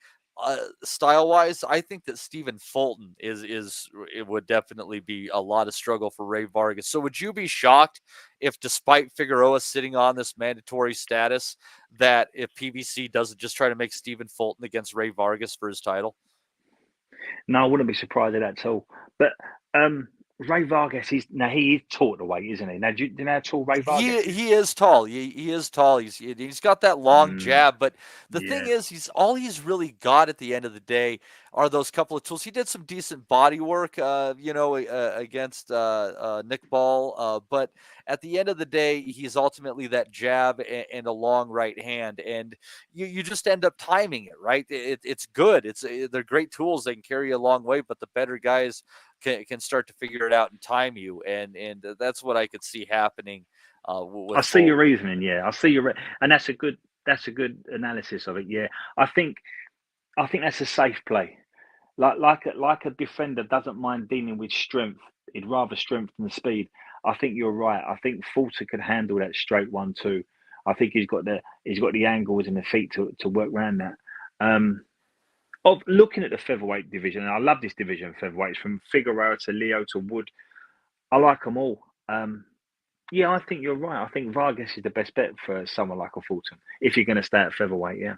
style-wise, I think that Stephen Fulton it would definitely be a lot of struggle for Ray Vargas. So would you be shocked if, despite Figueroa sitting on this mandatory status, that if PBC doesn't just try to make Stephen Fulton against Ray Vargas for his title? No, I wouldn't be surprised at that at all. But Ray Vargas, he is tall at the weight, isn't he? Now, do you know how tall Ray Vargas is? He is tall. He is tall. He's got that long jab, but the thing is, he's really got at the end of the day are those couple of tools. He did some decent body work, against Nick Ball, but at the end of the day, he's ultimately that jab and a long right hand, and you just end up timing it right. It's good. They're great tools. They can carry you a long way, but the better guys can start to figure it out and time you, and that's what I could see happening. I see your reasoning. Yeah, I see and that's a good analysis of it. Yeah, I think that's a safe play. Like a defender doesn't mind dealing with strength. He'd rather strength than speed. I think you're right. I think Fulton could handle that straight 1-2. I think he's got the angles and the feet to work around that. Of looking at the featherweight division, and I love this division of featherweights, from Figueroa to Leo to Wood. I like them all. Yeah, I think you're right. I think Vargas is the best bet for someone like a Fulton if you're going to stay at featherweight. Yeah.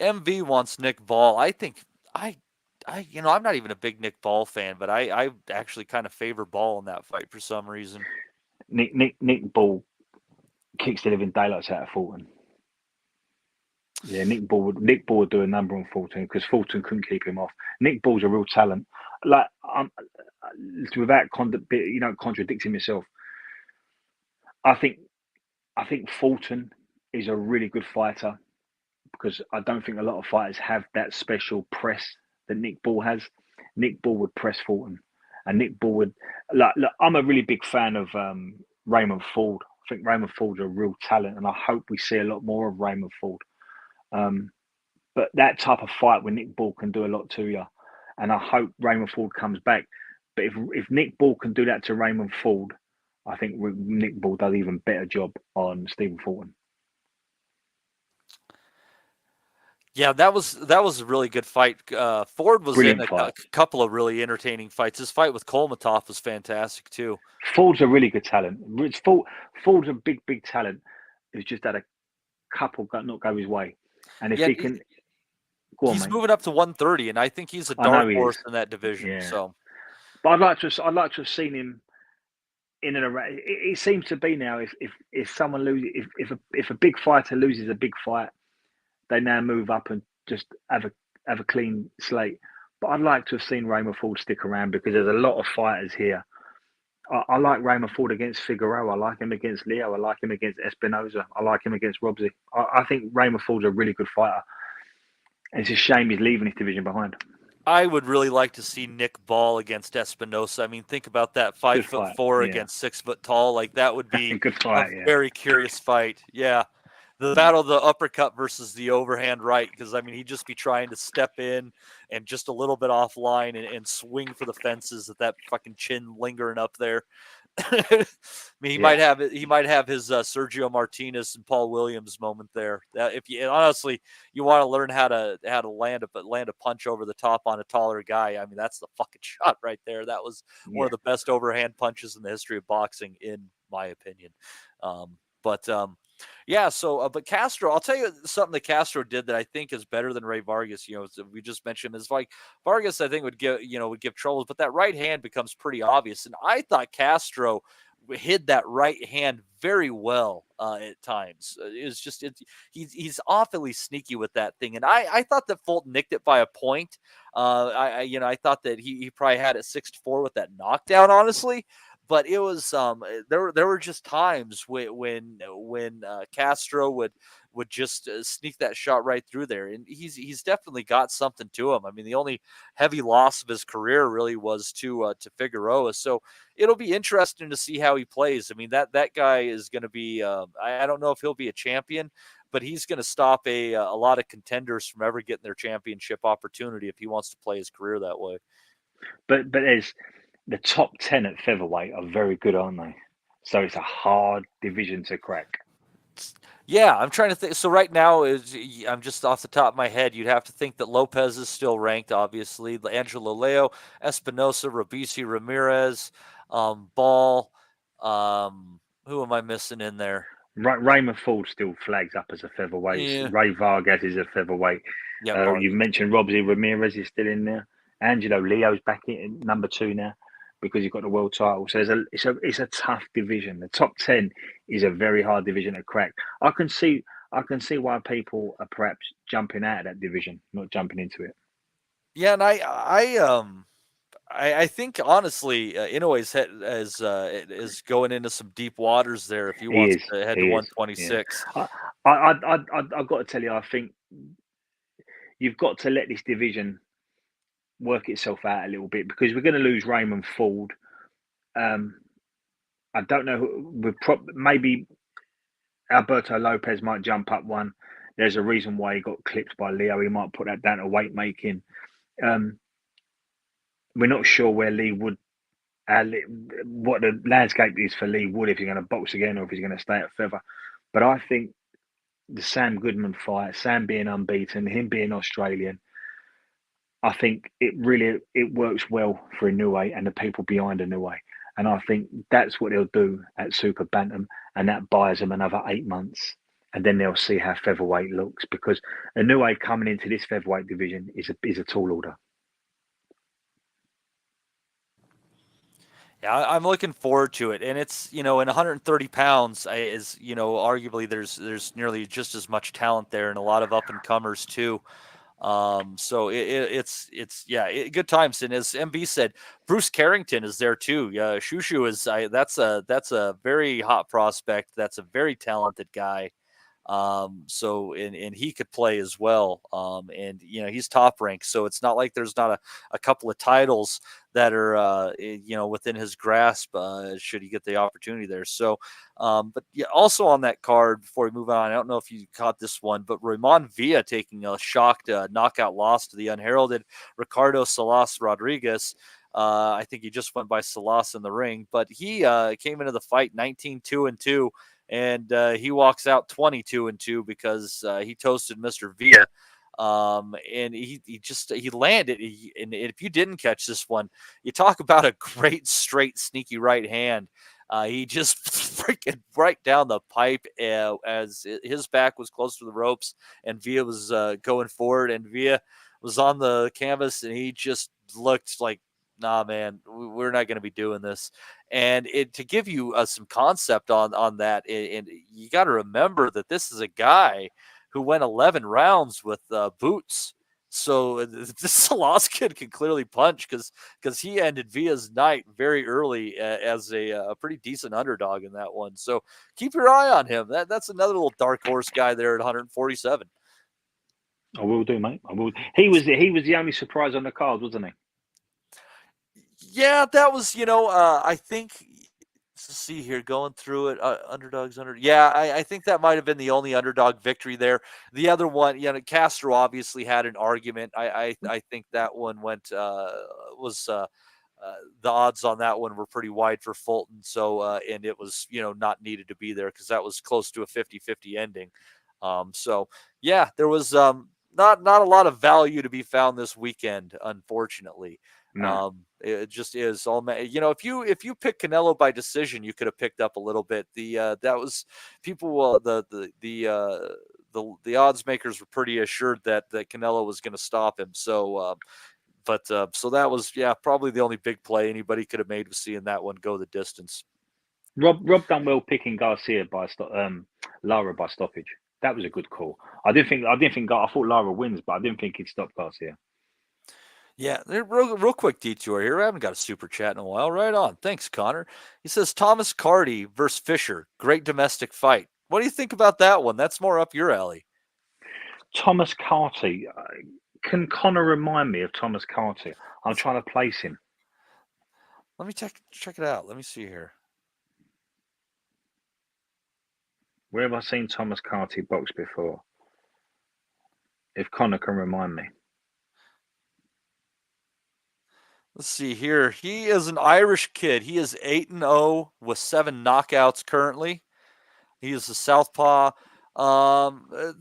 MV wants Nick Ball. I think I'm not even a big Nick Ball fan, but I actually kind of favor Ball in that fight for some reason. Nick Ball kicks the living daylights out of Fulton. Yeah, Nick Ball would do a number on Fulton, because Fulton couldn't keep him off. Nick Ball's a real talent. Like, without contradicting myself, I think Fulton is a really good fighter, because I don't think a lot of fighters have that special press that Nick Ball has. Nick Ball would press Fulton, and Nick Ball would look. I'm a really big fan of Raymond Ford. I think Raymond Ford's a real talent, and I hope we see a lot more of Raymond Ford. But that type of fight with Nick Ball can do a lot to you, and I hope Raymond Ford comes back. But if Nick Ball can do that to Raymond Ford, I think Nick Ball does even better job on Stephen Fulton. Yeah, that was a really good fight. Ford was Brilliant in fight. a couple of really entertaining fights. His fight with Kolmatov was fantastic too. Ford's a really good talent. Ford's a big talent. He's just had a couple not go his way, and if he can, he's moving up to 130, and I think he's a dark horse in that division. Yeah. So, but I'd like to have seen him in and around. It seems to be now, if someone loses, if a big fighter loses a big fight, they now move up and just have a clean slate. But I'd like to have seen Raymond Ford stick around, because there's a lot of fighters here. I like Raymond Ford against Figueroa. I like him against Leo. I like him against Espinoza. I like him against Robsy. I think Raymond Ford's a really good fighter. And it's a shame he's leaving his division behind. I would really like to see Nick Ball against Espinosa. I mean, think about that: Good fight. 5'4" Yeah. against 6 foot tall. Like that would be Good a fight. Yeah. very curious fight. Yeah, the battle of the uppercut versus the overhand right, because I mean he'd just be trying to step in and just a little bit offline and swing for the fences with that fucking chin lingering up there. I mean, he might have his Sergio Martinez and Paul Williams moment there. If you honestly you want to learn how to land a punch over the top on a taller guy, I mean that's the fucking shot right there. That was one of the best overhand punches in the history of boxing, in my opinion. Yeah. So, but Castro, I'll tell you something that Castro did that I think is better than Ray Vargas. You know, we just mentioned is like Vargas, I think would give troubles, but that right hand becomes pretty obvious. And I thought Castro hid that right hand very well at times. He's awfully sneaky with that thing. And I thought that Fulton nicked it by a point. I thought that he probably had it 6-4 with that knockdown, honestly. But it was there were just times when Castro would just sneak that shot right through there, and he's definitely got something to him. I mean, the only heavy loss of his career really was to Figueroa, so it'll be interesting to see how he plays. I mean, that guy is going to be I don't know if he'll be a champion, but he's going to stop a lot of contenders from ever getting their championship opportunity if he wants to play his career that way. But there's the top 10 at featherweight are very good, aren't they? So it's a hard division to crack. Yeah, I'm trying to think. So right now, I'm just off the top of my head, you'd have to think that Lopez is still ranked, obviously. Angelo Leo, Espinosa, Robisi, Ramirez, Ball. Who am I missing in there? Raymond Ford still flags up as a featherweight. Yeah. Ray Vargas is a featherweight. Yeah, you mentioned Robsy Ramirez is still in there. Angelo Leo's back in number 2 now because he's got the world title. So it's a tough division. The top 10 is a very hard division to crack. I can see why people are perhaps jumping out of that division, not jumping into it. Yeah, and I think honestly, Inoue's is going into some deep waters there if he wants to head to 126. Yeah. I've got to tell you, I think you've got to let this division work itself out a little bit because we're going to lose Raymond Ford. I don't know. Maybe Alberto Lopez might jump up one. There's a reason why he got clipped by Leo. He might put that down to weight making. We're not sure where Lee Wood, what the landscape is for Lee Wood if he's going to box again or if he's going to stay at feather. But I think the Sam Goodman fight, Sam being unbeaten, him being Australian, I think it works well for Inoue and the people behind Inoue. And I think that's what they'll do at Super Bantam, and that buys them another 8 months. And then they'll see how featherweight looks because Inoue coming into this featherweight division is a tall order. Yeah, I'm looking forward to it, and it's in 130 pounds is arguably there's nearly just as much talent there and a lot of up and comers too. So it's good times. And as MB said, Bruce Carrington is there too. Shushu is that's a very hot prospect. That's a very talented guy. So he could play as well. And he's top ranked, so it's not like there's not a couple of titles that are within his grasp should he get the opportunity there. So but yeah, also on that card before we move on, I don't know if you caught this one, but Ramon Villa taking a shocked knockout loss to the unheralded Ricardo Salas Rodriguez. I think he just went by Salas in the ring, but he came into the fight 19-2-2. And he walks out 22-2 because he toasted Mr. Villa. And he landed. And if you didn't catch this one, you talk about a great straight sneaky right hand. He just freaking right down the pipe as his back was close to the ropes, and Villa was going forward, and Villa was on the canvas, and he just looked like, nah, man, we're not going to be doing this. And to give you some concept on that, and you got to remember that this is a guy who went 11 rounds with boots. So this Salas kid can clearly punch because he ended Villa's night very early as a pretty decent underdog in that one. So keep your eye on him. That's another little dark horse guy there at 147. I will do, mate. I will. He was the only surprise on the card, wasn't he? Yeah, that was, I think, let's see here, going through it, underdogs, yeah, I think that might have been the only underdog victory there. The other one, Castro obviously had an argument. I think that one was the odds on that one were pretty wide for Fulton. So, and it was, not needed to be there because that was close to a 50-50 ending. So yeah, there was not a lot of value to be found this weekend, unfortunately. No. It just is all, if you pick Canelo by decision, you could have picked up a little bit. That was people, the odds makers were pretty assured that Canelo was going to stop him. So, so that was, probably the only big play anybody could have made was seeing that one go the distance. Rob done well picking Garcia by Lara by stoppage. That was a good call. I thought Lara wins, but I didn't think he'd stop Garcia. Yeah, real quick detour here. I haven't got a super chat in a while. Right on. Thanks, Connor. He says Thomas Carty versus Fisher. Great domestic fight. What do you think about that one? That's more up your alley. Thomas Carty. Can Connor remind me of Thomas Carty? I'm trying to place him. Let me check it out. Let me see here. Where have I seen Thomas Carty box before? If Connor can remind me. Let's see here. He is an Irish kid. He is 8-0 with 7 knockouts currently. He is a southpaw.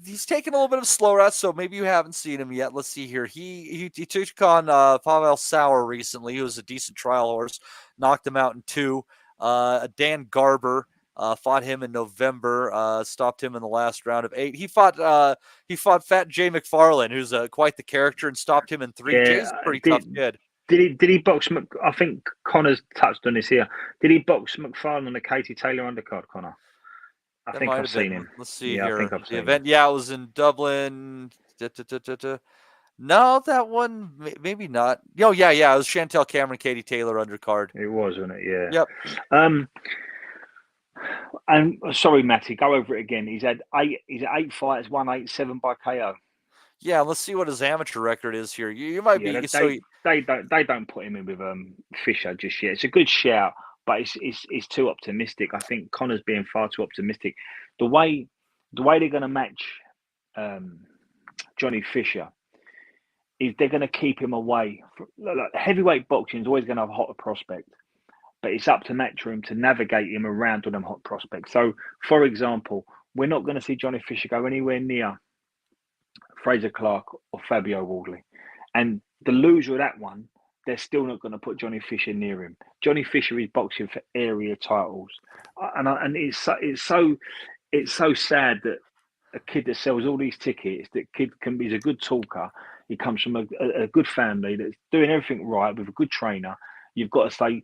He's taking a little bit of a slow route, so maybe you haven't seen him yet. Let's see here. He took on Pavel Sauer recently. He was a decent trial horse. Knocked him out in 2. Dan Garber fought him in November. Stopped him in the last round of 8. He fought Fat Jay McFarlane, who's quite the character, and stopped him in 3. Yeah, Jay's a pretty tough kid. Did he box? I think Connor's touched on this here. Did he box McFarlane on the Katie Taylor undercard, Connor? I think I've seen him. Let's see here. I think I've the event. Yeah, it was in Dublin. No, that one maybe not. Oh yeah. It was Chantel Cameron, Katie Taylor undercard. It was, wasn't it? Yeah. Yep. And sorry, Matty, go over it again. He's had 8 fights, won 8, 7 by KO. Yeah, let's see what his amateur record is here. You might be. They don't put him in with Fisher just yet. It's a good shout, but it's too optimistic. I think Connor's being far too optimistic. The way they're going to match Johnny Fisher is they're going to keep him away. Heavyweight boxing is always going to have a hotter prospect, but it's up to Matchroom to navigate him around all them hot prospects. So, for example, we're not going to see Johnny Fisher go anywhere near Fraser Clark or Fabio Wardley. And the loser of that one, they're still not going to put Johnny Fisher near him. Johnny Fisher is boxing for area titles. And it's so sad that a kid that sells all these tickets, he's a good talker. He comes from a good family that's doing everything right with a good trainer. You've got to say,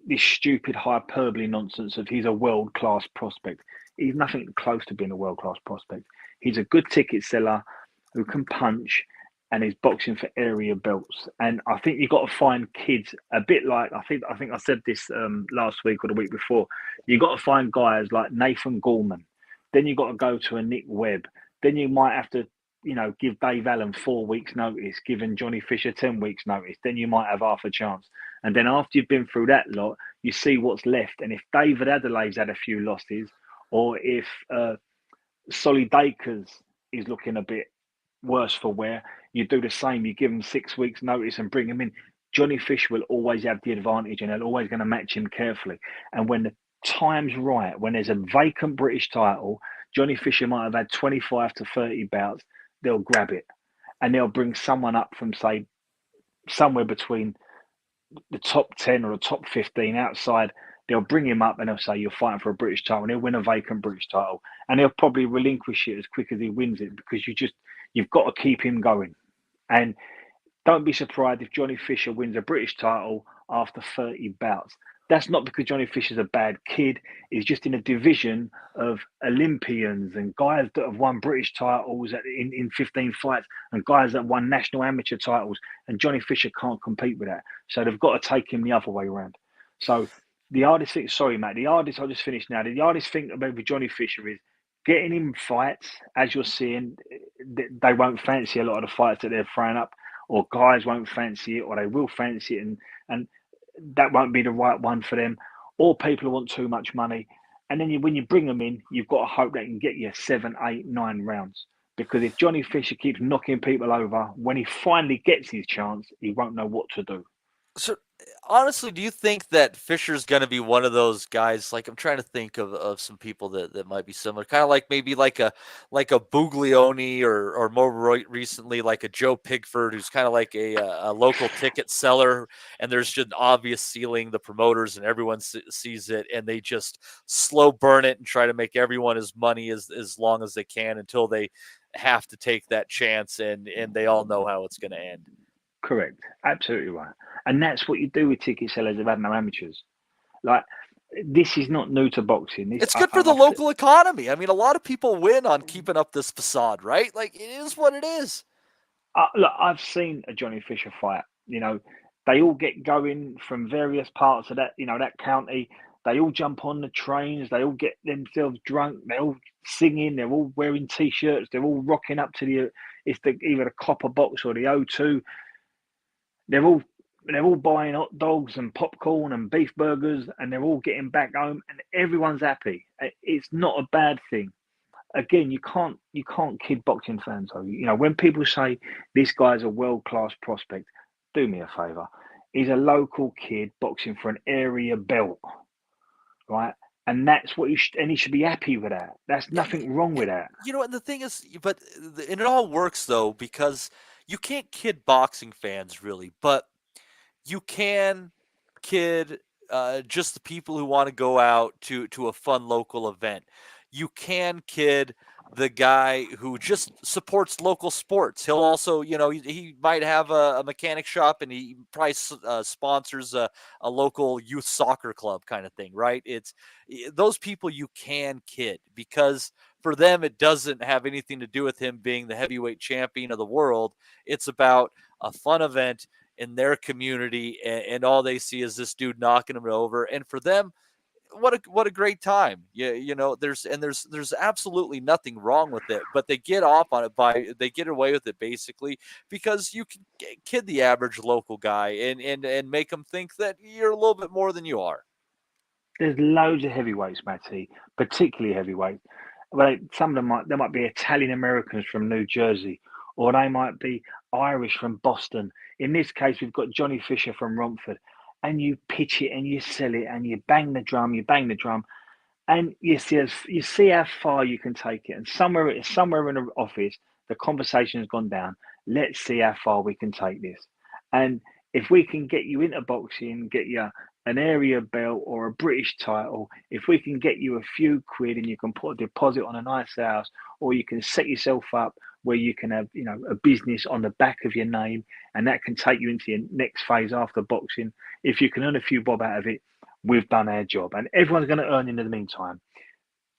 this stupid hyperbole nonsense of he's a world-class prospect. He's nothing close to being a world-class prospect. He's a good ticket seller who can punch and is boxing for area belts. And I think you've got to find kids a bit like, I think I said this last week or the week before, you've got to find guys like Nathan Gorman. Then you've got to go to a Nick Webb. Then you might have to, give Dave Allen 4 weeks notice, giving Johnny Fisher 10 weeks notice. Then you might have half a chance. And then after you've been through that lot, you see what's left. And if David Adelaide's had a few losses, or if Solly Dakers is looking a bit worse for wear, you do the same. You give him 6 weeks notice and bring him in. Johnny Fisher will always have the advantage, and they're always going to match him carefully. And when the time's right, when there's a vacant British title, Johnny Fisher might have had 25 to 30 bouts, they'll grab it. And they'll bring someone up from, say, somewhere between the top 10 or the top 15 outside. They'll bring him up and they'll say, you're fighting for a British title, and he'll win a vacant British title. And he'll probably relinquish it as quick as he wins it, because you've got to keep him going. And don't be surprised if Johnny Fisher wins a British title after 30 bouts. That's not because Johnny Fisher's a bad kid. He's just in a division of Olympians and guys that have won British titles in 15 fights and guys that won national amateur titles. And Johnny Fisher can't compete with that. So they've got to take him the other way around. So the hardest thing, sorry, Matt, the hardest, I'll just finish now. The hardest thing about Johnny Fisher is getting in fights, as you're seeing, they won't fancy a lot of the fights that they're throwing up, or guys won't fancy it, or they will fancy it, and that won't be the right one for them, or people who want too much money. And then when you bring them in, you've got to hope they can get you 7, 8, 9 rounds. Because if Johnny Fisher keeps knocking people over, when he finally gets his chance, he won't know what to do. So, honestly, do you think that Fisher's going to be one of those guys? Like, I'm trying to think of some people that might be similar, kind of like maybe like a Buglioni, or more recently like a Joe Pigford, who's kind of like a local ticket seller, and there's just an obvious ceiling. The promoters and everyone sees it, and they just slow burn it and try to make everyone as money as long as they can until they have to take that chance, and they all know how it's going to end. Correct. Absolutely right. And that's what you do with ticket sellers who've had no amateurs. Like, this is not new to boxing. It's good for the local economy. I mean, a lot of people win on keeping up this facade, right? Like, it is what it is. Look, I've seen a Johnny Fisher fight. They all get going from various parts of that, that county. They all jump on the trains. They all get themselves drunk. They're all singing. They're all wearing T-shirts. They're all rocking up to either the Copper Box or the O2. They're all buying hot dogs and popcorn and beef burgers, and they're all getting back home, and everyone's happy. It's not a bad thing. Again, you can't kid boxing fans though. When people say this guy's a world-class prospect, do me a favor. He's a local kid boxing for an area belt, right? And that's what he should be happy with that. That's nothing wrong with that. And the thing is, but it all works though, because you can't kid boxing fans really, but you can kid just the people who want to go out to a fun local event. You can kid the guy who just supports local sports. He'll also, he might have a mechanic shop, and he probably sponsors a local youth soccer club kind of thing, right? It's those people you can kid, because for them, it doesn't have anything to do with him being the heavyweight champion of the world. It's about a fun event in their community, and all they see is this dude knocking them over. And for them, what a great time. There's absolutely nothing wrong with it, but they get off on it they get away with it basically because you can kid the average local guy and make them think that you're a little bit more than you are. There's loads of heavyweights, Matty, particularly heavyweights. Well, some of them might be Italian Americans from New Jersey, or they might be Irish from Boston. In this case, we've got Johnny Fisher from Romford. And you pitch it and you sell it and you bang the drum, and you see how far you can take it. And somewhere in the office, the conversation has gone down. Let's see how far we can take this. And if we can get you into boxing, get you an area belt or a British title, if we can get you a few quid and you can put a deposit on a nice house, or you can set yourself up where you can have, a business on the back of your name, and that can take you into your next phase after boxing. If you can earn a few bob out of it, we've done our job, and everyone's going to earn in the meantime.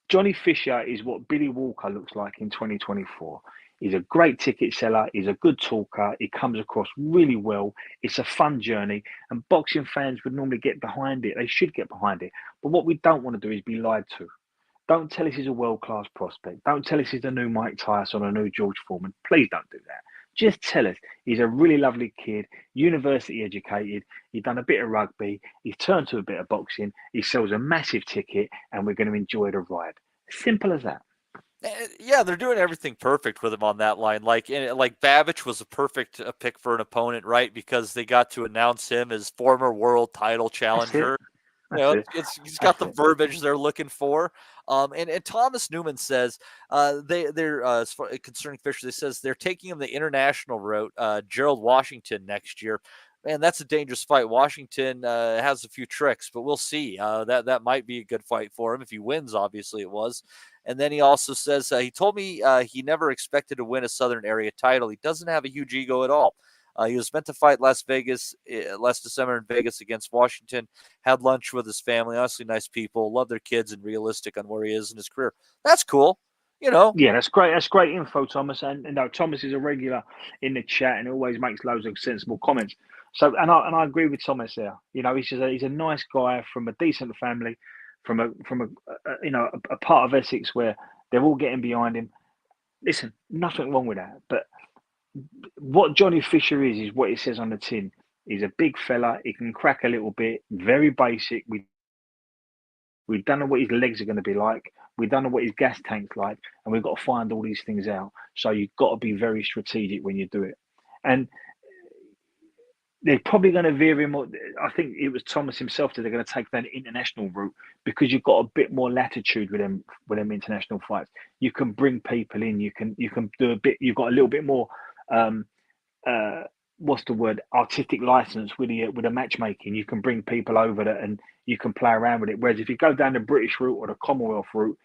Johnny Fisher is what Billy Walker looks like in 2024. He's a great ticket seller. He's a good talker. He comes across really well. It's a fun journey, and boxing fans would normally get behind it. They should get behind it. But what we don't want to do is be lied to. Don't tell us he's a world-class prospect. Don't tell us he's the new Mike Tyson or new George Foreman. Please don't do that. Just tell us he's a really lovely kid, university educated. He's done a bit of rugby. He's turned to a bit of boxing. He sells a massive ticket, and we're going to enjoy the ride. Simple as that. Yeah, they're doing everything perfect with him on that line. Like Babbage was a perfect pick for an opponent, right? Because they got to announce him as former world title challenger. He's got the verbiage they're looking for. And Thomas Newman says they're as far concerning Fisher, they says they're taking him the international route, Gerald Washington next year. Man, that's a dangerous fight. Washington has a few tricks, but we'll see. That might be a good fight for him if he wins. Obviously, it was. And then he also says he told me he never expected to win a Southern area title. He doesn't have a huge ego at all. He was meant to fight last December in Vegas against Washington. Had lunch with his family. Honestly, nice people. Love their kids and realistic on where he is in his career. That's cool. Yeah, that's great. That's great info, Thomas. And Thomas is a regular in the chat and always makes loads of sensible comments. So, and I agree with Thomas there. He's a nice guy from a decent family, from a part of Essex where They're all getting behind him. Listen, nothing wrong with that. But what Johnny Fisher is what it says on the tin. He's a big fella. He can crack a little bit. Very basic. We don't know what his legs are going to be like. We don't know what his gas tank's like. And we've got to find all these things out. So you've got to be very strategic when you do it. And they're probably going to veer him. I think it was Thomas himself that they're going to take that international route because you've got a bit more latitude with them international fights. You can bring people in. You can do a bit. You've got a little bit more. What's the word? Artistic license with the matchmaking. You can bring people over that and you can play around with it. Whereas if you go down the British route or the Commonwealth route,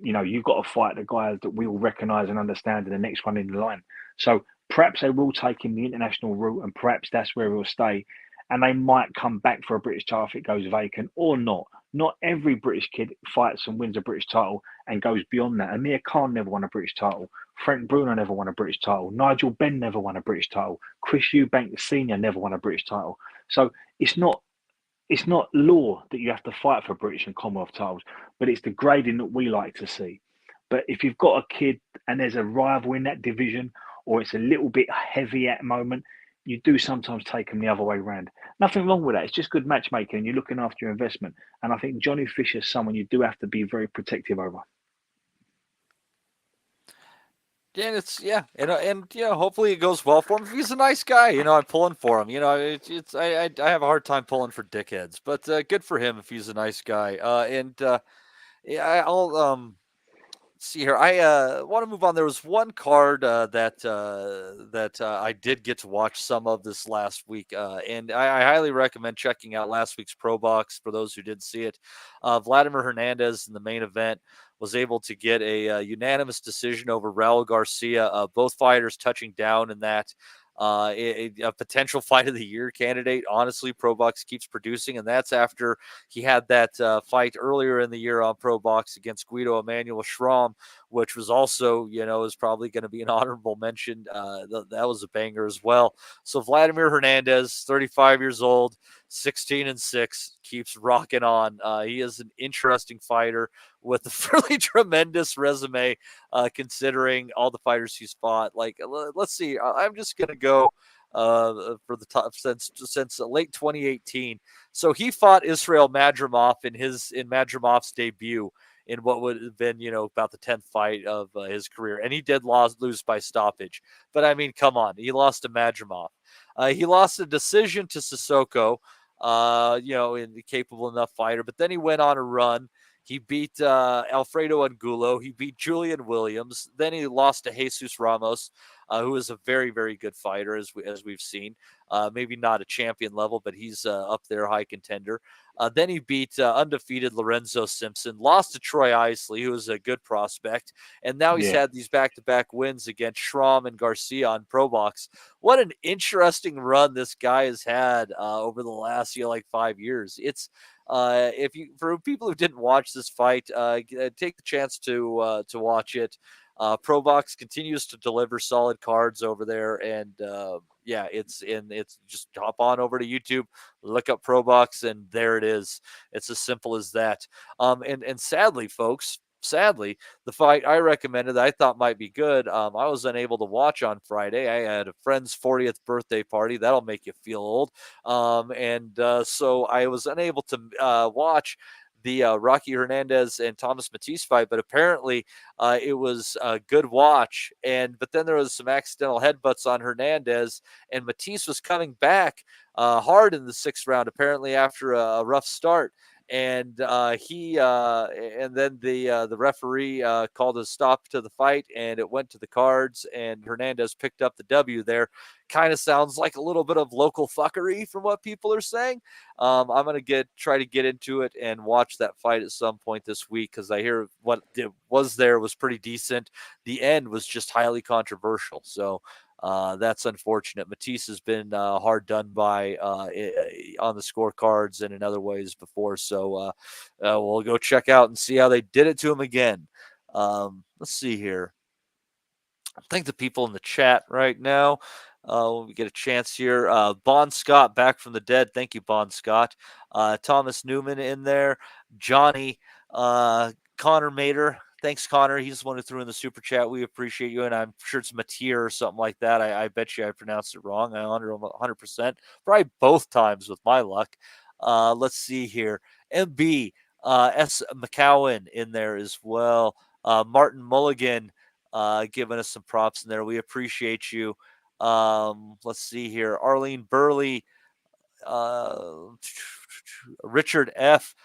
you've got to fight the guys that we all recognise and understand and the next one in the line. So perhaps they will take him the international route and perhaps that's where he'll stay. And they might come back for a British title if it goes vacant or not. Not every British kid fights and wins a British title and goes beyond that. Amir Khan never won a British title. Frank Bruno never won a British title. Nigel Benn never won a British title. Chris Eubank Sr. never won a British title. So it's not law that you have to fight for British and Commonwealth titles, but it's the grading that we like to see. But if you've got a kid and there's a rival in that division or it's a little bit heavy at the moment, you do sometimes take them the other way around. Nothing wrong with that. It's just good matchmaking and you're looking after your investment. And I think Johnny Fisher is someone you do have to be very protective over. Yeah, and hopefully it goes well for him. He's a nice guy, I'm pulling for him. I have a hard time pulling for dickheads, but good for him if he's a nice guy. I'll see here. I want to move on. There was one card that I did get to watch some of this last week, and I highly recommend checking out last week's Pro Box for those who didn't see it. Vladimir Hernandez in the main event was able to get a unanimous decision over Raul Garcia. Both fighters touching down in that. A potential fight of the year candidate. Honestly, Pro Box keeps producing, and that's after he had that fight earlier in the year on Pro Box against Guido Emmanuel Schramm, which was also, is probably going to be an honorable mention. That was a banger as well. So Vladimir Hernandez, 35 years old, 16-6, keeps rocking on. He is an interesting fighter with a fairly tremendous resume, considering all the fighters he's fought. Like, let's see. I'm just gonna go for the top since late 2018. So he fought Israel Madrimov in Madrimov's debut in what would have been, about the 10th fight of his career, and he did lose by stoppage. But I mean, come on, he lost to Madrimov. He lost a decision to Sissoko. In the capable enough fighter, but then he went on a run. He beat Alfredo Angulo. He beat Julian Williams. Then he lost to Jesus Ramos, who is a very, very good fighter, as we've seen. Maybe not a champion level, but he's up there, high contender. Then he beat undefeated Lorenzo Simpson, lost to Troy Isley, who is a good prospect. And now he's had these back-to-back wins against Schramm and Garcia on Pro Box. What an interesting run this guy has had over the last 5 years. It's for people who didn't watch this fight, take the chance to watch it. Pro Box continues to deliver solid cards over there, and it's just hop on over to YouTube, look up Pro Box, and there it is. It's as simple as that. And sadly, folks. Sadly, the fight I recommended that I thought might be good, I was unable to watch on Friday. I had a friend's 40th birthday party. That'll make you feel old. So I was unable to watch the Rocky Hernandez and Thomas Matisse fight, but apparently it was a good watch. But then there was some accidental headbutts on Hernandez, and Matisse was coming back hard in the 6th round, apparently after a rough start. And then the referee called a stop to the fight, and it went to the cards, and Hernandez picked up the W there. Kind of sounds like a little bit of local fuckery from what people are saying. I'm going to try to get into it and watch that fight at some point this week, because I hear what it was there was pretty decent. The end was just highly controversial. So that's unfortunate. Matisse has been hard done by on the scorecards and in other ways before. So we'll go check out and see how they did it to him again. Let's see here. I think the people in the chat right now, when we get a chance here, Bon Scott back from the dead. Thank you, Bon Scott. Thomas Newman in there. Johnny, Connor Mater. Thanks, Connor. He's the one who threw in the super chat. We appreciate you, and I'm sure it's Matir or something like that. I bet you I pronounced it wrong. I honor him 100%. Probably both times with my luck. Let's see here. MB, S. McCowan in there as well. Martin Mulligan giving us some props in there. We appreciate you. Let's see here. Arlene Burley, Richard F.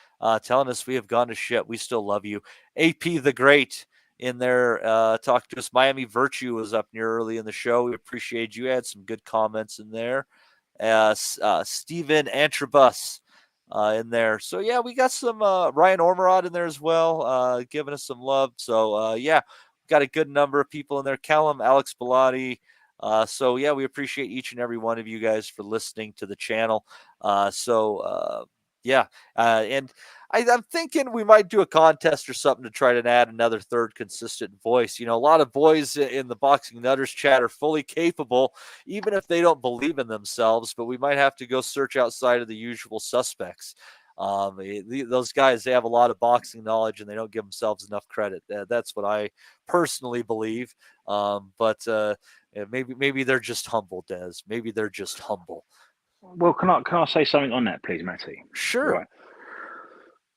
Telling us we have gone to shit. We still love you. AP the Great in there talking to us. Miami Virtue was up near early in the show. We appreciate you. Had some good comments in there. Stephen Antrobus in there. So, yeah, we got some Ryan Ormerod in there as well, giving us some love. So, yeah, got a good number of people in there. Callum, Alex Bellotti. So, yeah, we appreciate each and every one of you guys for listening to the channel. Yeah. And I'm thinking we might do a contest or something to try to add another third consistent voice. You know, a lot of boys in the Boxing Nutters chat are fully capable, even if they don't believe in themselves, but we might have to go search outside of the usual suspects. Those guys, they have a lot of boxing knowledge and they don't give themselves enough credit. That's what I personally believe. But maybe they're just humble, Des. Maybe they're just humble. Well, can I say something on that, please, Matty? Sure. Right.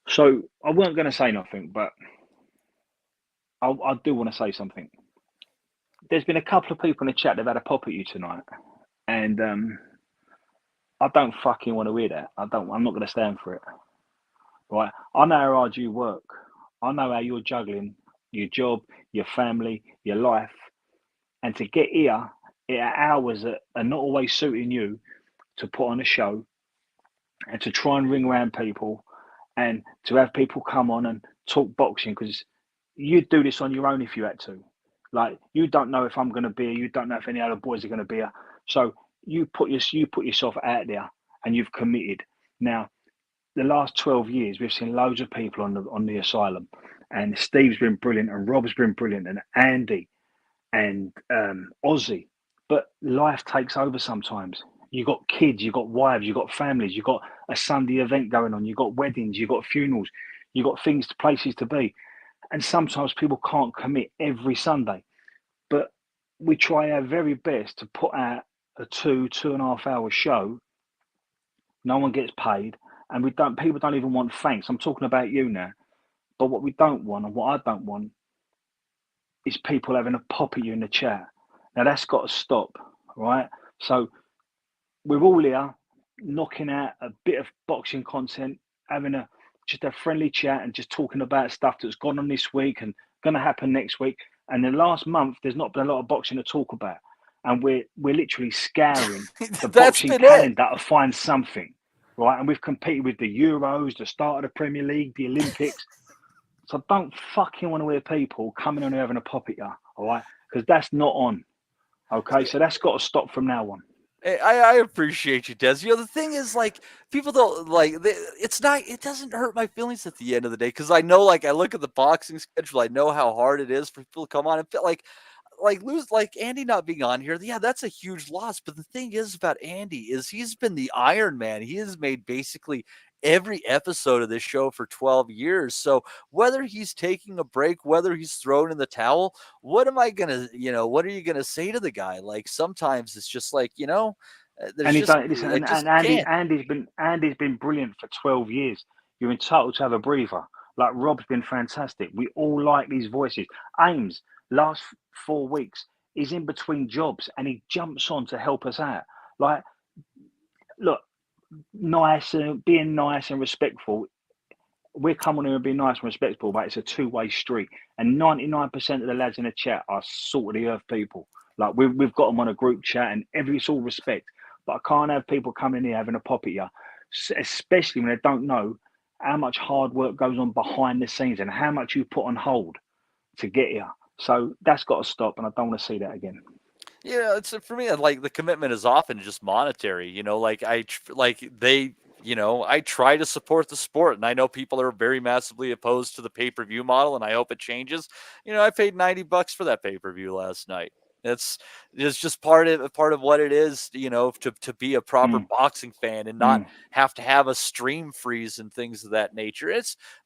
So I weren't going to say nothing, but I do want to say something. There's been a couple of people in the chat that have had a pop at you tonight, and I don't fucking want to hear that. I'm not going to stand for it. Right? I know how hard you work. I know how you're juggling your job, your family, your life, and to get here at hours that are not always suiting you to put on a show and to try and ring around people and to have people come on and talk boxing, because you'd do this on your own if you had to. Like, you don't know if I'm going to be here, you don't know if any other boys are going to be here. So you put yourself out there and you've committed. Now, the last 12 years, we've seen loads of people on the asylum, and Steve's been brilliant, and Rob's been brilliant, and Andy and Ozzy. But life takes over sometimes. You got kids, you got wives, you got families, you got a Sunday event going on, you got weddings, you got funerals, you got places to be. And sometimes people can't commit every Sunday. But we try our very best to put out a 2.5 hour show. No one gets paid, and people don't even want thanks. I'm talking about you now. But what we don't want, and what I don't want, is people having a pop at you in the chat. Now that's got to stop, right? So we're all here knocking out a bit of boxing content, having just a friendly chat and just talking about stuff that's gone on this week and going to happen next week. And the last month, there's not been a lot of boxing to talk about. And we're literally scouring the boxing calendar to find something, right? And we've competed with the Euros, the start of the Premier League, the Olympics. So don't fucking want to hear people coming on here having a pop at you, all right? Because that's not on, okay? So that's got to stop from now on. I appreciate you, Des. You know, the thing is, like, people don't it doesn't hurt my feelings at the end of the day, because I know, like, I look at the boxing schedule, I know how hard it is for people to come on and feel like Andy not being on here. Yeah, that's a huge loss. But the thing is about Andy is he's been the Iron Man. He has made basically every episode of this show for 12 years. So whether he's taking a break, whether he's thrown in the towel, what are you going to say to the guy? Like, sometimes it's just like, Andy's been brilliant for 12 years. You're entitled to have a breather. Like, Rob's been fantastic. We all like these voices. Ames, last 4 weeks, he's in between jobs and he jumps on to help us out. Like, look, being nice and respectful. We're coming here and being nice and respectful, but it's a two-way street. And 99% of the lads in the chat are salt of the earth people. Like, we've got them on a group chat, and it's all respect. But I can't have people coming here having a pop at you, especially when they don't know how much hard work goes on behind the scenes and how much you put on hold to get here. So that's got to stop, and I don't want to see that again. Yeah, it's for me, like, the commitment is often just monetary. I try to support the sport, and I know people are very massively opposed to the pay-per-view model, and I hope it changes. I paid $90 for that pay-per-view last night. It's just part of what it is, to be a proper boxing fan and not have to have a stream freeze and things of that nature.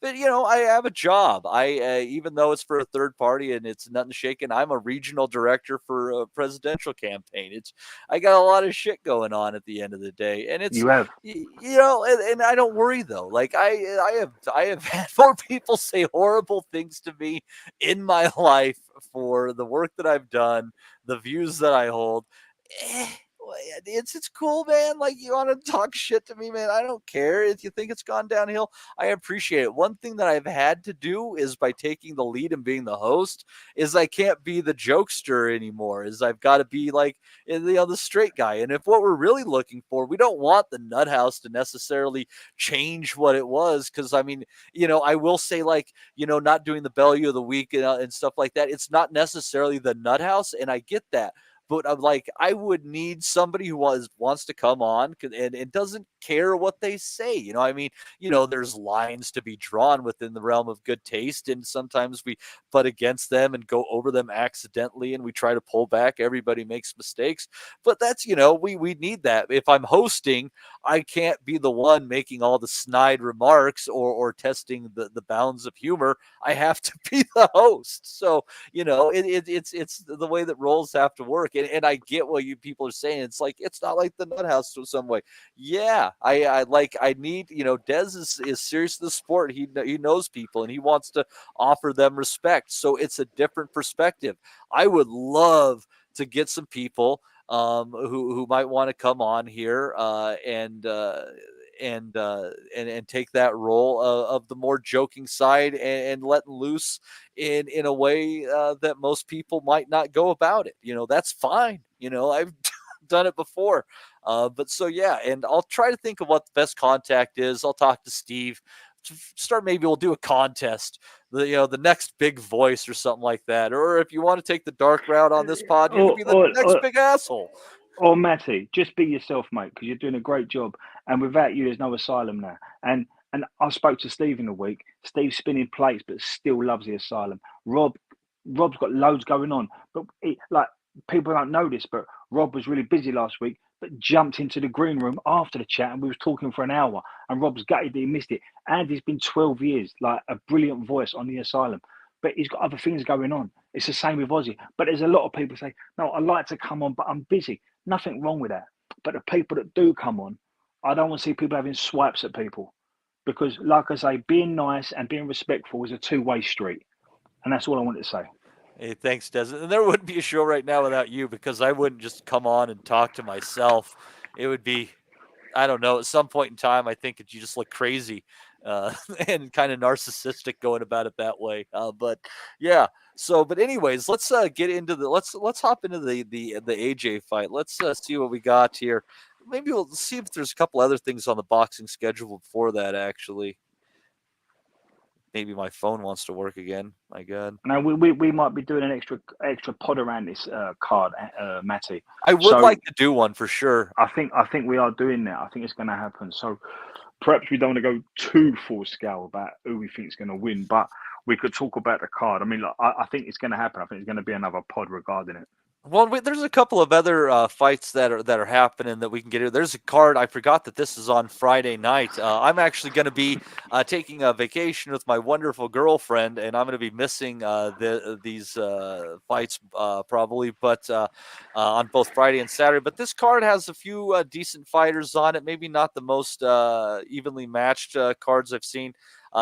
But I have a job. Even though it's for a third party and it's nothing shaking, I'm a regional director for a presidential campaign. I got a lot of shit going on at the end of the day, and You have. and I don't worry though. Like I have had more people say horrible things to me in my life for the work that I've done, the views that I hold. It's cool, man. Like, you want to talk shit to me, man, I don't care. If you think it's gone downhill, I appreciate it. One thing that I've had to do is, by taking the lead and being the host, is I can't be the jokester anymore. Is I've got to be like the straight guy. And if what we're really looking for, we don't want the Nuthouse to necessarily change what it was, because I mean, I will say, like, not doing the Bellew of the Week and stuff like that, it's not necessarily the Nuthouse, and I get that. But I'm like, I would need somebody who wants to come on and doesn't care what they say. I mean, there's lines to be drawn within the realm of good taste, and sometimes we butt against them and go over them accidentally, and we try to pull back. Everybody makes mistakes, but that's, we need that. If I'm hosting, I can't be the one making all the snide remarks or testing the bounds of humor. I have to be the host. So, it's the way that roles have to work. And I get what you people are saying. It's like, it's not like the Nuthouse in some way. Yeah, I need, Dez is serious to the sport. He knows people and he wants to offer them respect. So it's a different perspective. I would love to get some people who might want to come on here and take that role of the more joking side and letting loose in a way that most people might not go about it. That's fine. I've done it before. But so, yeah, and I'll try to think of what the best contact is. I'll talk to Steve. Maybe we'll do a contest, the next big voice or something like that. Or if you want to take the dark route on this pod, you can be the next big asshole. Or Matty, just be yourself, mate, because you're doing a great job. And without you, there's no Asylum now. And I spoke to Steve in the week. Steve's spinning plates, but still loves the Asylum. Rob's got loads going on, but people don't know this, but Rob was really busy last week, but jumped into the green room after the chat, and we was talking for an hour. And Rob's gutted that he missed it. Andy's been 12 years, like a brilliant voice on the Asylum, but he's got other things going on. It's the same with Ozzy. But there's a lot of people say, no, I like to come on, but I'm busy. Nothing wrong with that. But the people that do come on, I don't want to see people having swipes at people, because, like I say, being nice and being respectful is a two-way street. And that's all I wanted to say. Hey, thanks, Des. And there wouldn't be a show right now without you, because I wouldn't just come on and talk to myself. It would be, I don't know, at some point in time, I think you just look crazy and kind of narcissistic going about it that way. But yeah. So, but anyways, let's get into let's hop into the AJ fight. Let's see what we got here. Maybe we'll see if there's a couple other things on the boxing schedule before that, actually. Maybe my phone wants to work again. My God. Now we might be doing an extra pod around this card, Matty. I would like to do one for sure. I think we are doing that. I think it's going to happen. So perhaps we don't want to go too full scale about who we think is going to win, but we could talk about the card. I mean, I think it's going to happen. I think it's going to be another pod regarding it. Well, there's a couple of other fights that are happening that we can get here. There's a card. I forgot that this is on Friday night. I'm actually going to be taking a vacation with my wonderful girlfriend, and I'm going to be missing these fights probably, but on both Friday and Saturday. But this card has a few decent fighters on it. Maybe not the most evenly matched cards I've seen.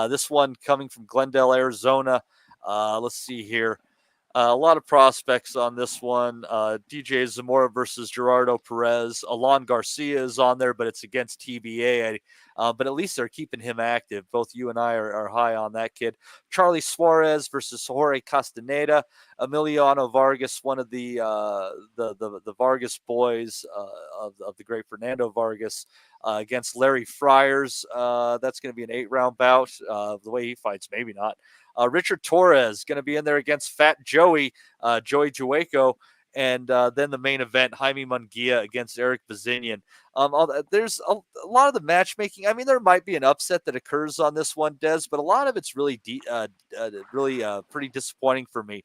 This one coming from Glendale, Arizona. Let's see here. A lot of prospects on this one. DJ Zamora versus Gerardo Perez. Alon Garcia is on there, but it's against TBA. But at least they're keeping him active. Both you and I are high on that kid. Charlie Suarez versus Jorge Castaneda. Emiliano Vargas, one of the Vargas boys of the great Fernando Vargas, against Larry Friars. That's going to be an 8-round bout. The way he fights, maybe not. Richard Torres going to be in there against Fat Joey, Joey Jueco. And then the main event, Jaime Munguia against Eric Bazinian. There's a lot of the matchmaking. I mean, there might be an upset that occurs on this one, Des, but a lot of it's really, pretty disappointing for me.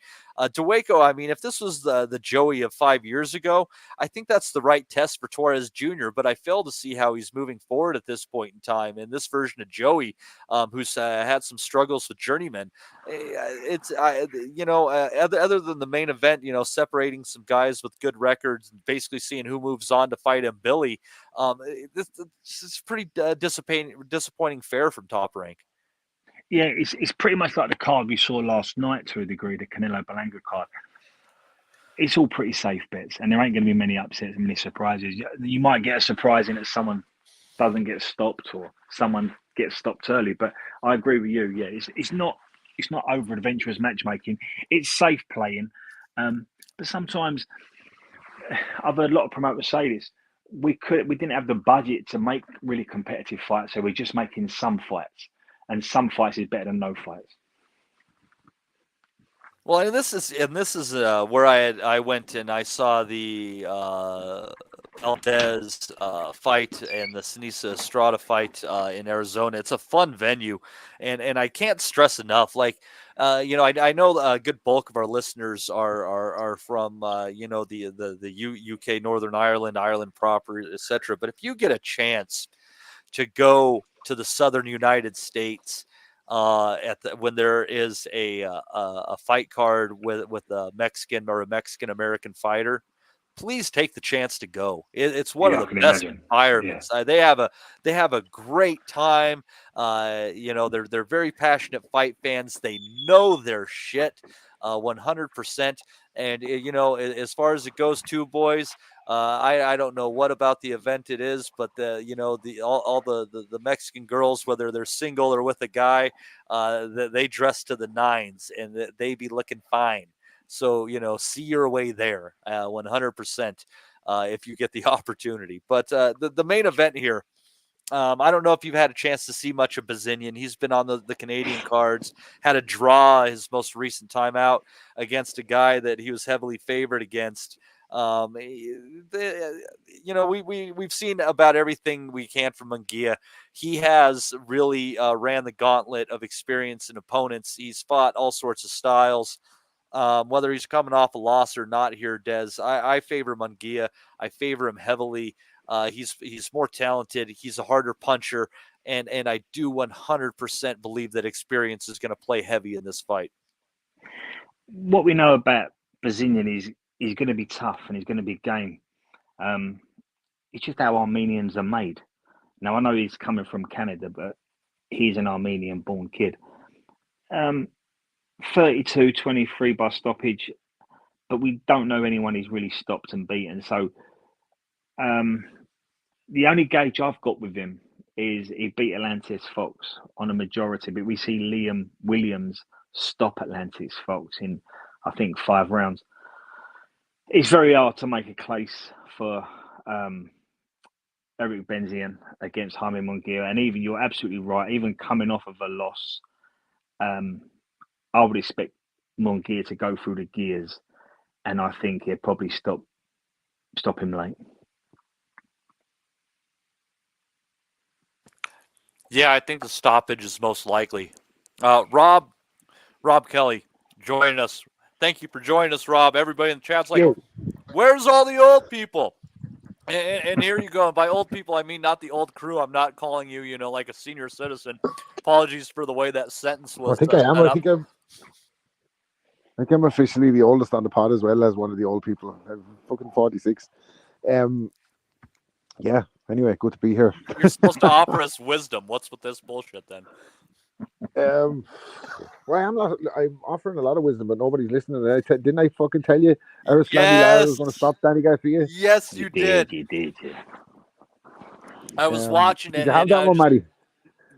Dubois, I mean, if this was the Joey of 5 years ago, I think that's the right test for Torres Jr., but I fail to see how he's moving forward at this point in time. And this version of Joey, who's had some struggles with journeyman, other than the main event, separating some guys with good records and basically seeing who moves on to fight him, Billy, this is pretty disappointing fare from Top Rank. Yeah, it's pretty much like the card we saw last night to a degree, the Canelo Berlanga card. It's all pretty safe bets, and there ain't going to be many upsets and many surprises. You might get a surprise in that someone doesn't get stopped or someone gets stopped early, but I agree with you. Yeah, it's not over adventurous matchmaking. It's safe playing, but sometimes I've heard a lot of promoters say this. We didn't have the budget to make really competitive fights, so we're just making some fights, and some fights is better than no fights. Well, and this is where I went and I saw the Valdez fight and the Sinisa Estrada fight in Arizona. It's a fun venue, and I can't stress enough. Like, I know a good bulk of our listeners are from the UK, Northern Ireland proper, etc. But if you get a chance to go to the Southern United States, when there is a fight card with a Mexican or a Mexican American fighter, please take the chance to go. It's one of the best environments. Yeah. They have a great time. They're very passionate fight fans. They know their shit 100%. And as far as it goes, too, boys, I don't know what about the event it is, but all the Mexican girls, whether they're single or with a guy, they dress to the nines and they be looking fine. So, see your way there 100% if you get the opportunity. But the main event here, I don't know if you've had a chance to see much of Bazinian. He's been on the Canadian cards, had a draw his most recent time out against a guy that he was heavily favored against. We've seen about everything we can from Munguia. He has really ran the gauntlet of experience and opponents. He's fought all sorts of styles. Whether he's coming off a loss or not here, Des, I favor Munguia. I favor him heavily. He's more talented. He's a harder puncher, and I do 100% believe that experience is going to play heavy in this fight. What we know about Bazinian is he's going to be tough and he's going to be game. It's just how Armenians are made. Now, I know he's coming from Canada, but he's an Armenian-born kid. 32-23 by stoppage, but we don't know anyone he's really stopped and beaten. So the only gauge I've got with him is he beat Atlantis Fox on a majority, but we see Liam Williams stop Atlantis Fox in, I think, 5 rounds. It's very hard to make a case for Eric Benzian against Jaime Munguia, and even you're absolutely right, even coming off of a loss, I would expect Munguia to go through the gears, and I think he'll probably stop him late. Yeah, I think the stoppage is most likely. Rob Kelly joining us. Thank you for joining us, Rob. Everybody in the chat's like, where's all the old people? And here you go. And by old people, I mean not the old crew. I'm not calling you, like a senior citizen. Apologies for the way that sentence was. I think I am. I think I'm officially the oldest on the pod as well as one of the old people. I'm fucking 46. Yeah. Anyway, good to be here. You're supposed to offer us wisdom. What's with this bullshit then? Well, I'm offering a lot of wisdom, but nobody's listening. Didn't I fucking tell you Lara was going to stop Danny Garcia? Yes, you did. You did. I was watching it. You have that one, Matty.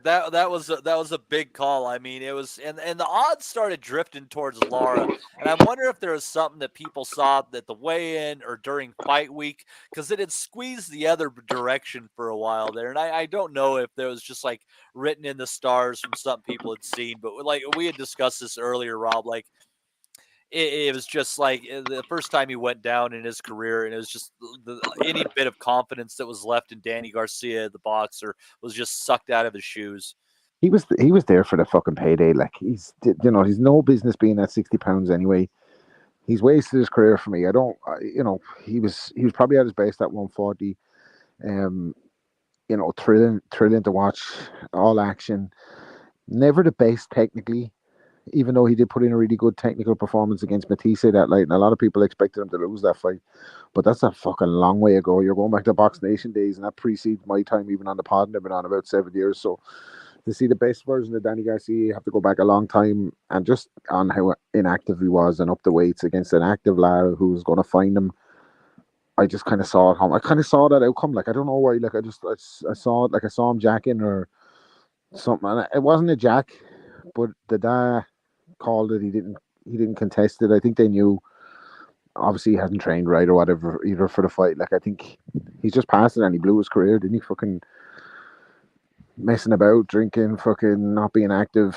That was a big call. I mean, it was, and the odds started drifting towards Lara, and I wonder if there was something that people saw that the weigh-in or during fight week, because it had squeezed the other direction for a while there, and I don't know if there was just like written in the stars from something people had seen, but like we had discussed this earlier, Rob, like it was just like the first time he went down in his career, and it was just any bit of confidence that was left in Danny Garcia, the boxer, was just sucked out of his shoes. He was there for the fucking payday. Like he's no business being at 60 pounds anyway. He's wasted his career for me. He was probably at his best at 140. Thrilling to watch, all action. Never the best technically, even though he did put in a really good technical performance against Matisse that night, and a lot of people expected him to lose that fight. But that's a fucking long way ago. You're going back to Box Nation days, and that precedes my time even on the pod, and I've been on about 7 years. So to see the best version of Danny Garcia, you have to go back a long time, and just on how inactive he was and up the weights against an active Lara who was going to find him. I just kind of saw it home. I kind of saw that outcome. Like, I don't know why. Like, I saw it. Like, I saw him jacking or something. And it wasn't a jack, but the guy called it. He didn't contest it. I think they knew. Obviously, he hadn't trained right or whatever either for the fight. Like, I think he's just passed it and he blew his career, didn't he? Fucking messing about, drinking, fucking not being active.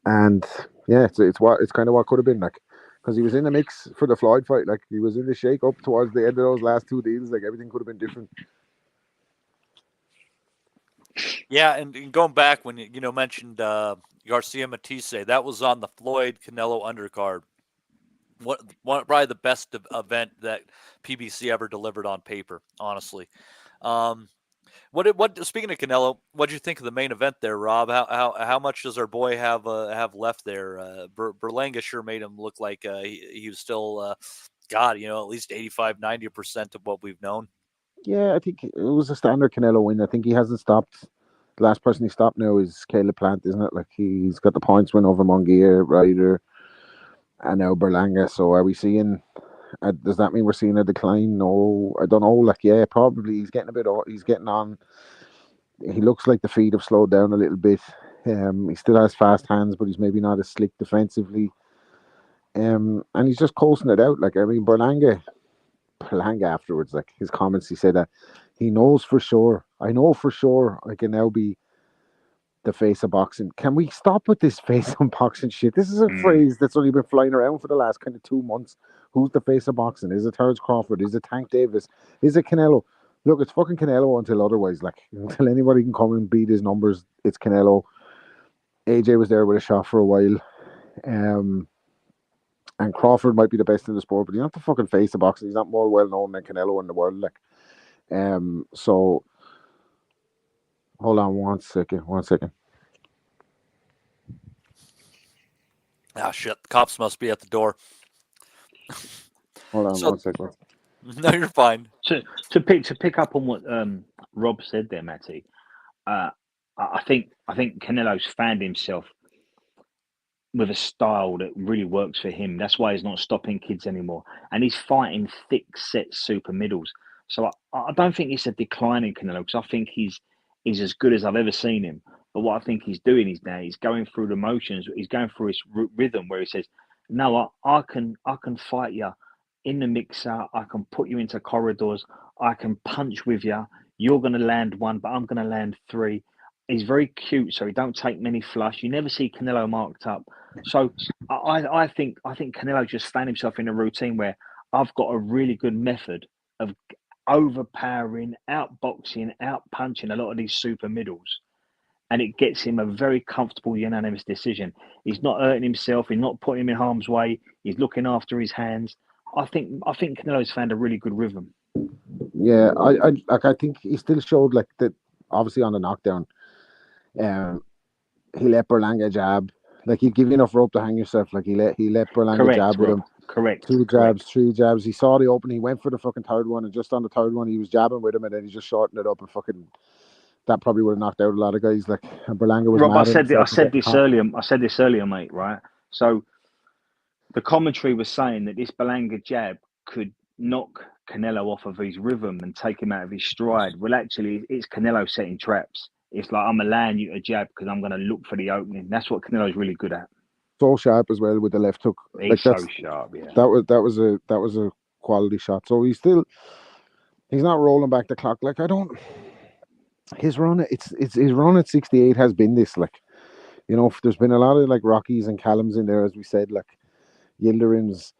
And yeah, it's kind of what could have been like. Because he was in the mix for the Floyd fight. Like, he was in the shake-up towards the end of those last two deals. Like, everything could have been different. Yeah, and going back when you mentioned Garcia Matisse, that was on the Floyd Canelo undercard. Probably the best event that PBC ever delivered on paper, honestly. Speaking of Canelo, what did you think of the main event there, Rob? How much does our boy have left there? Berlanga sure made him look like he was still at least 85-90% of what we've known. Yeah, I think it was a standard Canelo win. I think he hasn't stopped. The last person he stopped now is Caleb Plant, isn't it? Like, he's got the points win over Munguia, Ryder, and now Berlanga. So are we seeing? Does that mean we're seeing a decline? No, I don't know. Like, yeah, probably he's getting he's getting on. He looks like the feet have slowed down a little bit. He still has fast hands, but he's maybe not as slick defensively. And he's just coasting it out. Like, I mean, Berlanga afterwards, like, his comments, he said that he knows for sure. I know for sure I can now be the face of boxing. Can we stop with this face of boxing shit? This is a phrase that's only been flying around for the last kind of 2 months. Who's the face of boxing? Is it Terrence Crawford? Is it Tank Davis? Is it Canelo? Look, it's fucking Canelo until otherwise. Like, until anybody can come and beat his numbers, it's Canelo. AJ was there with a shot for a while. And Crawford might be the best in the sport, but he's not the fucking face of boxing. He's not more well known than Canelo in the world. Like, so hold on one second. Ah, shit. The cops must be at the door. Hold on one second. No, you're fine. To pick up on what Rob said there, Matty, I think Canelo's found himself with a style that really works for him. That's why he's not stopping kids anymore, and he's fighting thick set super middles. So I don't think it's a decline in Canelo, because I think he's as good as I've ever seen him. But what I think he's doing is now he's going through the motions. He's going through his rhythm where he says, "No, I can fight you in the mixer. I can put you into corridors. I can punch with you. You're going to land one, but I'm going to land three." He's very cute, so he don't take many flush. You never see Canelo marked up. So I think Canelo just found himself in a routine where I've got a really good method of overpowering, outboxing, outpunching a lot of these super middles, and it gets him a very comfortable unanimous decision. He's not hurting himself. He's not putting him in harm's way. He's looking after his hands. I think Canelo's found a really good rhythm. Yeah, I think he still showed like that. Obviously, on the knockdown, he let Berlanga jab. Like, he'd give you enough rope to hang yourself. Like, he let Berlanga jab with him. Correct. 2 jabs, 3 jabs. He saw the open. He went for the fucking third one, and just on the third one, he was jabbing with him, and then he just shortened it up, and fucking that probably would have knocked out a lot of guys. Like, and Berlanga was. Rob, I said this earlier, mate. Right. So the commentary was saying that this Berlanga jab could knock Canelo off of his rhythm and take him out of his stride. Well, actually, it's Canelo setting traps. It's like, I'm allowing you to jab because I'm going to look for the opening. That's what Canelo's really good at. So sharp as well with the left hook. He's like, so sharp, yeah. That was a quality shot. So he's not rolling back the clock. Like, his run at 68 has been this, like, you know, there's been a lot of like Rockies and Callums in there, as we said, like, Yildirim's.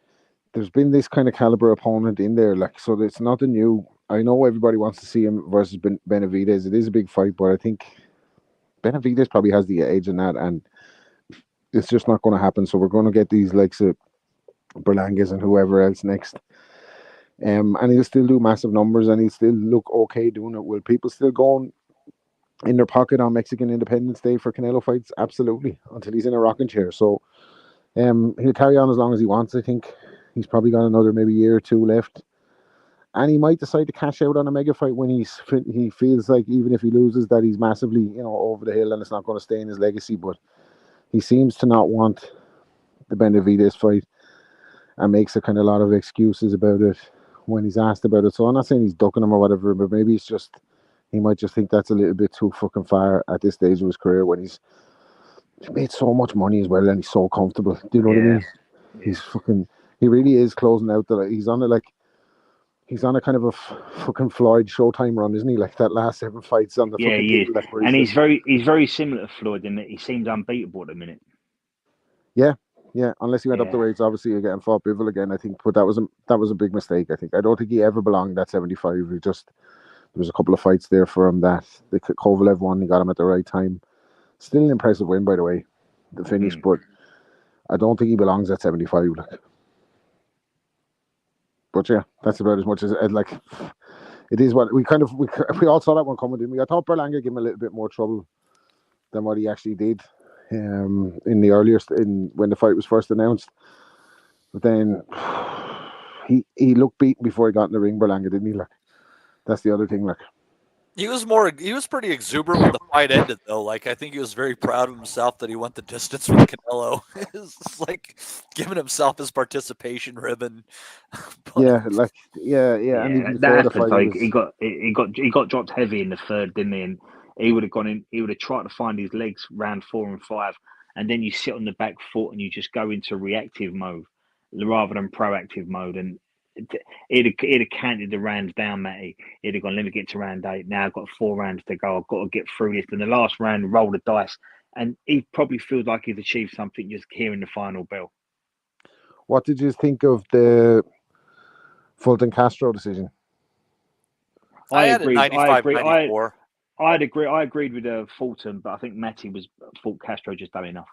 There's been this kind of caliber opponent in there, like, so it's nothing new. I know everybody wants to see him versus Benavidez. It is a big fight, but I think Benavidez probably has the edge in that, and it's just not going to happen. So we're going to get these likes of Berlangas and whoever else next. And he'll still do massive numbers, and he'll still look okay doing it. Will people still going in their pocket on Mexican Independence Day for Canelo fights? Absolutely, until he's in a rocking chair. So he'll carry on as long as he wants. I think he's probably got another maybe year or two left, and he might decide to cash out on a mega fight when he feels like, even if he loses, that he's massively, over the hill and it's not going to stay in his legacy. But he seems to not want the Benavidez fight and makes a kind of lot of excuses about it when he's asked about it. So I'm not saying he's ducking him or whatever, but maybe it's just, he might just think that's a little bit too fucking far at this stage of his career when he's made so much money as well and he's so comfortable. Do you know what I mean? He's fucking, he really is closing out the, he's on a kind of a fucking Floyd Showtime run, isn't he? Like that last 7 fights on the fucking he is. table. And he's very similar to Floyd in that he seems unbeatable at the minute. Yeah, unless he went up the weights, obviously you're getting fought Bivol again, I think. But that was a big mistake, I think. I don't think he ever belonged at 75. There was a couple of fights there for him that the Kovalev one, he got him at the right time. Still an impressive win, by the way, the finish, but I don't think he belongs at 75. Like. But yeah, that's about as much as like. It is what we all saw that one coming, didn't we? I thought Berlanga gave him a little bit more trouble than what he actually did. In the earlier when the fight was first announced, but then he looked beaten before he got in the ring, Berlanga, didn't he? Like, that's the other thing. Like, he was pretty exuberant when the fight ended, though. Like, I think he was very proud of himself that he went the distance with Canelo. It's like giving himself his participation ribbon. Yeah. And even that happened. Like, he got dropped heavy in the third, didn't he? And he would have gone in. He would have tried to find his legs round 4 and 5, and then you sit on the back foot and you just go into reactive mode rather than proactive mode. And he'd have counted the rounds down, Matty. He'd have gone, let me get to round 8. Now I've got 4 rounds to go. I've got to get through this. And the last round, roll the dice. And he probably feels like he's achieved something just hearing the final bell. What did you think of the Fulton Castro decision? I had 95-94. I agreed with Fulton, but I think Matty thought Castro just done enough.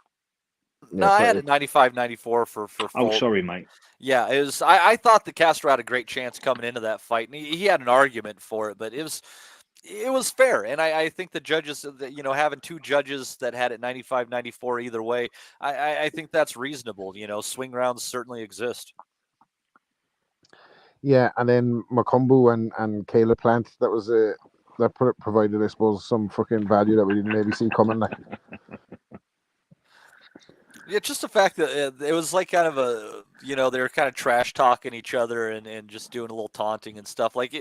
No, I had a 95-94 for Fulton. Oh, sorry, mate. Yeah, it was. I thought that Castro had a great chance coming into that fight, and he had an argument for it, but it was fair. And I think the judges, having 2 judges that had it 95-94 either way, I think that's reasonable. Swing rounds certainly exist. Yeah, and then Macumbu and Caleb Plant, that provided, I suppose, some fucking value that we didn't maybe see coming. Like. Yeah, just the fact that it was like kind of a, they were kind of trash talking each other and just doing a little taunting and stuff. Like,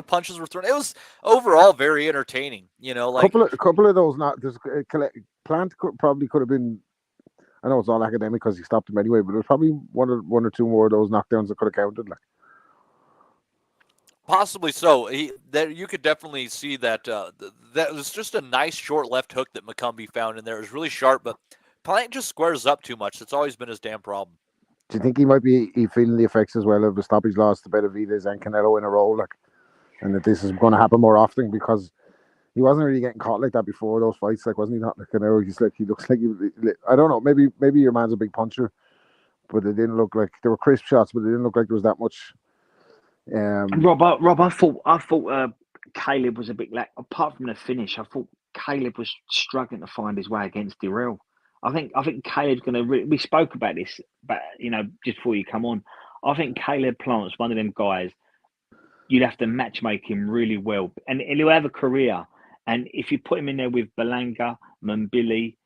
punches were thrown. It was overall very entertaining. Like a couple of those. Plant probably could have been. I know it's all academic because he stopped him anyway, but there's probably one or two more of those knockdowns that could have counted. Like. Possibly so. You could definitely see that that was just a nice short left hook that Macumbi found in there. It was really sharp, but Plant just squares up too much. That's always been his damn problem. Do you think he might be feeling the effects as well of the stoppage loss to Beterbiev and Canelo in a row, like, and that this is going to happen more often because he wasn't really getting caught like that before those fights, like, wasn't he? Not like Canelo. He looks like I don't know. Maybe your man's a big puncher, but it didn't look like there were crisp shots, but it didn't look like there was that much. Rob, I thought Caleb was a bit apart from the finish. I thought Caleb was struggling to find his way against Dirrell. I think Caleb's going to. We spoke about this, but just before you come on, I think Caleb Plant's one of them guys. You'd have to matchmake him really well, and he'll have a career. And if you put him in there with Berlanga, Mbili,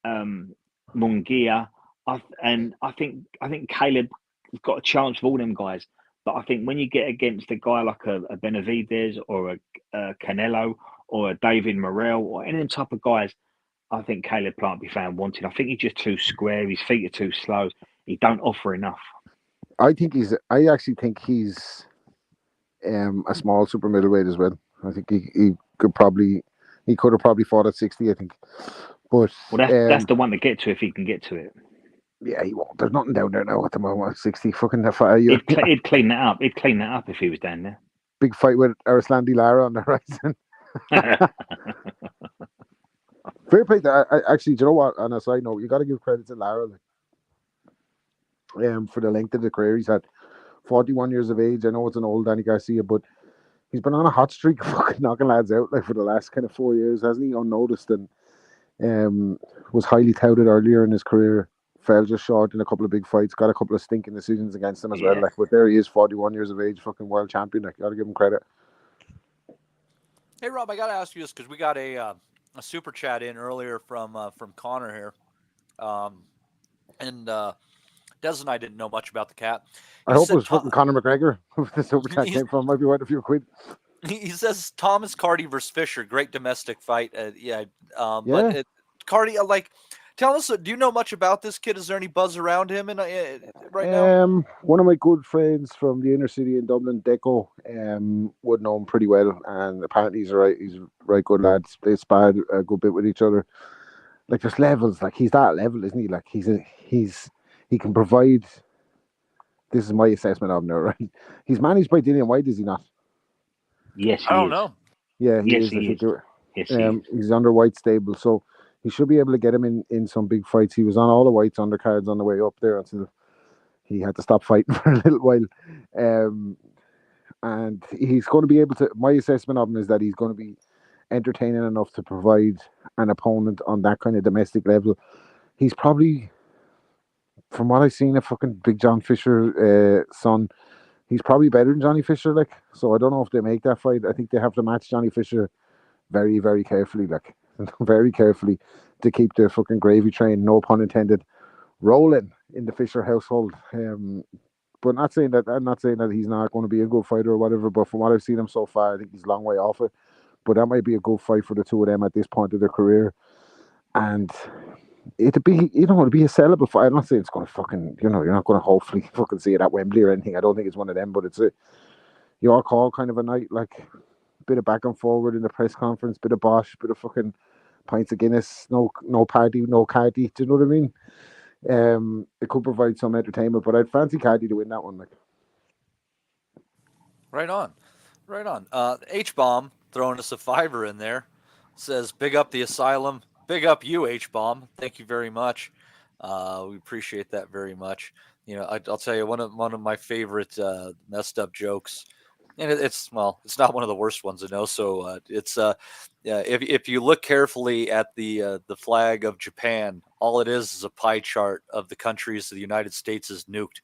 Munguia, I think Caleb's got a chance with all them guys. But I think when you get against a guy like a Benavidez or a Canelo or a David Morrell or any of them type of guys, I think Caleb Plant will be found wanted. I think he's just too square. His feet are too slow. He don't offer enough. I actually think he's a small super middleweight as well. I think he could have probably fought at 60. I think, but that's the one to get to if he can get to it. Yeah, he won't. There's nothing down there now at the moment. 60 fucking the fire. He'd clean that up. He'd clean that up if he was down there. Big fight with Arislandi Lara on the horizon. Fair play. Actually, do you know what? On a side note, you got to give credit to Lara. For the length of the career he's had. 41 years of age. I know it's an old Danny Garcia, but he's been on a hot streak of fucking knocking lads out like for the last kind of 4 years, hasn't he? Unnoticed, and was highly touted earlier in his career. Fell just short in a couple of big fights. Got a couple of stinking decisions against him as well. Like, but there he is, 41 years of age, fucking world champion. Like, gotta give him credit. Hey Rob, I gotta ask you this because we got a super chat in earlier from Connor here, and Des and I didn't know much about the cat. I hope it was fucking Conor McGregor. The super chat came from. Might be worth a few quid. He says Thomas Carty versus Fisher, great domestic fight. But Carty, tell us, do you know much about this kid? Is there any buzz around him right now? One of my good friends from the inner city in Dublin, Deco, would know him pretty well, and apparently he's a right good lad. They sparred a good bit with each other. Like, there's levels. Like, he's that level, isn't he? Like, he can provide. This is my assessment of him now, right? He's managed by Dillian White, is he not? Yes, I don't know. Yeah, he yes, is. He is. Yes, he is. He's under White's stable, so he should be able to get him in some big fights. He was on all the White's undercards on the way up there until he had to stop fighting for a little while. And he's going to be able to. My assessment of him is that he's going to be entertaining enough to provide an opponent on that kind of domestic level. He's probably, from what I've seen, a fucking Big John Fisher son. He's probably better than Johnny Fisher, like. So I don't know if they make that fight. I think they have to match Johnny Fisher very, very carefully, like, very carefully, to keep the fucking gravy train, no pun intended, rolling in the Fisher household. But I'm not saying that he's not going to be a good fighter or whatever. But from what I've seen him so far, I think he's a long way off it. But that might be a good fight for the two of them at this point of their career. And it'd be a sellable fight. I'm not saying it's going to fucking, you're not going to hopefully fucking see it at Wembley or anything. I don't think it's one of them, but it's a your call kind of a night, like, bit of back and forward in the press conference, bit of bosh, bit of fucking pints of Guinness, no party, no carty. Do you know what I mean? It could provide some entertainment, but I'd fancy Carty to win that one. Like, right on. H-Bomb throwing us a $5 in there, says big up the Asylum. Big up you, H-Bomb. Thank you very much. We appreciate that very much. I'll tell you one of my favorite messed up jokes, and it's not one of the worst ones I know. So if you look carefully at the flag of Japan, all it is a pie chart of the countries the United States is nuked.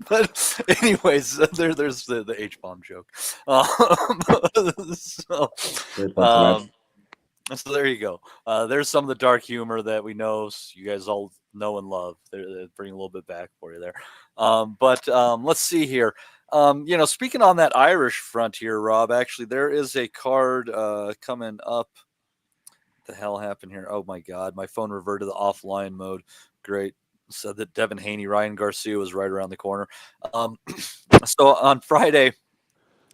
But anyways, there's the H-bomb joke. So there you go. There's some of the dark humor that we know, you guys all know and love. They're bringing a little bit back for you there. But let's see here. Speaking on that Irish front here, Rob, actually, there is a card coming up. What the hell happened here? Oh, my God. My phone reverted to offline mode. Great. Said that Devin Haney, Ryan Garcia was right around the corner. So on Friday,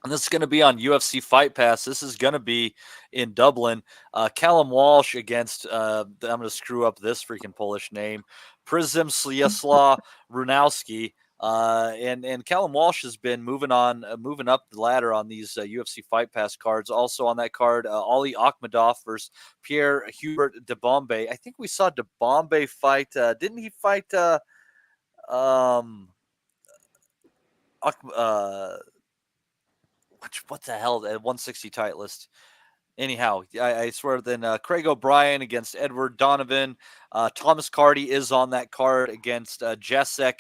and this is going to be on UFC Fight Pass. This is going to be in Dublin. Callum Walsh against, I'm going to screw up this freaking Polish name, Przemysław Runowski. And Callum Walsh has been moving up the ladder on these UFC Fight Pass cards. Also on that card, Ali Akhmedov versus Pierre Hubert de Bombay. I think we saw de Bombay fight. Didn't he fight? What the hell? At 160 tight list. Anyhow, I swear. Then Craig O'Brien against Edward Donovan. Thomas Carty is on that card against Jacek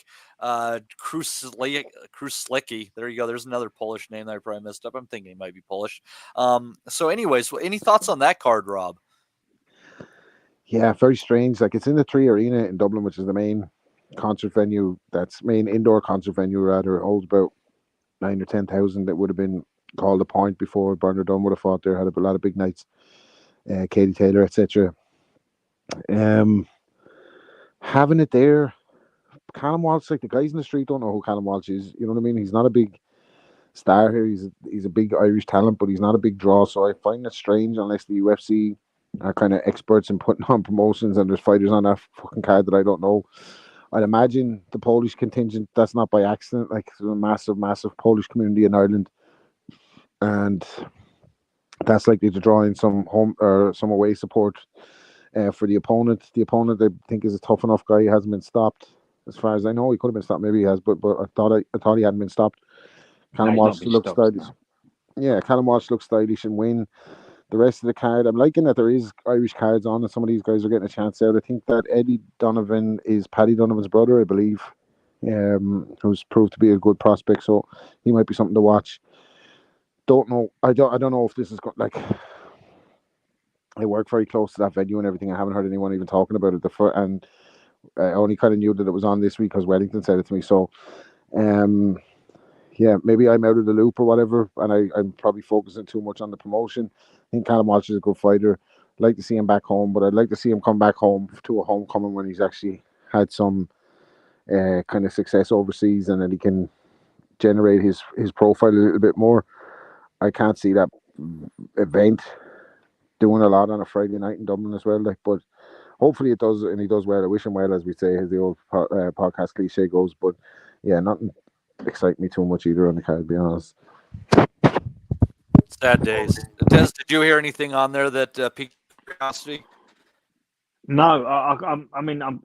Kruslecki. There you go. There's another Polish name that I probably messed up. I'm thinking it might be Polish. So anyways, any thoughts on that card, Rob? Yeah, very strange. Like, it's in the 3 Arena in Dublin, which is the main concert venue. That's main indoor concert venue, rather. It holds about 9,000 or 10,000. That would have been called a point before. Bernard Dunn would have fought there. Had a lot of big nights. Katie Taylor, etc. Having it there, Callum Walsh, like, the guys in the street don't know who Callum Walsh is. You know what I mean? He's not a big star here. He's a big Irish talent, but he's not a big draw. So I find it strange unless the UFC are kind of experts in putting on promotions, and there's fighters on that fucking card that I don't know. I'd imagine the Polish contingent, that's not by accident. Like, there's a massive, massive Polish community in Ireland, and that's likely to draw in some home or some away support for the opponent. The opponent, I think, is a tough enough guy. He hasn't been stopped, as far as I know. He could have been stopped. Maybe he has, but I thought he hadn't been stopped. Callum Walsh looks stylish. Yeah, Callum Walsh looks stylish and win. The rest of the card, I'm liking that there is Irish cards on, and some of these guys are getting a chance out. I think that Eddie Donovan is Paddy Donovan's brother, I believe, who's proved to be a good prospect. So he might be something to watch. Don't know. I don't know if this is like. I work very close to that venue and everything. I haven't heard anyone even talking about it. And I only kind of knew that it was on this week because Wellington said it to me. So, yeah, maybe I'm out of the loop or whatever, and I'm probably focusing too much on the promotion. I think Callum Walsh is a good fighter. I'd like to see him back home, but I'd like to see him come back home to a homecoming when he's actually had some kind of success overseas, and then he can generate his profile a little bit more. I can't see that event doing a lot on a Friday night in Dublin as well. But hopefully it does, and he does well. I wish him well, as we say, as the old podcast cliche goes. But yeah, nothing excite me too much either on the card, to be honest. Sad days. Des, did you hear anything on there that piqued curiosity? No, I mean, I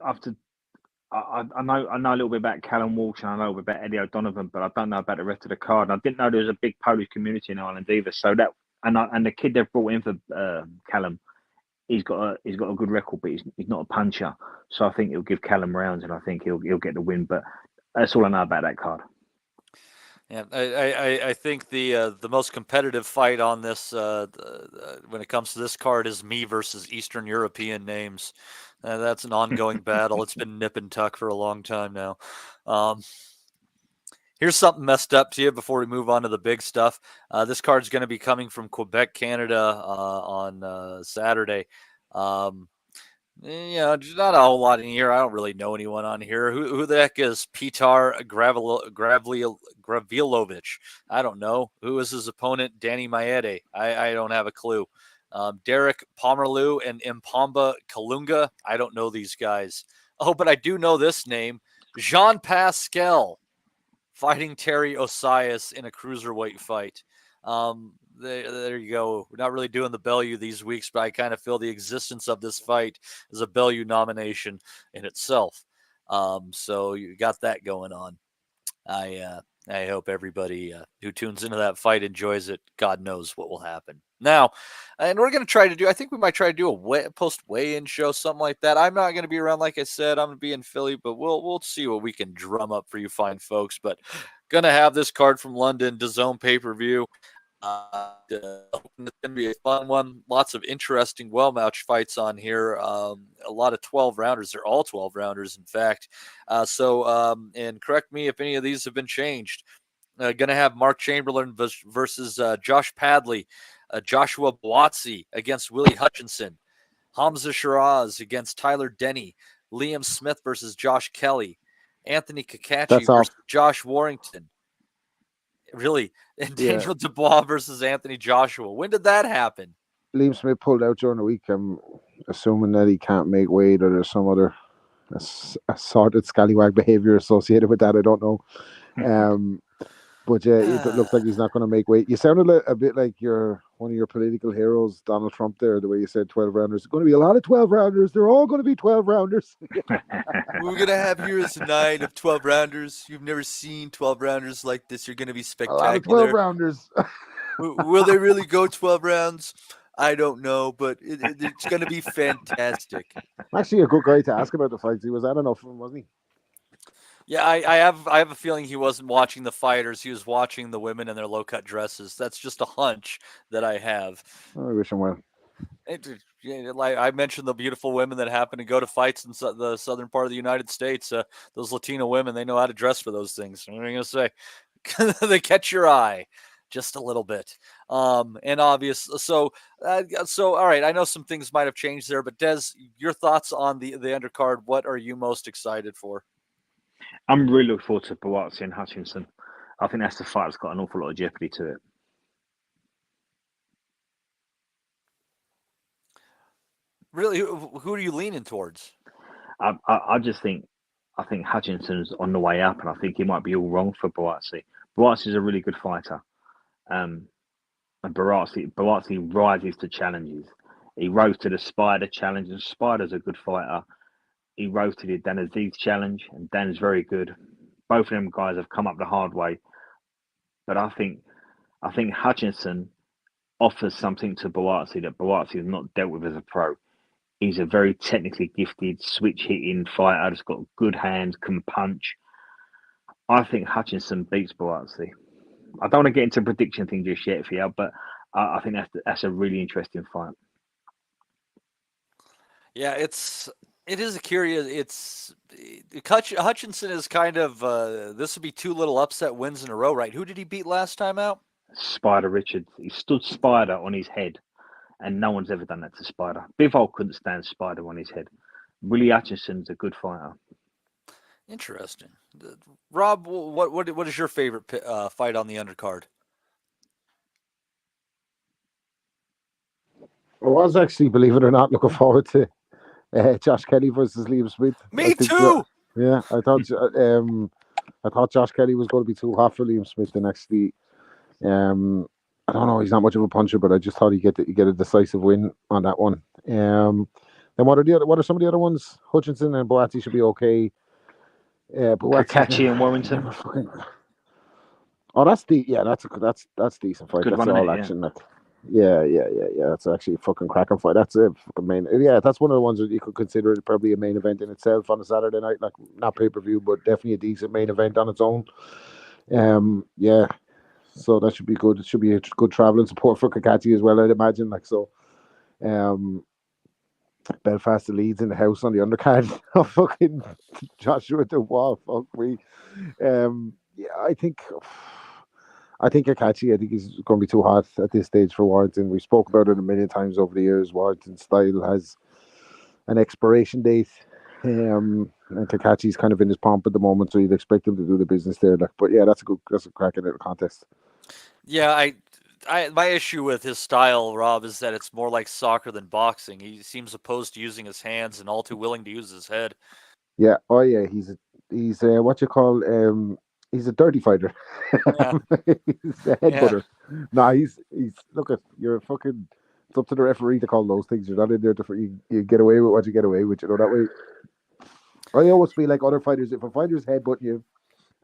know a little bit about Callum Walsh and I know a little bit about Eddie O'Donovan, but I don't know about the rest of the card. And I didn't know there was a big Polish community in Ireland either. So that and the kid they've brought in for Callum, he's got a good record, but he's not a puncher. So I think he'll give Callum rounds, and I think he'll get the win. But that's all I know about that card. Yeah, I think the most competitive fight on this when it comes to this card is me versus Eastern European names. That's an ongoing battle. It's been nip and tuck for a long time now. Here's something messed up to you before we move on to the big stuff. This card's going to be coming from Quebec, Canada on Saturday. There's not a whole lot in here. I don't really know anyone on here. Who the heck is Petar Gavrilovich? I don't know. Who is his opponent? Danny Maede. I don't have a clue. Derek Pomerleau and Impamba Kalunga. I don't know these guys. Oh, but I do know this name. Jean Pascal fighting Terry Osias in a cruiserweight fight. There you go. We're not really doing the Bellew these weeks, but I kind of feel the existence of this fight as a Bellew nomination in itself. So you got that going on. I hope everybody who tunes into that fight enjoys it. God knows what will happen. Now, and we're going to try to do, I think we might try to do a post weigh-in show, something like that. I'm not going to be around, like I said. I'm going to be in Philly, but we'll see what we can drum up for you fine folks. But going to have this card from London, DAZN pay-per-view. It's going to be a fun one. Lots of interesting, well-matched fights on here. A lot of 12-rounders. They're all 12-rounders, in fact. And correct me if any of these have been changed. Going to have Mark Chamberlain versus Josh Padley. Joshua Boazzi against Willie Hutchinson. Hamza Shiraz against Tyler Denny. Liam Smith versus Josh Kelly. Anthony Kakachi versus Josh Warrington. Really? And Daniel Dubois versus Anthony Joshua. When did that happen? Liam Smith pulled out during the week. I'm assuming that he can't make weight, or there's some other assorted scallywag behavior associated with that. I don't know. But yeah, it looks like he's not going to make weight. You sounded a bit like one of your political heroes, Donald Trump, there, the way you said 12 rounders. There's going to be a lot of 12 rounders. They're all going to be 12 rounders. We're going to have here is a night of 12 rounders. You've never seen 12 rounders like this. You're going to be spectacular. A lot of 12 rounders. Will they really go 12 rounds? I don't know, but it's going to be fantastic. Actually, a good guy to ask about the fights. He was at enough of them, wasn't he? Yeah, I have a feeling he wasn't watching the fighters. He was watching the women in their low-cut dresses. That's just a hunch that I have. I wish him well. Like I mentioned, the beautiful women that happen to go to fights in the southern part of the United States. Those Latino women, they know how to dress for those things. What am I going to say? They catch your eye just a little bit. And obvious. So all right. I know some things might have changed there, but Des, your thoughts on the undercard? What are you most excited for? I'm really looking forward to Boazzi and Hutchinson. I think that's the fight that's got an awful lot of jeopardy to it. Really, who are you leaning towards? I think Hutchinson's on the way up, and I think he might be all wrong for Buatsi. Buatsi's a really good fighter, and Buatsi rises to challenges. He rose to the Spider challenge, and Spider's a good fighter. He rose to the Dan Aziz challenge, and Dan's very good. Both of them guys have come up the hard way, but I think Hutchinson offers something to Buatsi that Buatsi has not dealt with as a pro. He's a very technically gifted, switch-hitting fighter that's got good hands, can punch. I think Hutchinson beats Buatsi. I don't want to get into a prediction thing just yet, Fiel, but I think that's a really interesting fight. Yeah, it is a curious. Hutchinson is kind of this would be 2 little upset wins in a row, right? Who did he beat last time out? Spider Richards. He stood Spider on his head, and no one's ever done that to Spider. Bivol couldn't stand Spider on his head. Willie Hutchinson's a good fighter. Interesting. Rob, what is your favorite fight on the undercard? I was actually, believe it or not, looking forward to Josh Kelly versus Liam Smith. Me too. Yeah, I thought Josh Kelly was going to be too hot for Liam Smith, and actually, I don't know, he's not much of a puncher, but I just thought he'd get a decisive win on that one. Then what are some of the other ones? Hutchinson and Buatsi should be okay. Kakachi and Warrington. Oh, that's decent fight. Good That's one, all action. Yeah. That's actually a fucking cracking fight. That's a fucking main. Yeah, that's one of the ones that you could consider it probably a main event in itself on a Saturday night, like not pay-per-view, but definitely a decent main event on its own. Yeah. So that should be good. It should be a good traveling support for Kakachi as well, I'd imagine. Like so. Belfast leads in the house on the undercard of fucking Joshua Dubois. Fuck me. Yeah, I think Kakachi, I think he's going to be too hot at this stage for Warrington. We spoke about it a million times over the years. Warrington's style has an expiration date. And Kakachi's kind of in his pomp at the moment, so you'd expect him to do the business there. But yeah, that's a cracking little contest. Yeah, my issue with his style, Rob, is that it's more like soccer than boxing. He seems opposed to using his hands and all too willing to use his head. Yeah. Oh yeah. He's what you call he's a dirty fighter. Yeah. He's a headbutter. Yeah. No, he's look at you're fucking. It's up to the referee to call those things. You're not in there you get away with what you get away with. You know that way. I always feel like other fighters. If a fighter's headbutting you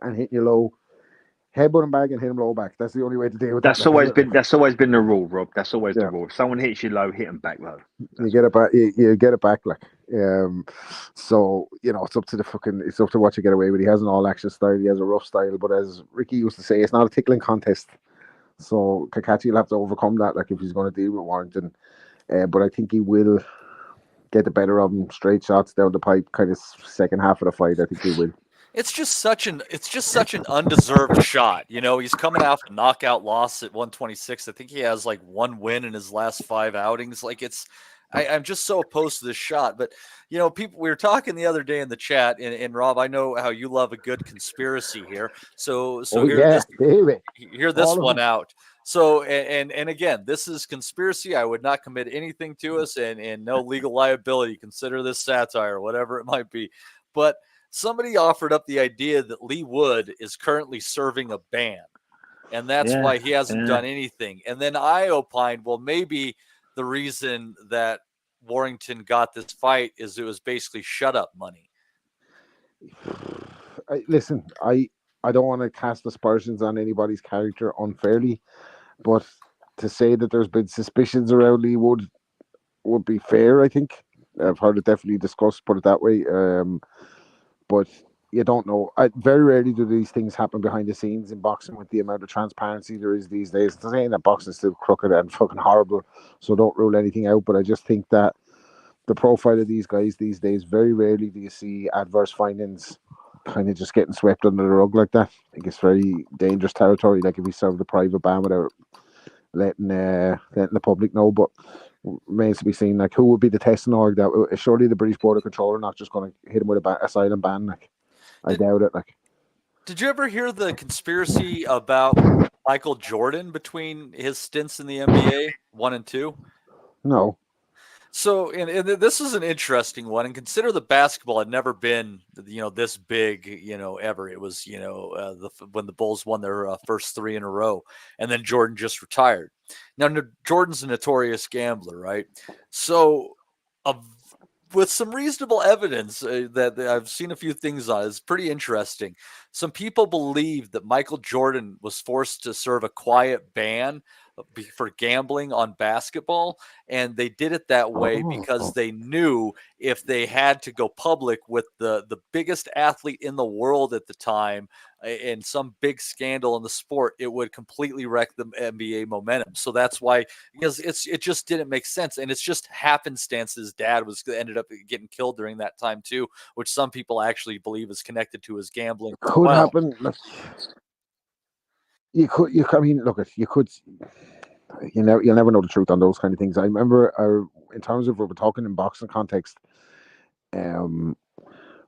and hitting you low, headbutt him back and hit him low back. That's the only way to deal with that. That's always been the rule, Rob. That's always the rule. If someone hits you low, hit them back low. You get it back. You get it back, like. So it's up to what you get away with. He has an all-action style. He has a rough style, but as Ricky used to say, it's not a tickling contest. So Kakachi will have to overcome that, like if he's going to deal with Warrington. But I think he will get the better of him. Straight shots down the pipe, kind of second half of the fight. I think he will. It's just such an undeserved shot. He's coming off a knockout loss at 126. I think he has like 1 win in his last 5 outings. Like I'm just so opposed to this shot. But people, we were talking the other day in the chat, and Rob, I know how you love a good conspiracy here. So hear this one out. So and again, this is conspiracy. I would not commit anything to us, and no legal liability. Consider this satire, whatever it might be. But somebody offered up the idea that Lee Wood is currently serving a ban, and that's why he hasn't done anything. And then I opined, well, maybe the reason that Warrington got this fight is it was basically shut up money. Listen, I don't want to cast aspersions on anybody's character unfairly, but to say that there's been suspicions around Lee Wood would be fair, I think. I've heard it definitely discussed, put it that way. But you don't know. Very rarely do these things happen behind the scenes in boxing with the amount of transparency there is these days. I'm saying that boxing is still crooked and fucking horrible, so don't rule anything out. But I just think that the profile of these guys these days, very rarely do you see adverse findings kind of just getting swept under the rug like that. I think it's very dangerous territory. Like if he served a private ban without letting the public know, but remains to be seen. Like, who would be the testing org that? Surely the British Border Control are not just going to hit him with a silent ban. Like, I doubt it. Like, did you ever hear the conspiracy about Michael Jordan between his stints in the NBA 1 and 2? No. So, and this is an interesting one, and consider the basketball had never been, this big, ever. It was, when the Bulls won their first 3 in a row, and then Jordan just retired. Now, Jordan's a notorious gambler, right? So, with some reasonable evidence that I've seen a few things on, it's pretty interesting. Some people believe that Michael Jordan was forced to serve a quiet ban for gambling on basketball, and they did it that way because they knew if they had to go public with the biggest athlete in the world at the time in some big scandal in the sport, it would completely wreck the NBA momentum. So that's why, because it just didn't make sense, and it's just happenstance his dad ended up getting killed during that time too, which some people actually believe is connected to his gambling. Could happen. Look, you could. I mean, look, you could. You'll never know the truth on those kind of things. I remember, in terms of, we're talking in boxing context,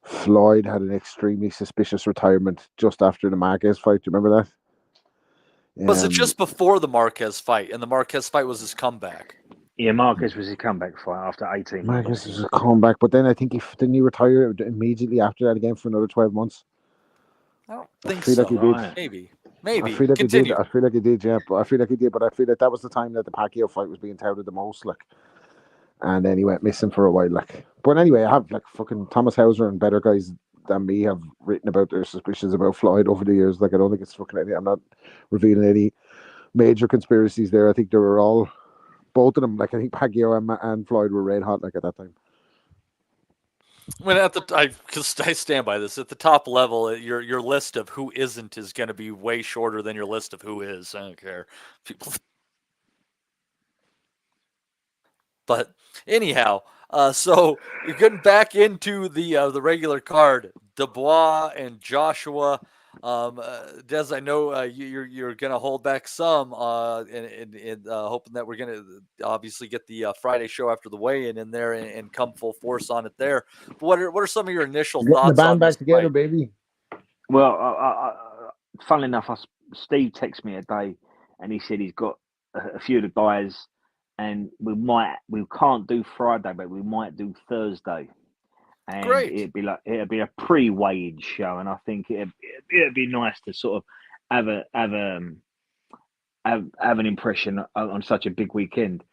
Floyd had an extremely suspicious retirement just after the Marquez fight. Do you remember that? Was it just before the Marquez fight? And the Marquez fight was his comeback. Yeah, Marquez was his comeback fight after 18 months. Marquez was a comeback, but then I think didn't he retire immediately after that again for another 12 months? I don't think so. Like he did. Maybe. I feel like Continue. I feel like he did, yeah. But I feel like he did. But I feel like that was the time that the Pacquiao fight was being touted the most, like. And then he went missing for a while, like. But anyway, I have fucking Thomas Hauser and better guys than me have written about their suspicions about Floyd over the years. Like, I don't think it's fucking I'm not revealing any major conspiracies there. I think they were all, both of them. Like, I think Pacquiao and Floyd were red hot, like, at that time. When I stand by this, at the top level, your list of who isn't is going to be way shorter than your list of who is. I don't care. People. But anyhow, so you're getting back into the regular card. Dubois and Joshua. Des, I know you're going to hold back some, and hoping that we're going to obviously get the Friday show after the weigh-in in there and come full force on it there. But what are some of your initial thoughts? The band on back this together, fight? baby. Well, funnily enough, Steve texted me a day, and he said he's got a few of the guys, and we can't do Friday, but we might do Thursday. And Great. it'd be a pre-weighed show, and I think it'd be nice to sort of have an impression on such a big weekend.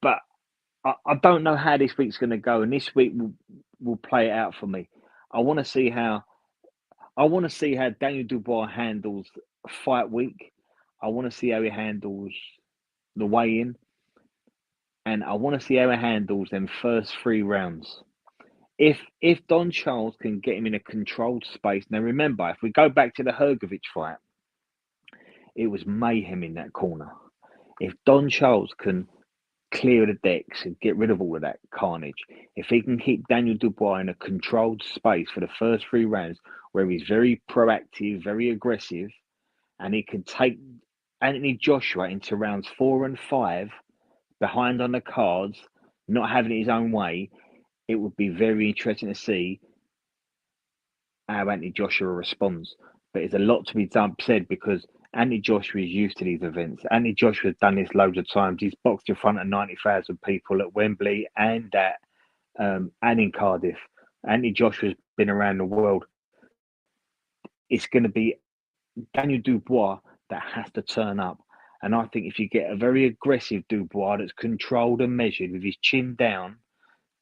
But I don't know how this week's going to go, and this week will play it out for me. I want to see how Daniel Dubois handles fight week. I want to see how he handles the weigh-in, and I want to see how he handles them first 3 rounds. If Don Charles can get him in a controlled space, now remember, if we go back to the Hrgovic fight, it was mayhem in that corner. If Don Charles can clear the decks and get rid of all of that carnage, if he can keep Daniel Dubois in a controlled space for the first 3 rounds where he's very proactive, very aggressive, and he can take Anthony Joshua into rounds 4 and 5 behind on the cards, not having it his own way, it would be very interesting to see how Anthony Joshua responds. But there's a lot to be said because Anthony Joshua is used to these events. Anthony Joshua's done this loads of times. He's boxed in front of 90,000 people at Wembley and in Cardiff. Anthony Joshua's been around the world. It's going to be Daniel Dubois that has to turn up. And I think if you get a very aggressive Dubois that's controlled and measured with his chin down,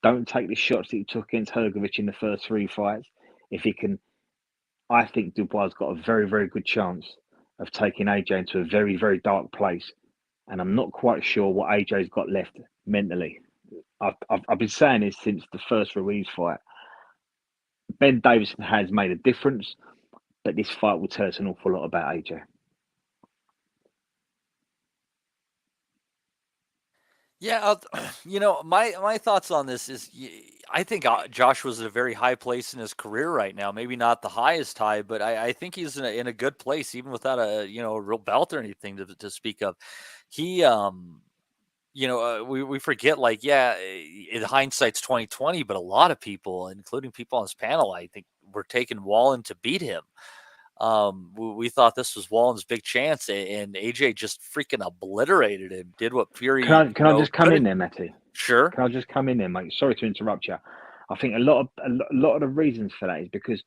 don't take the shots that he took against Hrgovic in the first 3 fights. If he can, I think Dubois has got a very, very good chance of taking AJ into a very, very dark place. And I'm not quite sure what AJ's got left mentally. I've been saying this since the first Ruiz fight. Ben Davison has made a difference, but this fight will tell us an awful lot about AJ. Yeah, my thoughts on this is I think Joshua's at a very high place in his career right now. Maybe not the highest high, but I think he's in a good place, even without a real belt or anything to speak of. He, we forget, like, in hindsight's 2020, but a lot of people, including people on this panel, I think, were taking Wallen to beat him. We thought this was Wallen's big chance, and AJ just freaking obliterated him. Did what Fury. Can I just come in there, Matty? Sure. Can I just come in there, mate? Sorry to interrupt you. I think a lot of the reasons for that is because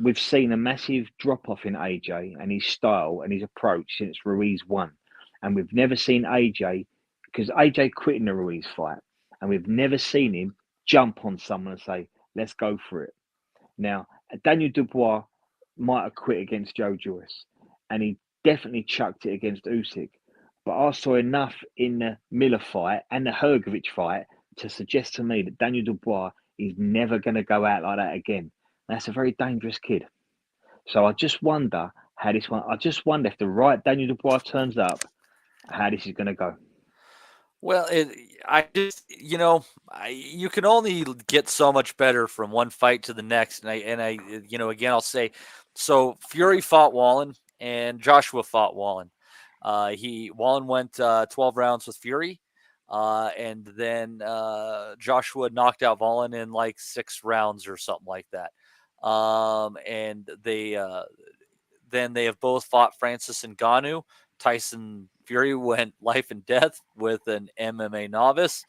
we've seen a massive drop off in AJ and his style and his approach since Ruiz won, and we've never seen AJ, because AJ quit in the Ruiz fight, and we've never seen him jump on someone and say, "Let's go for it." Now, Daniel Dubois might have quit against Joe Joyce, and he definitely chucked it against Usyk. But I saw enough in the Miller fight and the Hrgovic fight to suggest to me that Daniel Dubois is never going to go out like that again. That's a very dangerous kid. So I just wonder how this one. I just wonder if the right Daniel Dubois turns up, how this is going to go. Well, you can only get so much better from one fight to the next, and I, again, I'll say, so Fury fought Wallen and Joshua fought Wallen. Wallen went 12 rounds with Fury, and then Joshua knocked out Wallen in like 6 rounds or something like that. And then they have both fought Francis Ngannou. Tyson Fury went life and death with an MMA novice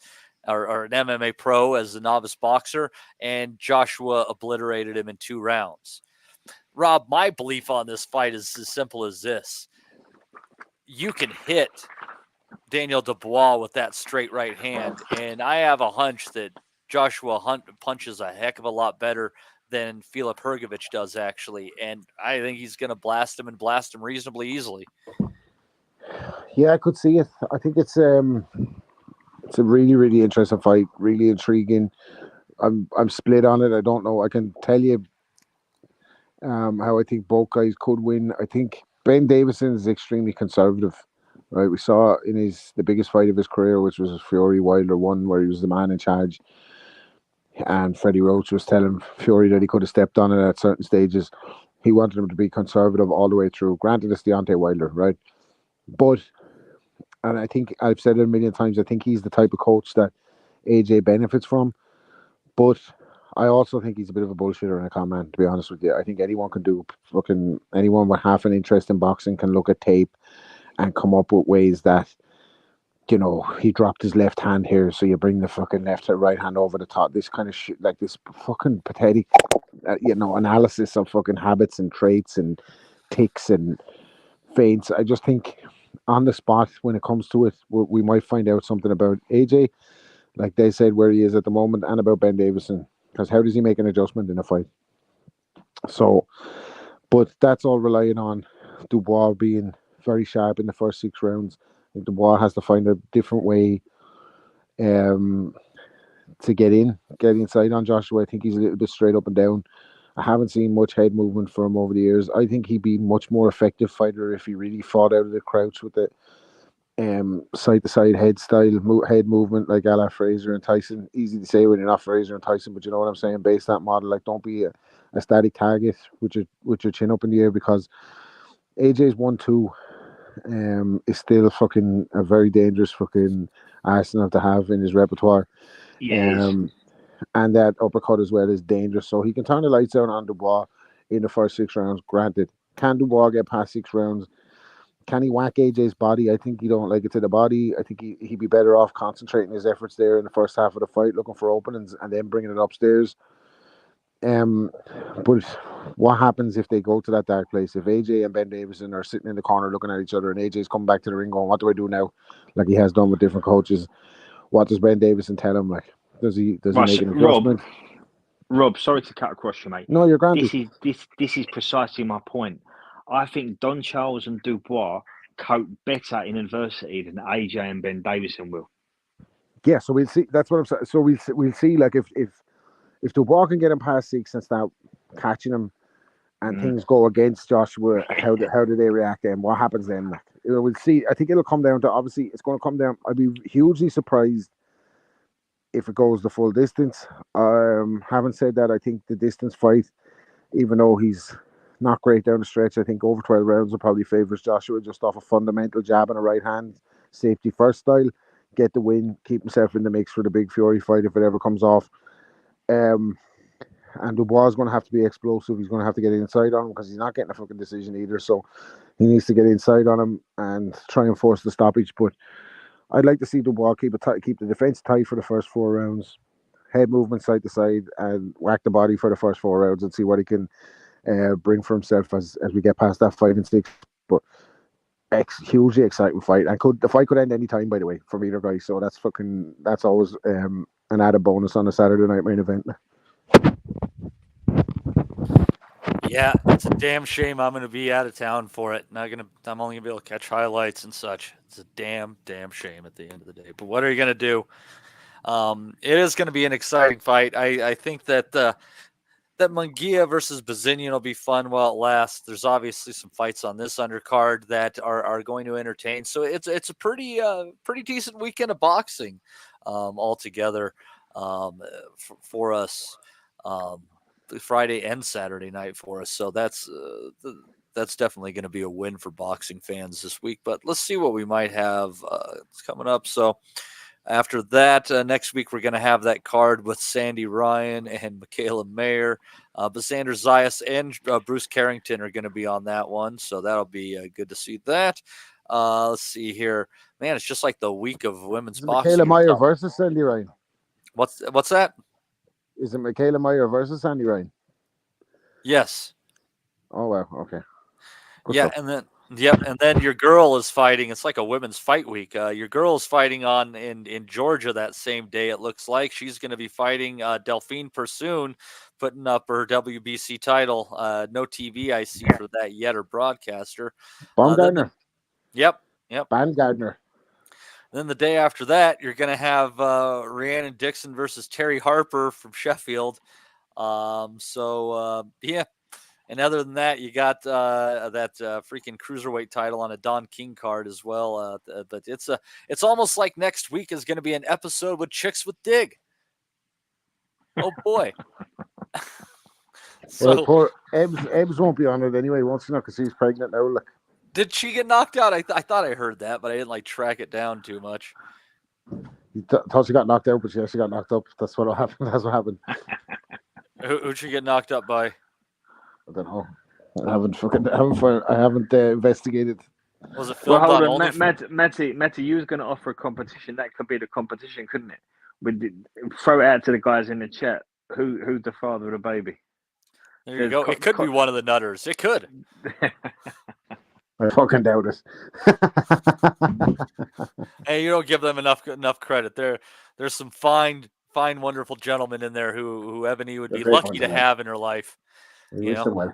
or an MMA pro as a novice boxer, and Joshua obliterated him in 2 rounds. Rob, my belief on this fight is as simple as this. You can hit Daniel Dubois with that straight right hand, and I have a hunch that Joshua Hunt punches a heck of a lot better than Filip Hrgovic does, actually, and I think he's going to blast him reasonably easily. Yeah, I could see it. I think it's a really, really interesting fight, really intriguing. I'm split on it. I don't know. I can tell you how I think both guys could win. I think Ben Davison is extremely conservative. Right, we saw in the biggest fight of his career, which was Fury Wilder 1, where he was the man in charge, and Freddie Roach was telling Fury that he could have stepped on it at certain stages. He wanted him to be conservative all the way through. Granted, it's Deontay Wilder, right? But, and I think I've said it a million times, I think he's the type of coach that AJ benefits from. But I also think he's a bit of a bullshitter and a con man, to be honest with you. I think anyone with half an interest in boxing can look at tape and come up with ways that, he dropped his left hand here, so you bring the fucking left to right hand over the top. This kind of shit, like this fucking pathetic, analysis of fucking habits and traits and tics and feints. I just think on the spot, when it comes to it, we might find out something about AJ, like they said, where he is at the moment, and about Ben Davison, because how does he make an adjustment in a fight? So, but that's all relying on Dubois being very sharp in the first 6 rounds. I think Dubois has to find a different way to get inside on Joshua. I think he's a little bit straight up and down. I haven't seen much head movement from him over the years. I think he'd be much more effective fighter if he really fought out of the crouch with the side-to-side head movement like a la Fraser and Tyson. Easy to say when you're not Fraser and Tyson, but you know what I'm saying? Base that model. Like, don't be a static target with your chin up in the air, because AJ's 1-2 is still fucking a very dangerous fucking arsenal to have in his repertoire. Yes. And that uppercut as well is dangerous. So he can turn the lights out on Dubois in the first 6 rounds. Granted, can Dubois get past 6 rounds? Can he whack AJ's body? I think he don't like it to the body. I think he'd be better off concentrating his efforts there in the first half of the fight, looking for openings and then bringing it upstairs. But what happens if they go to that dark place? If AJ and Ben Davison are sitting in the corner looking at each other, and AJ's coming back to the ring going, "What do I do now?" Like he has done with different coaches. What does Ben Davison tell him? Like, does he make an adjustment? Rob, sorry to cut across you, mate. No, you're grand. This is precisely my point. I think Don Charles and Dubois cope better in adversity than AJ and Ben Davison will. Yeah, so we'll see. That's what I'm saying. So we'll see. Like if Dubois can get him past 6 and start catching him, and things go against Joshua, how do they react then? What happens then? Like, we'll see. I think it'll come down to, obviously, it's going to come down. I'd be hugely surprised if it goes the full distance. Having said that, I think the distance fight, even though he's not great down the stretch, I think over 12 rounds will probably favours Joshua just off a fundamental jab and a right hand, safety first style, get the win, keep himself in the mix for the big Fury fight if it ever comes off. And Dubois is going to have to be explosive. He's going to have to get inside on him because he's not getting a fucking decision either. So he needs to get inside on him and try and force the stoppage. But I'd like to see Dubois keep the defense tight for the first 4 rounds, head movement side to side, and whack the body for the first 4 rounds and see what he can bring for himself as we get past that 5 and 6. But hugely exciting fight, and the fight could end any time, by the way, from either guy. So that's always an added bonus on a Saturday night main event. Yeah, it's a damn shame I'm going to be out of town for it. I'm only going to be able to catch highlights and such. It's a damn shame at the end of the day. But what are you going to do? It is going to be an exciting fight. I think that that Munguia versus Bazinian will be fun while it lasts. There's obviously some fights on this undercard that are going to entertain. So it's a pretty decent weekend of boxing altogether for us. Friday and Saturday night for us, so that's definitely going to be a win for boxing fans this week. But let's see what we might have coming up. So after that, next week we're going to have that card with Sandy Ryan and Michaela Mayer, but Xander Zayas and Bruce Carrington are going to be on that one, so that'll be good to see that. Let's see here, man. It's just like the week of women's boxing. Michaela Mayer versus Sandy Ryan. What's that? Is it Michaela Mayer versus Sandy Ryan? Yes. Oh wow. Okay. Good yeah, stuff. and then your girl is fighting. It's like a women's fight week. Your girl is fighting in Georgia that same day. It looks like she's going to be fighting Delphine Persoon, putting up her WBC title. No TV I see for that yet, or broadcaster. Baumgartner. Yep. Baumgartner. Then the day after that, you're going to have Rhiannon Dixon versus Terry Harper from Sheffield. Yeah. And other than that, you got that freaking cruiserweight title on a Don King card as well. But it's almost like next week is going to be an episode with Chicks with Dig. Oh boy. Well, poor Ebbs won't be on it anyway, won't she? Not because she's pregnant now. Like. Did she get knocked out? I thought I heard that, but I didn't track it down too much. You thought she got knocked out, but she actually got knocked up. That's what happened. That's what happened. Who'd she get knocked up by? I don't know. I haven't investigated. Was it filmed hold on on, Matty, you was going to offer a competition. That could be the competition, couldn't it? Throw it out to the guys in the chat. Who's the father of the baby? There you go. It could be one of the Nutters. It could. I fucking doubt it. Hey, you don't give them enough credit. There's some fine, wonderful gentlemen in there who Ebony would be lucky to have in her life. You know?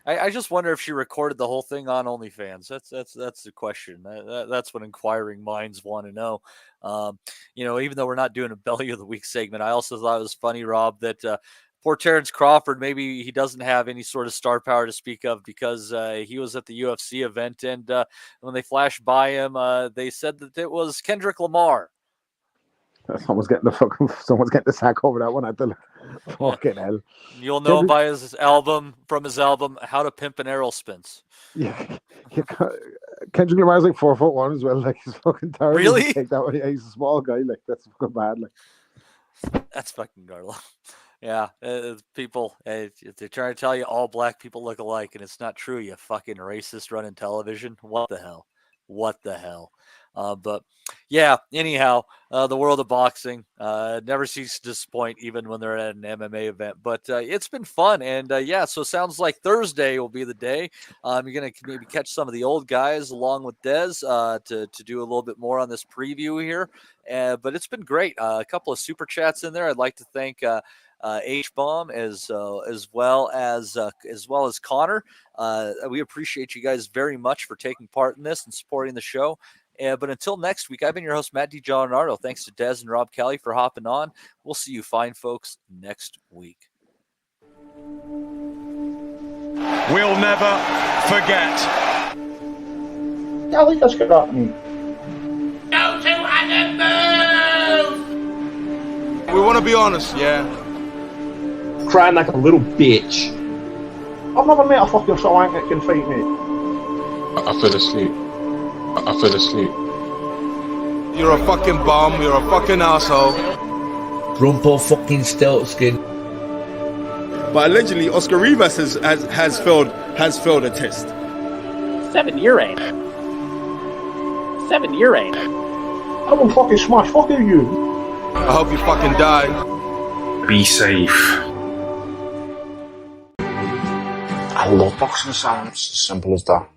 I just wonder if she recorded the whole thing on OnlyFans. That's the question. That's what inquiring minds want to know. Even though we're not doing a Belly of the Week segment, I also thought it was funny, Rob, that poor Terrence Crawford, maybe he doesn't have any sort of star power to speak of because he was at the UFC event, and when they flashed by him, they said that it was Kendrick Lamar. Someone's getting the sack over that one. I feel fucking hell. You'll know him by his album, How to Pimp an Aerospins. Yeah. Kendrick Lamar's like 4'1" as well. Like, he's fucking terrible. Really? Take that one. Yeah, he's a small guy. Like, that's fucking bad. Like, that's fucking Garlo. Yeah, people, they're trying to tell you all black people look alike, and it's not true, you fucking racist running television. What the hell? But yeah, anyhow, the world of boxing never ceases to disappoint, even when they're at an MMA event. But it's been fun, and so it sounds like Thursday will be the day. You're gonna maybe catch some of the old guys along with Dez to do a little bit more on this preview here. But it's been great. A couple of super chats in there. I'd like to thank H-Bomb as well as Connor. We appreciate you guys very much for taking part in this and supporting the show. But until next week, I've been your host, Matt DiGianardo. Thanks to Des and Rob Kelly for hopping on. We'll see you fine folks next week. We'll never forget. I think that's good happening. Go to move! We want to be honest, yeah? Crying like a little bitch. I've never met a fucking swank that can fight me. I fell asleep. You're a fucking bum, you're a fucking asshole. Rumpo fucking Steltskin. But allegedly, Oscar Rivas has failed a test. 7 year ain't. I will fucking smash fucking you. I hope you fucking die. Be safe. I love boxing sounds, as simple as that.